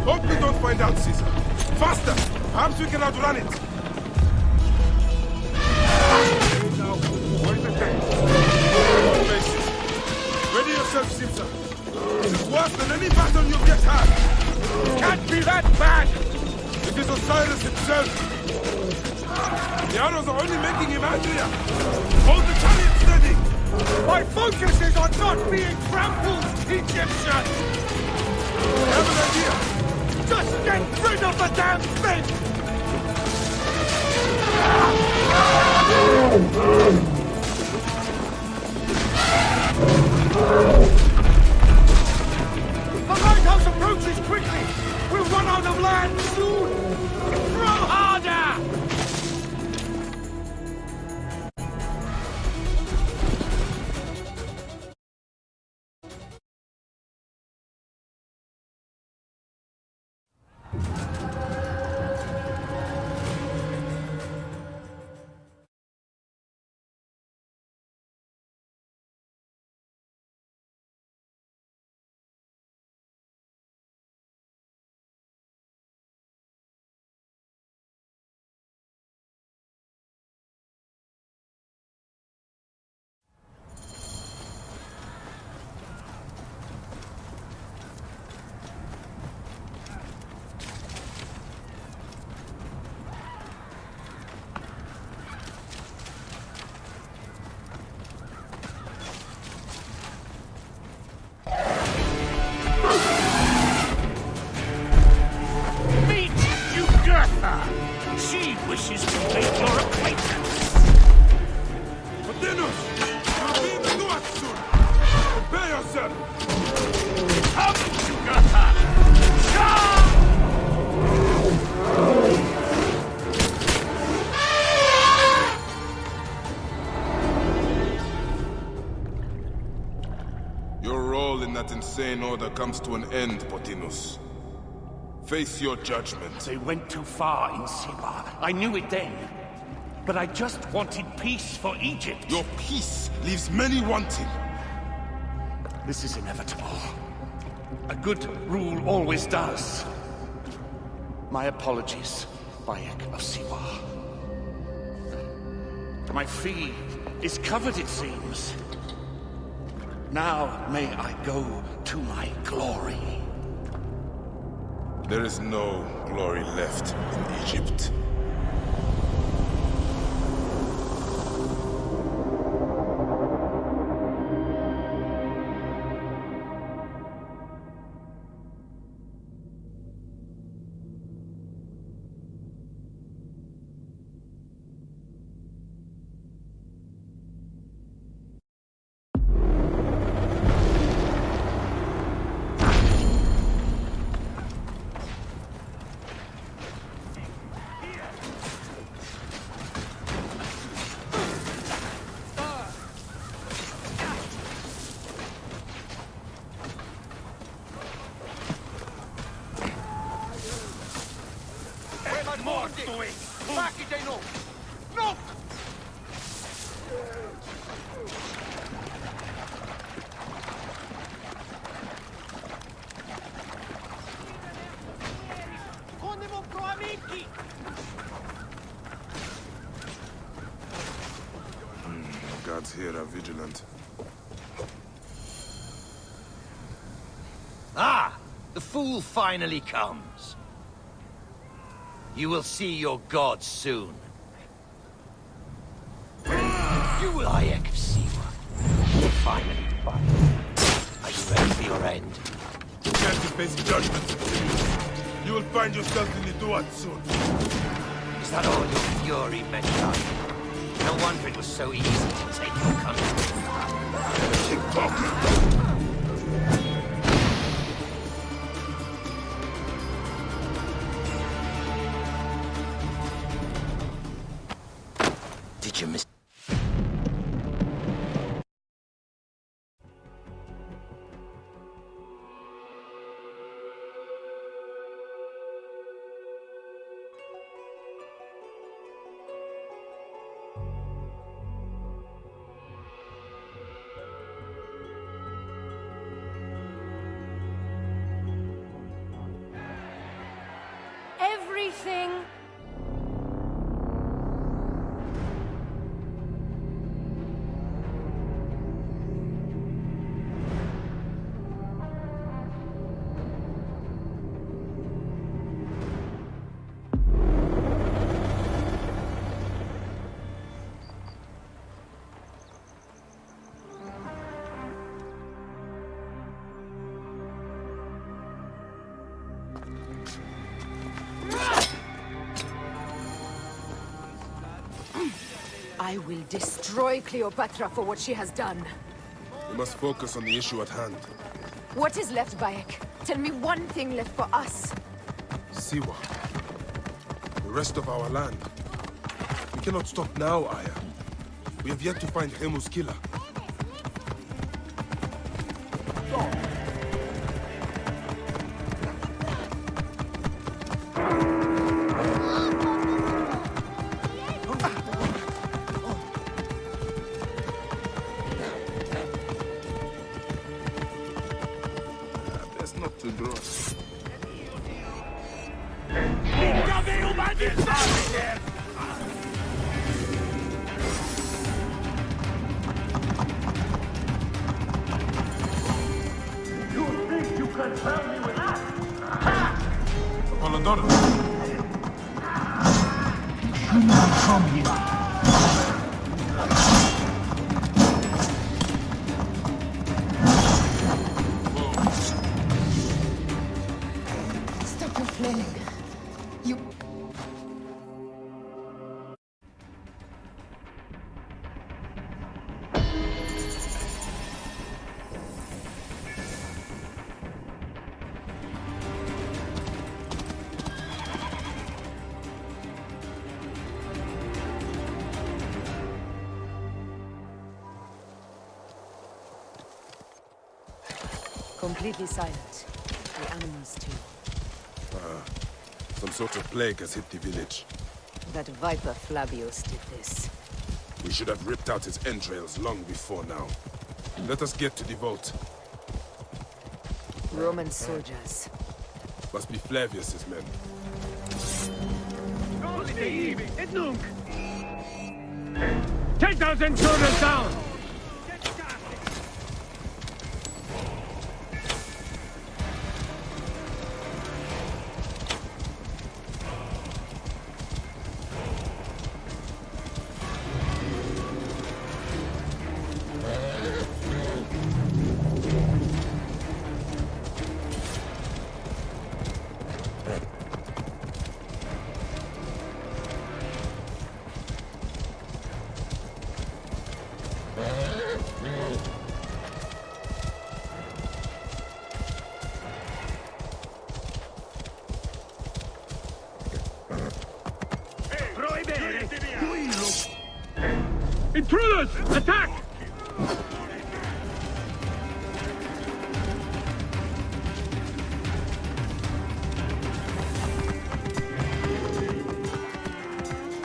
Hope we don't find out, Caesar. Faster! Perhaps we can outrun it. Ready yourself, Caesar. This is worse than any battle you've yet had. It can't be that bad! It is Osiris himself. The arrows are only making him angrier. Hold the chariot steady. My focus is on not being trampled, Egyptian! I have an idea! Just get rid of the damn thing! The lighthouse approaches quickly! We'll run out of land soon! Throw harder! She wishes to make your acquaintance. Apollodorus! You're being thwarted soon! Prepare yourself! Come, Jugurtha! Your role in that insane order comes to an end, Pothinus. Face your judgment. They went too far in Siba. I knew it then. But I just wanted peace for Egypt. Your peace leaves many wanting. This is inevitable. A good rule always does. My apologies, Bayek of Siwa. My fee is covered, it seems. Now may I go to my glory. There is no glory left in Egypt. Guards here are vigilant. Ah! The fool finally comes. You will see your gods soon. You will Bayek of Siwa. Finally fight. Are you ready for your end? Prepare to face judgment. You will find yourself in the Duat soon. Is that all your fury meant, Charlie? No wonder it was so easy to take your country. Keep talking. Did you miss? Everything. I will destroy Cleopatra for what she has done. We must focus on the issue at hand. What is left, Bayek? Tell me one thing left for us. Siwa. The rest of our land. We cannot stop now, Aya. We have yet to find Hemu's killer. Apollodorus. You should not come here. Stop your flailing. You... Completely silent. The animals too. Some sort of plague has hit the village. That viper Flavius did this. We should have ripped out his entrails long before now. Let us get to the vault. Roman soldiers. Must be Flavius's men. 10,000 soldiers down! Intruders! Attack!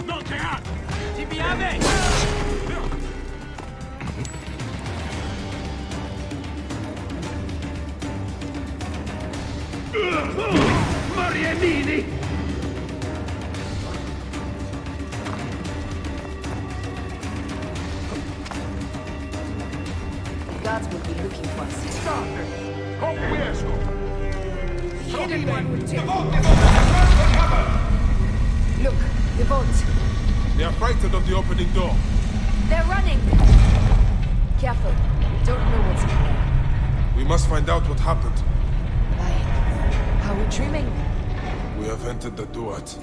Non te ha! Ti viame! Mariemini! Guards will be looking for us. Hidden one will take. Look, the vault. They are frightened of the opening door. They're running! Careful. We don't know what's in there. We must find out what happened. Are we dreaming? We have entered the Duat.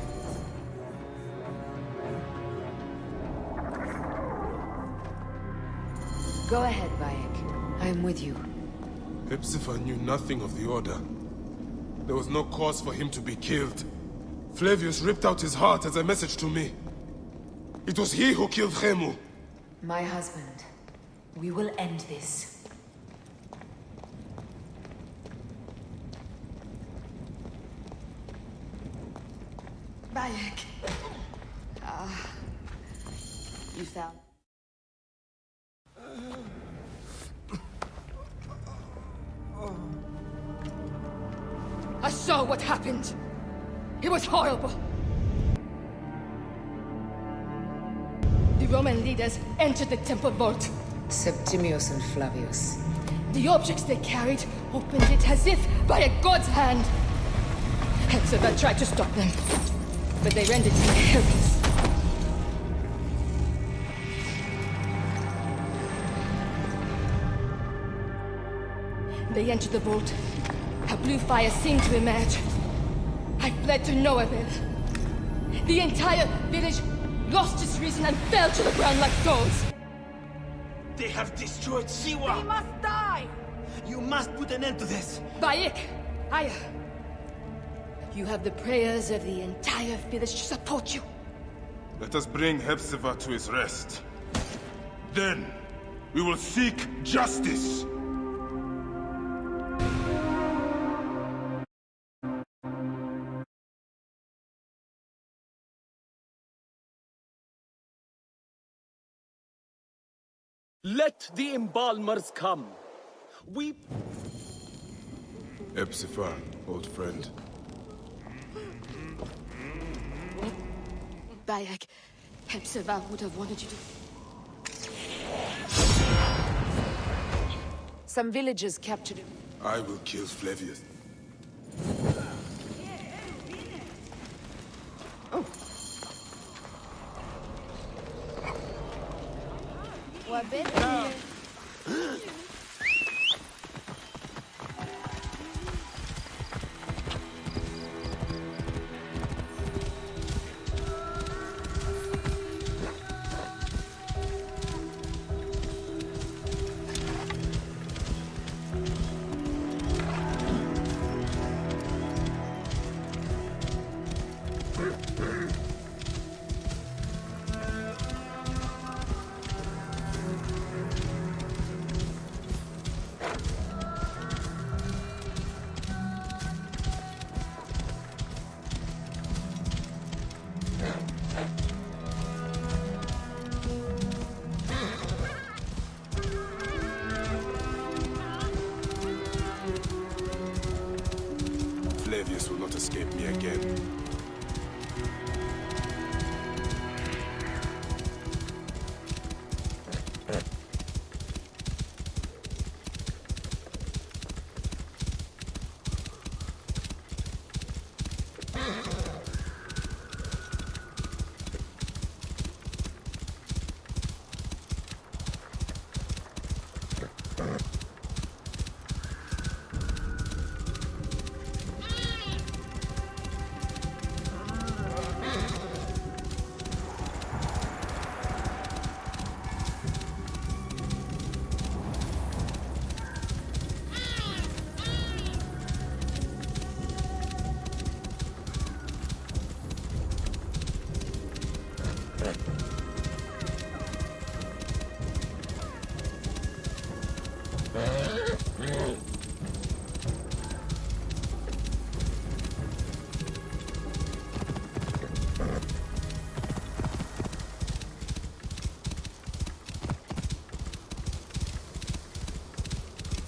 Go ahead, Bayek. I am with you. Hepzibah knew nothing of the Order. There was no cause for him to be killed. Flavius ripped out his heart as a message to me. It was he who killed Khemu. My husband. We will end this. Bayek. You found... I saw what happened. It was horrible. The Roman leaders entered the temple vault. Septimius and Flavius. The objects they carried opened it as if by a god's hand. Hepzibah tried to stop them, but they rendered him helpless. They entered the vault. A blue fire seemed to emerge. I fled to no avail. The entire village lost its reason and fell to the ground like dogs. They have destroyed Siwa! They must die! You must put an end to this! Bayek! Aya! You have the prayers of the entire village to support you. Let us bring Hepzibah to his rest. Then, we will seek justice! Let the embalmers come. We... Hepzibah, old friend. Bayek, Hepzibah would have wanted you to... Some villagers captured him. I will kill Flavius. What bit?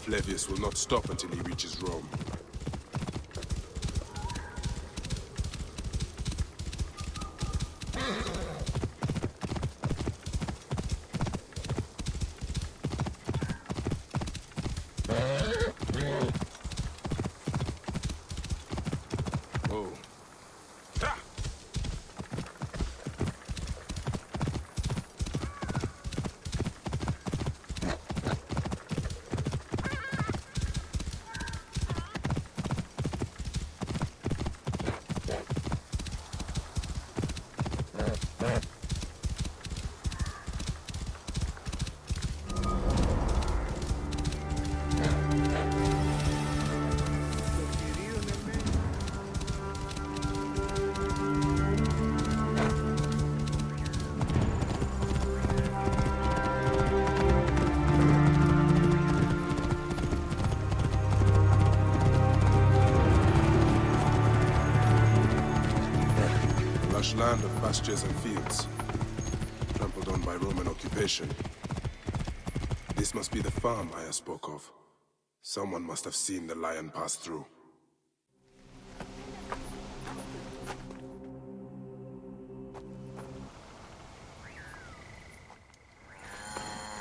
Flavius will not stop until he reaches Rome. Oh. Land of pastures and fields, trampled on by Roman occupation. This must be the farm Aya spoke of. Someone must have seen the lion pass through.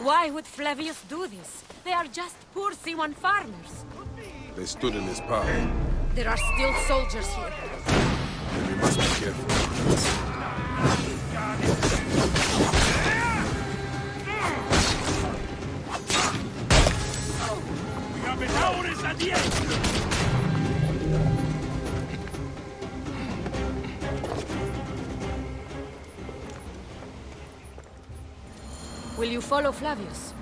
Why would Flavius do this? They are just poor C1 farmers. They stood in his path. There are still soldiers here. Then we must be careful. Will you follow Flavius?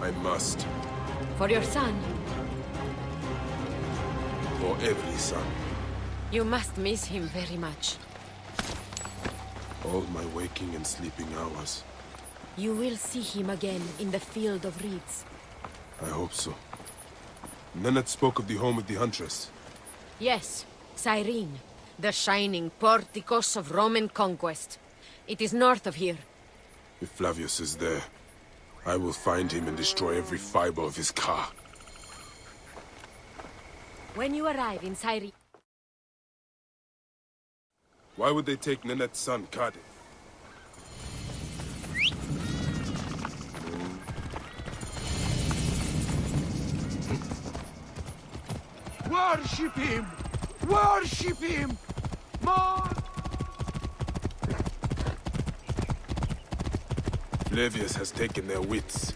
I must. For your son? For every son. You must miss him very much. All my waking and sleeping hours. You will see him again in the field of reeds. I hope so. Nennet spoke of the home of the Huntress. Yes, Cyrene, the shining porticos of Roman conquest. It is north of here. If Flavius is there, I will find him and destroy every fiber of his car. When you arrive in Cyrene... Why would they take Nenet's son, Cardiff? Worship him! Worship him! More! Flavius has taken their wits.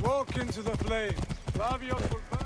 Walk into the flames. Flavius will burn.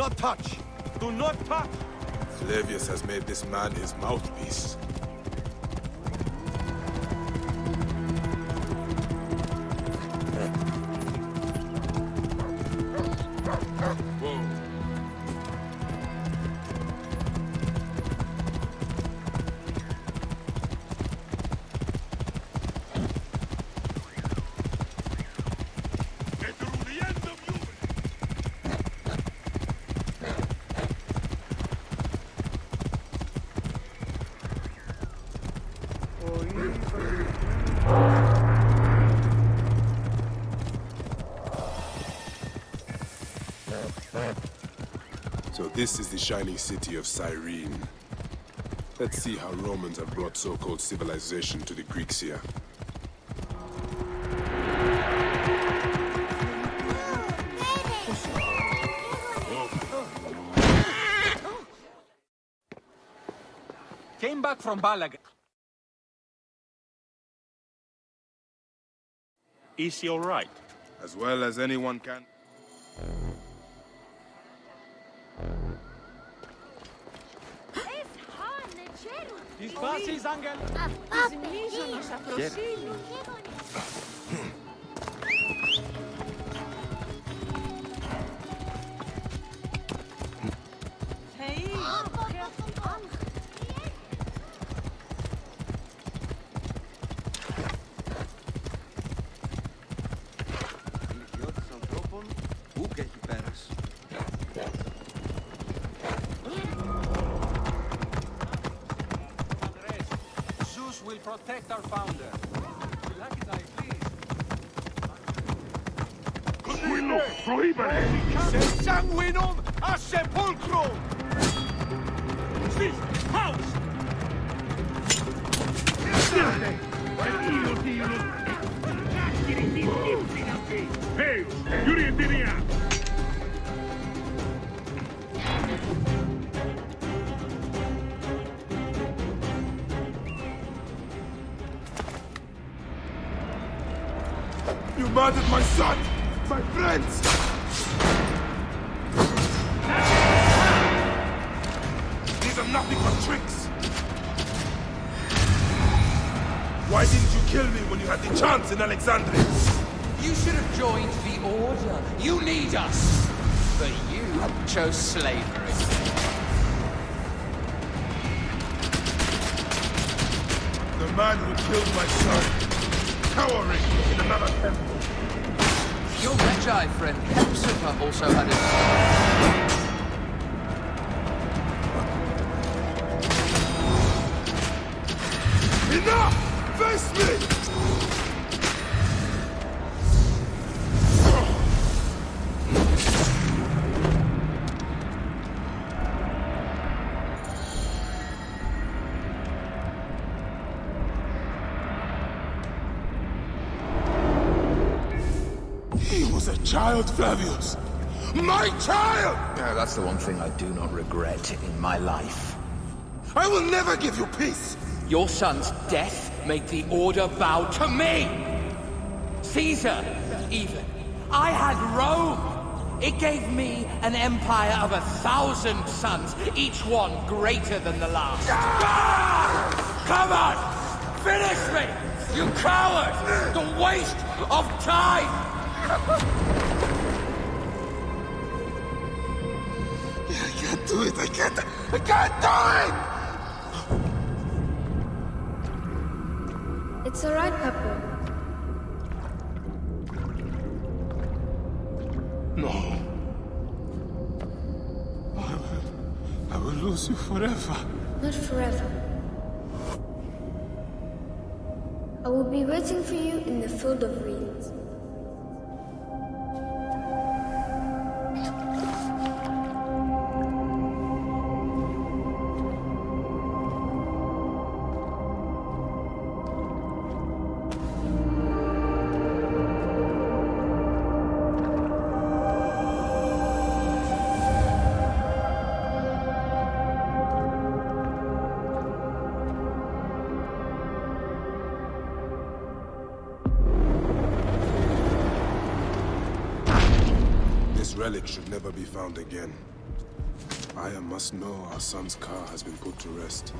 not touch! Do not touch! Flavius has made this man his mouthpiece. So this is the shining city of Cyrene. Let's see how Romans have brought so-called civilization to the Greeks here. Came back from Balaga. Is he all right? As well as anyone can. These buses, Angel. Will protect our founder. Se sanguinum a sepulcro! Sis, house! Hey, Yuri You murdered my son! My friends! These are nothing but tricks! Why didn't you kill me when you had the chance in Alexandria? You should have joined the Order. You need us. But you chose slavery. The man who killed my son, cowering in another temple. Your Magi friend Hepzibah also had it. Enough! Face me! He was a child, Flavius! My child! No, that's the one thing I do not regret in my life. I will never give you peace! Your son's death made the Order bow to me! Caesar, even. I had Rome! It gave me an empire of 1,000 sons, each one greater than the last. Ah! Come on! Finish me! You coward! The waste of time! I can't do it! I can't do it! It's alright, Papa. No. I will lose you forever. Not forever. I will be waiting for you in the field of reeds. Relic should never be found again. Aya must know our son's car has been put to rest.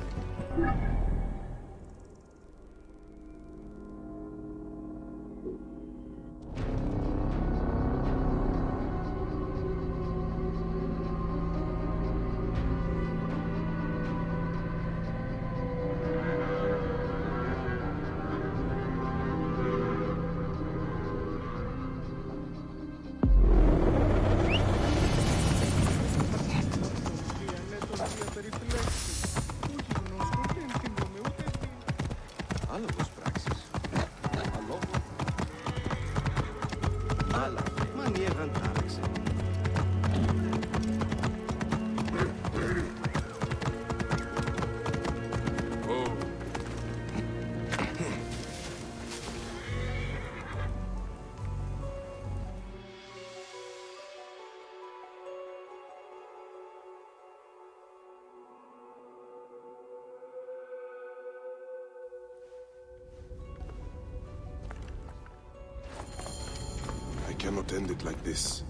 I cannot end it like this.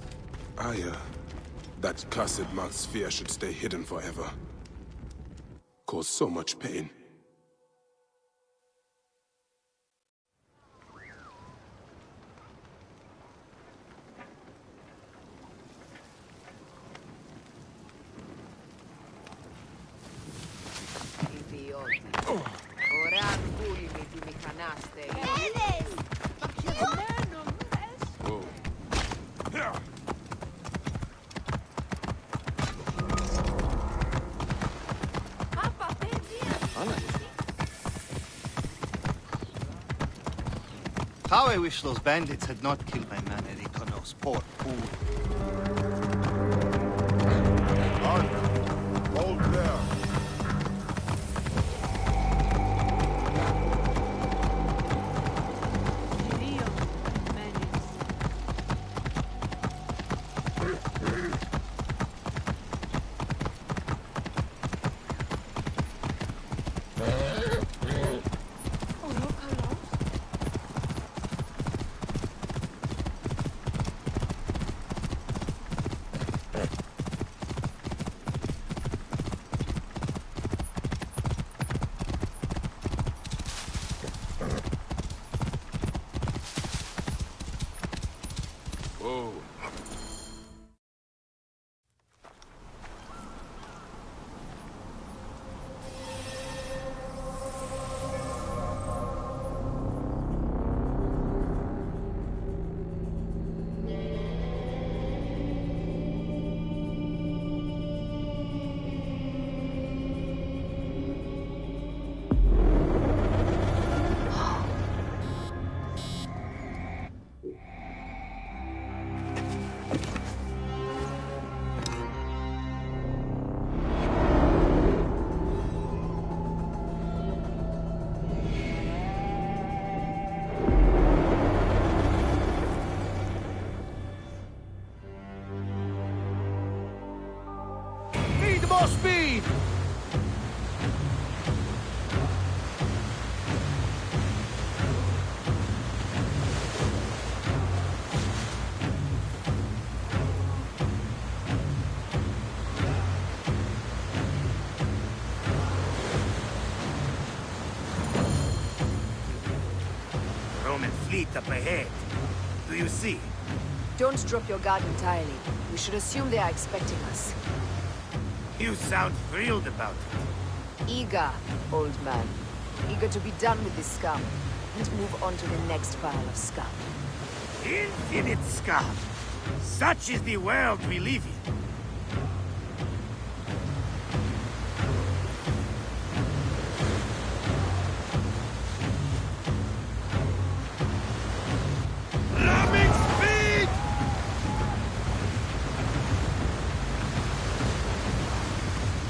Aya, that cursed marked sphere should stay hidden forever. Cause so much pain. How I wish those bandits had not killed my man at Econos, poor fool. Hold there. More speed! Roman fleet up ahead. Do you see? Don't drop your guard entirely. We should assume they are expecting us. You sound thrilled about it. Eager, old man. Eager to be done with this scum, and move on to the next pile of scum. Infinite scum! Such is the world we live in. Ramming speed!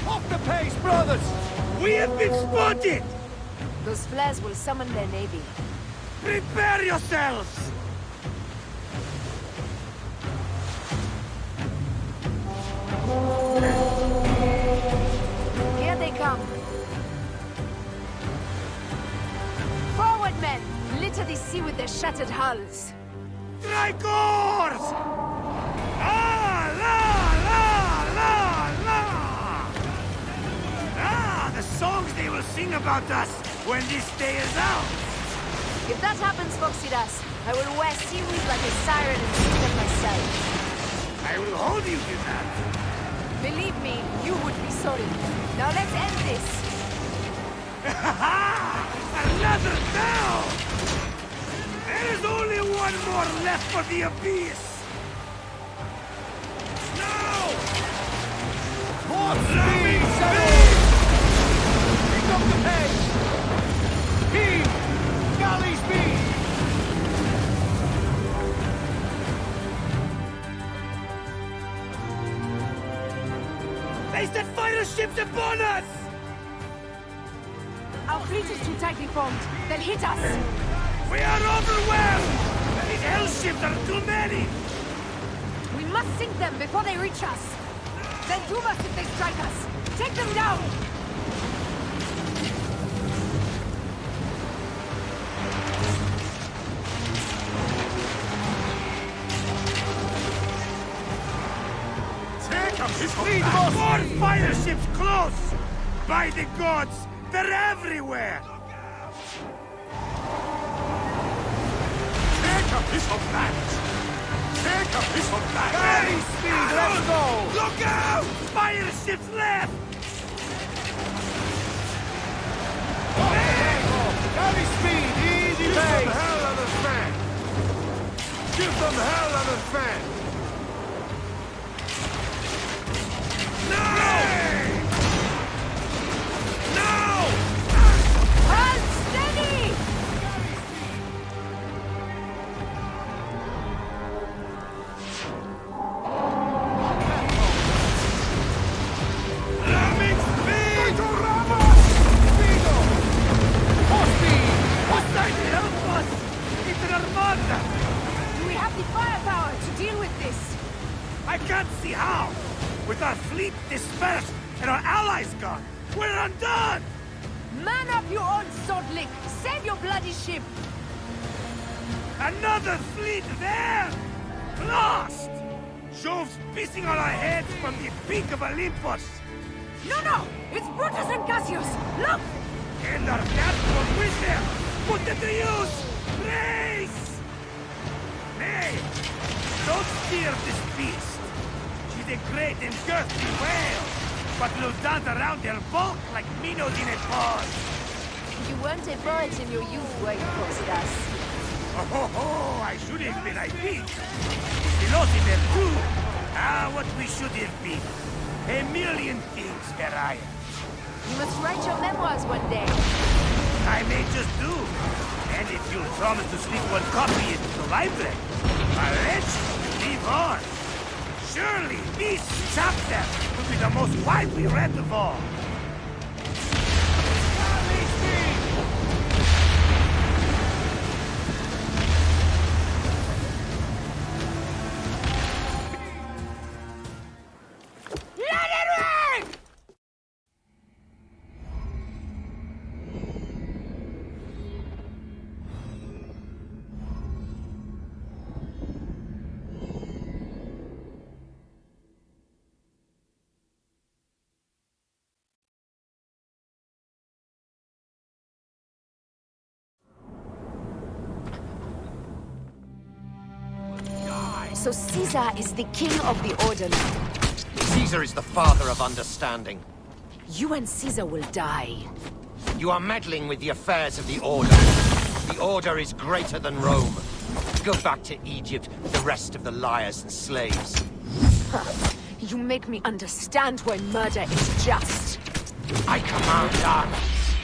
Off the pace, brothers! We have been spotted! Those flares will summon their navy. Prepare yourselves! Here they come. Forward, men! Litter the sea with their shattered hulls. Strike oars! Ah, la, la, la, la! sing about us when this day is out. If that happens, Foxidas, I will wear seaweed like a siren instead of myself. I will hold you to that. Believe me, you would be sorry. Now let's end this. Another down! There is only one more left for the abyss. Now! More speed, Seven! Pick up the pace! Heave! Galley speed! They set fighter ships upon us! Our fleet is too tightly formed. They'll hit us. We are overwhelmed! These hell ships are too many! We must sink them before they reach us. Then doom us if they strike us. Take them down! Take them! More fire ships close! By the gods, they're everywhere! Take a piece of that! Take a piece of that! Galley speed, let's go! Look out! Fire ships left! Galley speed, easy Give pace! them hell and a fan! Give them hell and a fan! No! No! Hold steady! Ramming speed! Speedo! More speed! Hostile, help us! It's an armada! Do we have the firepower to deal with this? I can't see how! With our fleet dispersed and our allies gone, we're undone! Man up your own sword lick! Save your bloody ship! Another fleet there! Lost! Jove's pissing on our heads from the peak of Olympus! No! It's Brutus and Cassius! Look! And our platform with them! Put them to use! Race! Nay! Don't fear this beast! She's a great and girthy whale, but will dance around her bulk like minnows in a pond! You weren't a poet in your youth, were you, Foxidas? Oh, I should have been, I think. Philosopher too. Ah, what we should have been. A million things, Mariah. You must write your memoirs one day. I may just do. And if you'll promise to slip one copy into the library, I'll let you live on. Surely this chapter will be the most widely read of all. So Caesar is the king of the Order now. Caesar is the father of understanding. You and Caesar will die. You are meddling with the affairs of the Order. The Order is greater than Rome. Go back to Egypt with the rest of the liars and slaves. You make me understand why murder is just. I command armies.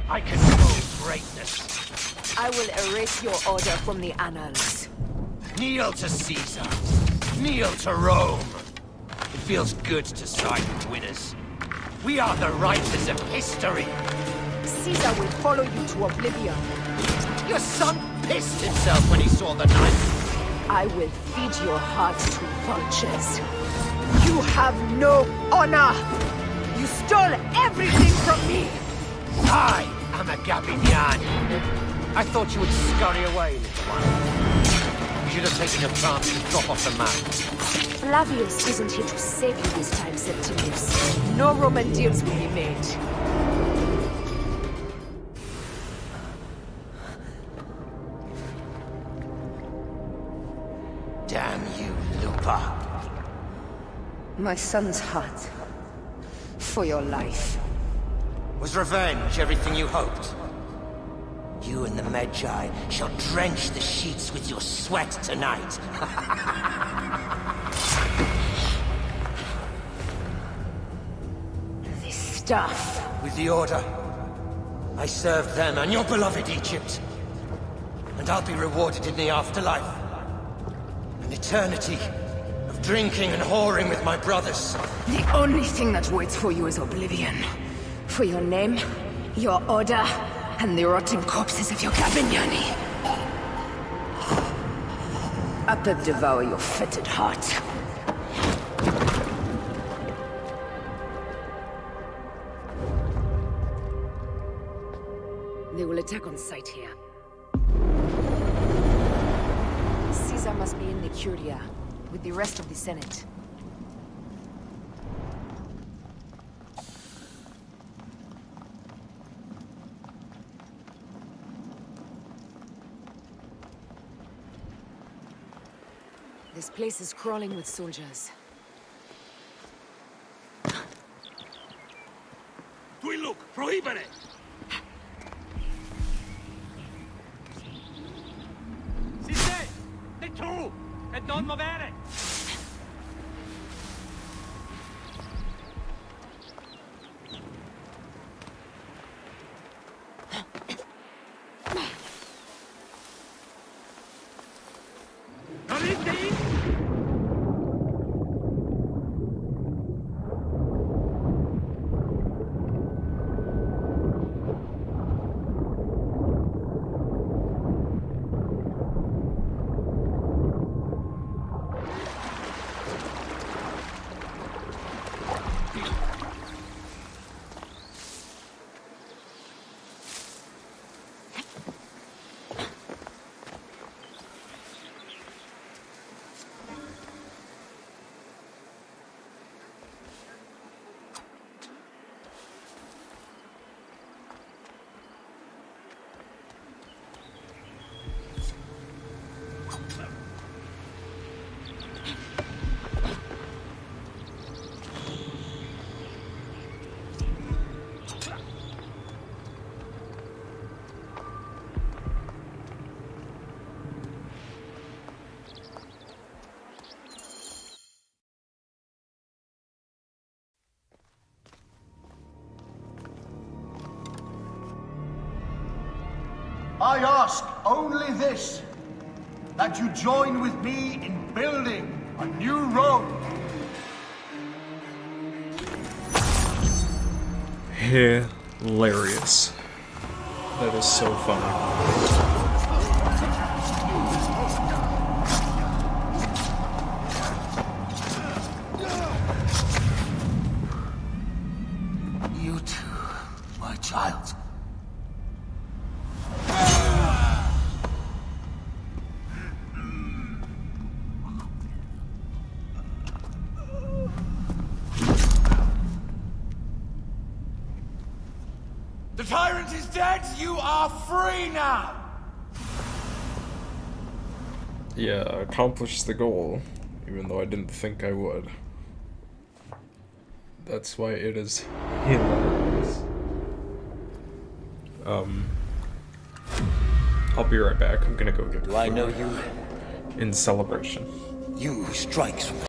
I control greatness. I will erase your order from the annals. Kneel to Caesar. Kneel to Rome. It feels good to side with winners. We are the writers of history. Caesar will follow you to oblivion. Your son pissed himself when he saw the knife. I will feed your heart to vultures. You have no honor! You stole everything from me! I am a Gabinian. I thought you would scurry away, little one. You should have taken a chance to drop off the map. Flavius isn't here to save you this time, Septimius. No Roman deals will be made. My son's heart. For your life. Was revenge everything you hoped? You and the Magi shall drench the sheets with your sweat tonight. This stuff. With the Order, I served them and your beloved Egypt. And I'll be rewarded in the afterlife. An eternity of drinking and whoring with my brothers. The only thing that waits for you is oblivion. For your name, your order, and the rotting corpses of your Gabignani. Upper devour your fetid heart. They will attack on sight here. Caesar must be in the Curia, with the rest of the Senate. This place is crawling with soldiers. Qui look, prohibere! Si sei! Sei tu! E non movere! I ask only this, that you join with me in building a new Rome. Hilarious. That is so funny. You too, my child. The tyrant is dead! You are free now! Yeah, accomplished the goal, even though I didn't think I would. That's why it is hilarious. I'll be right back. I'm gonna go get food. Do I know you? In celebration. You who strikes from the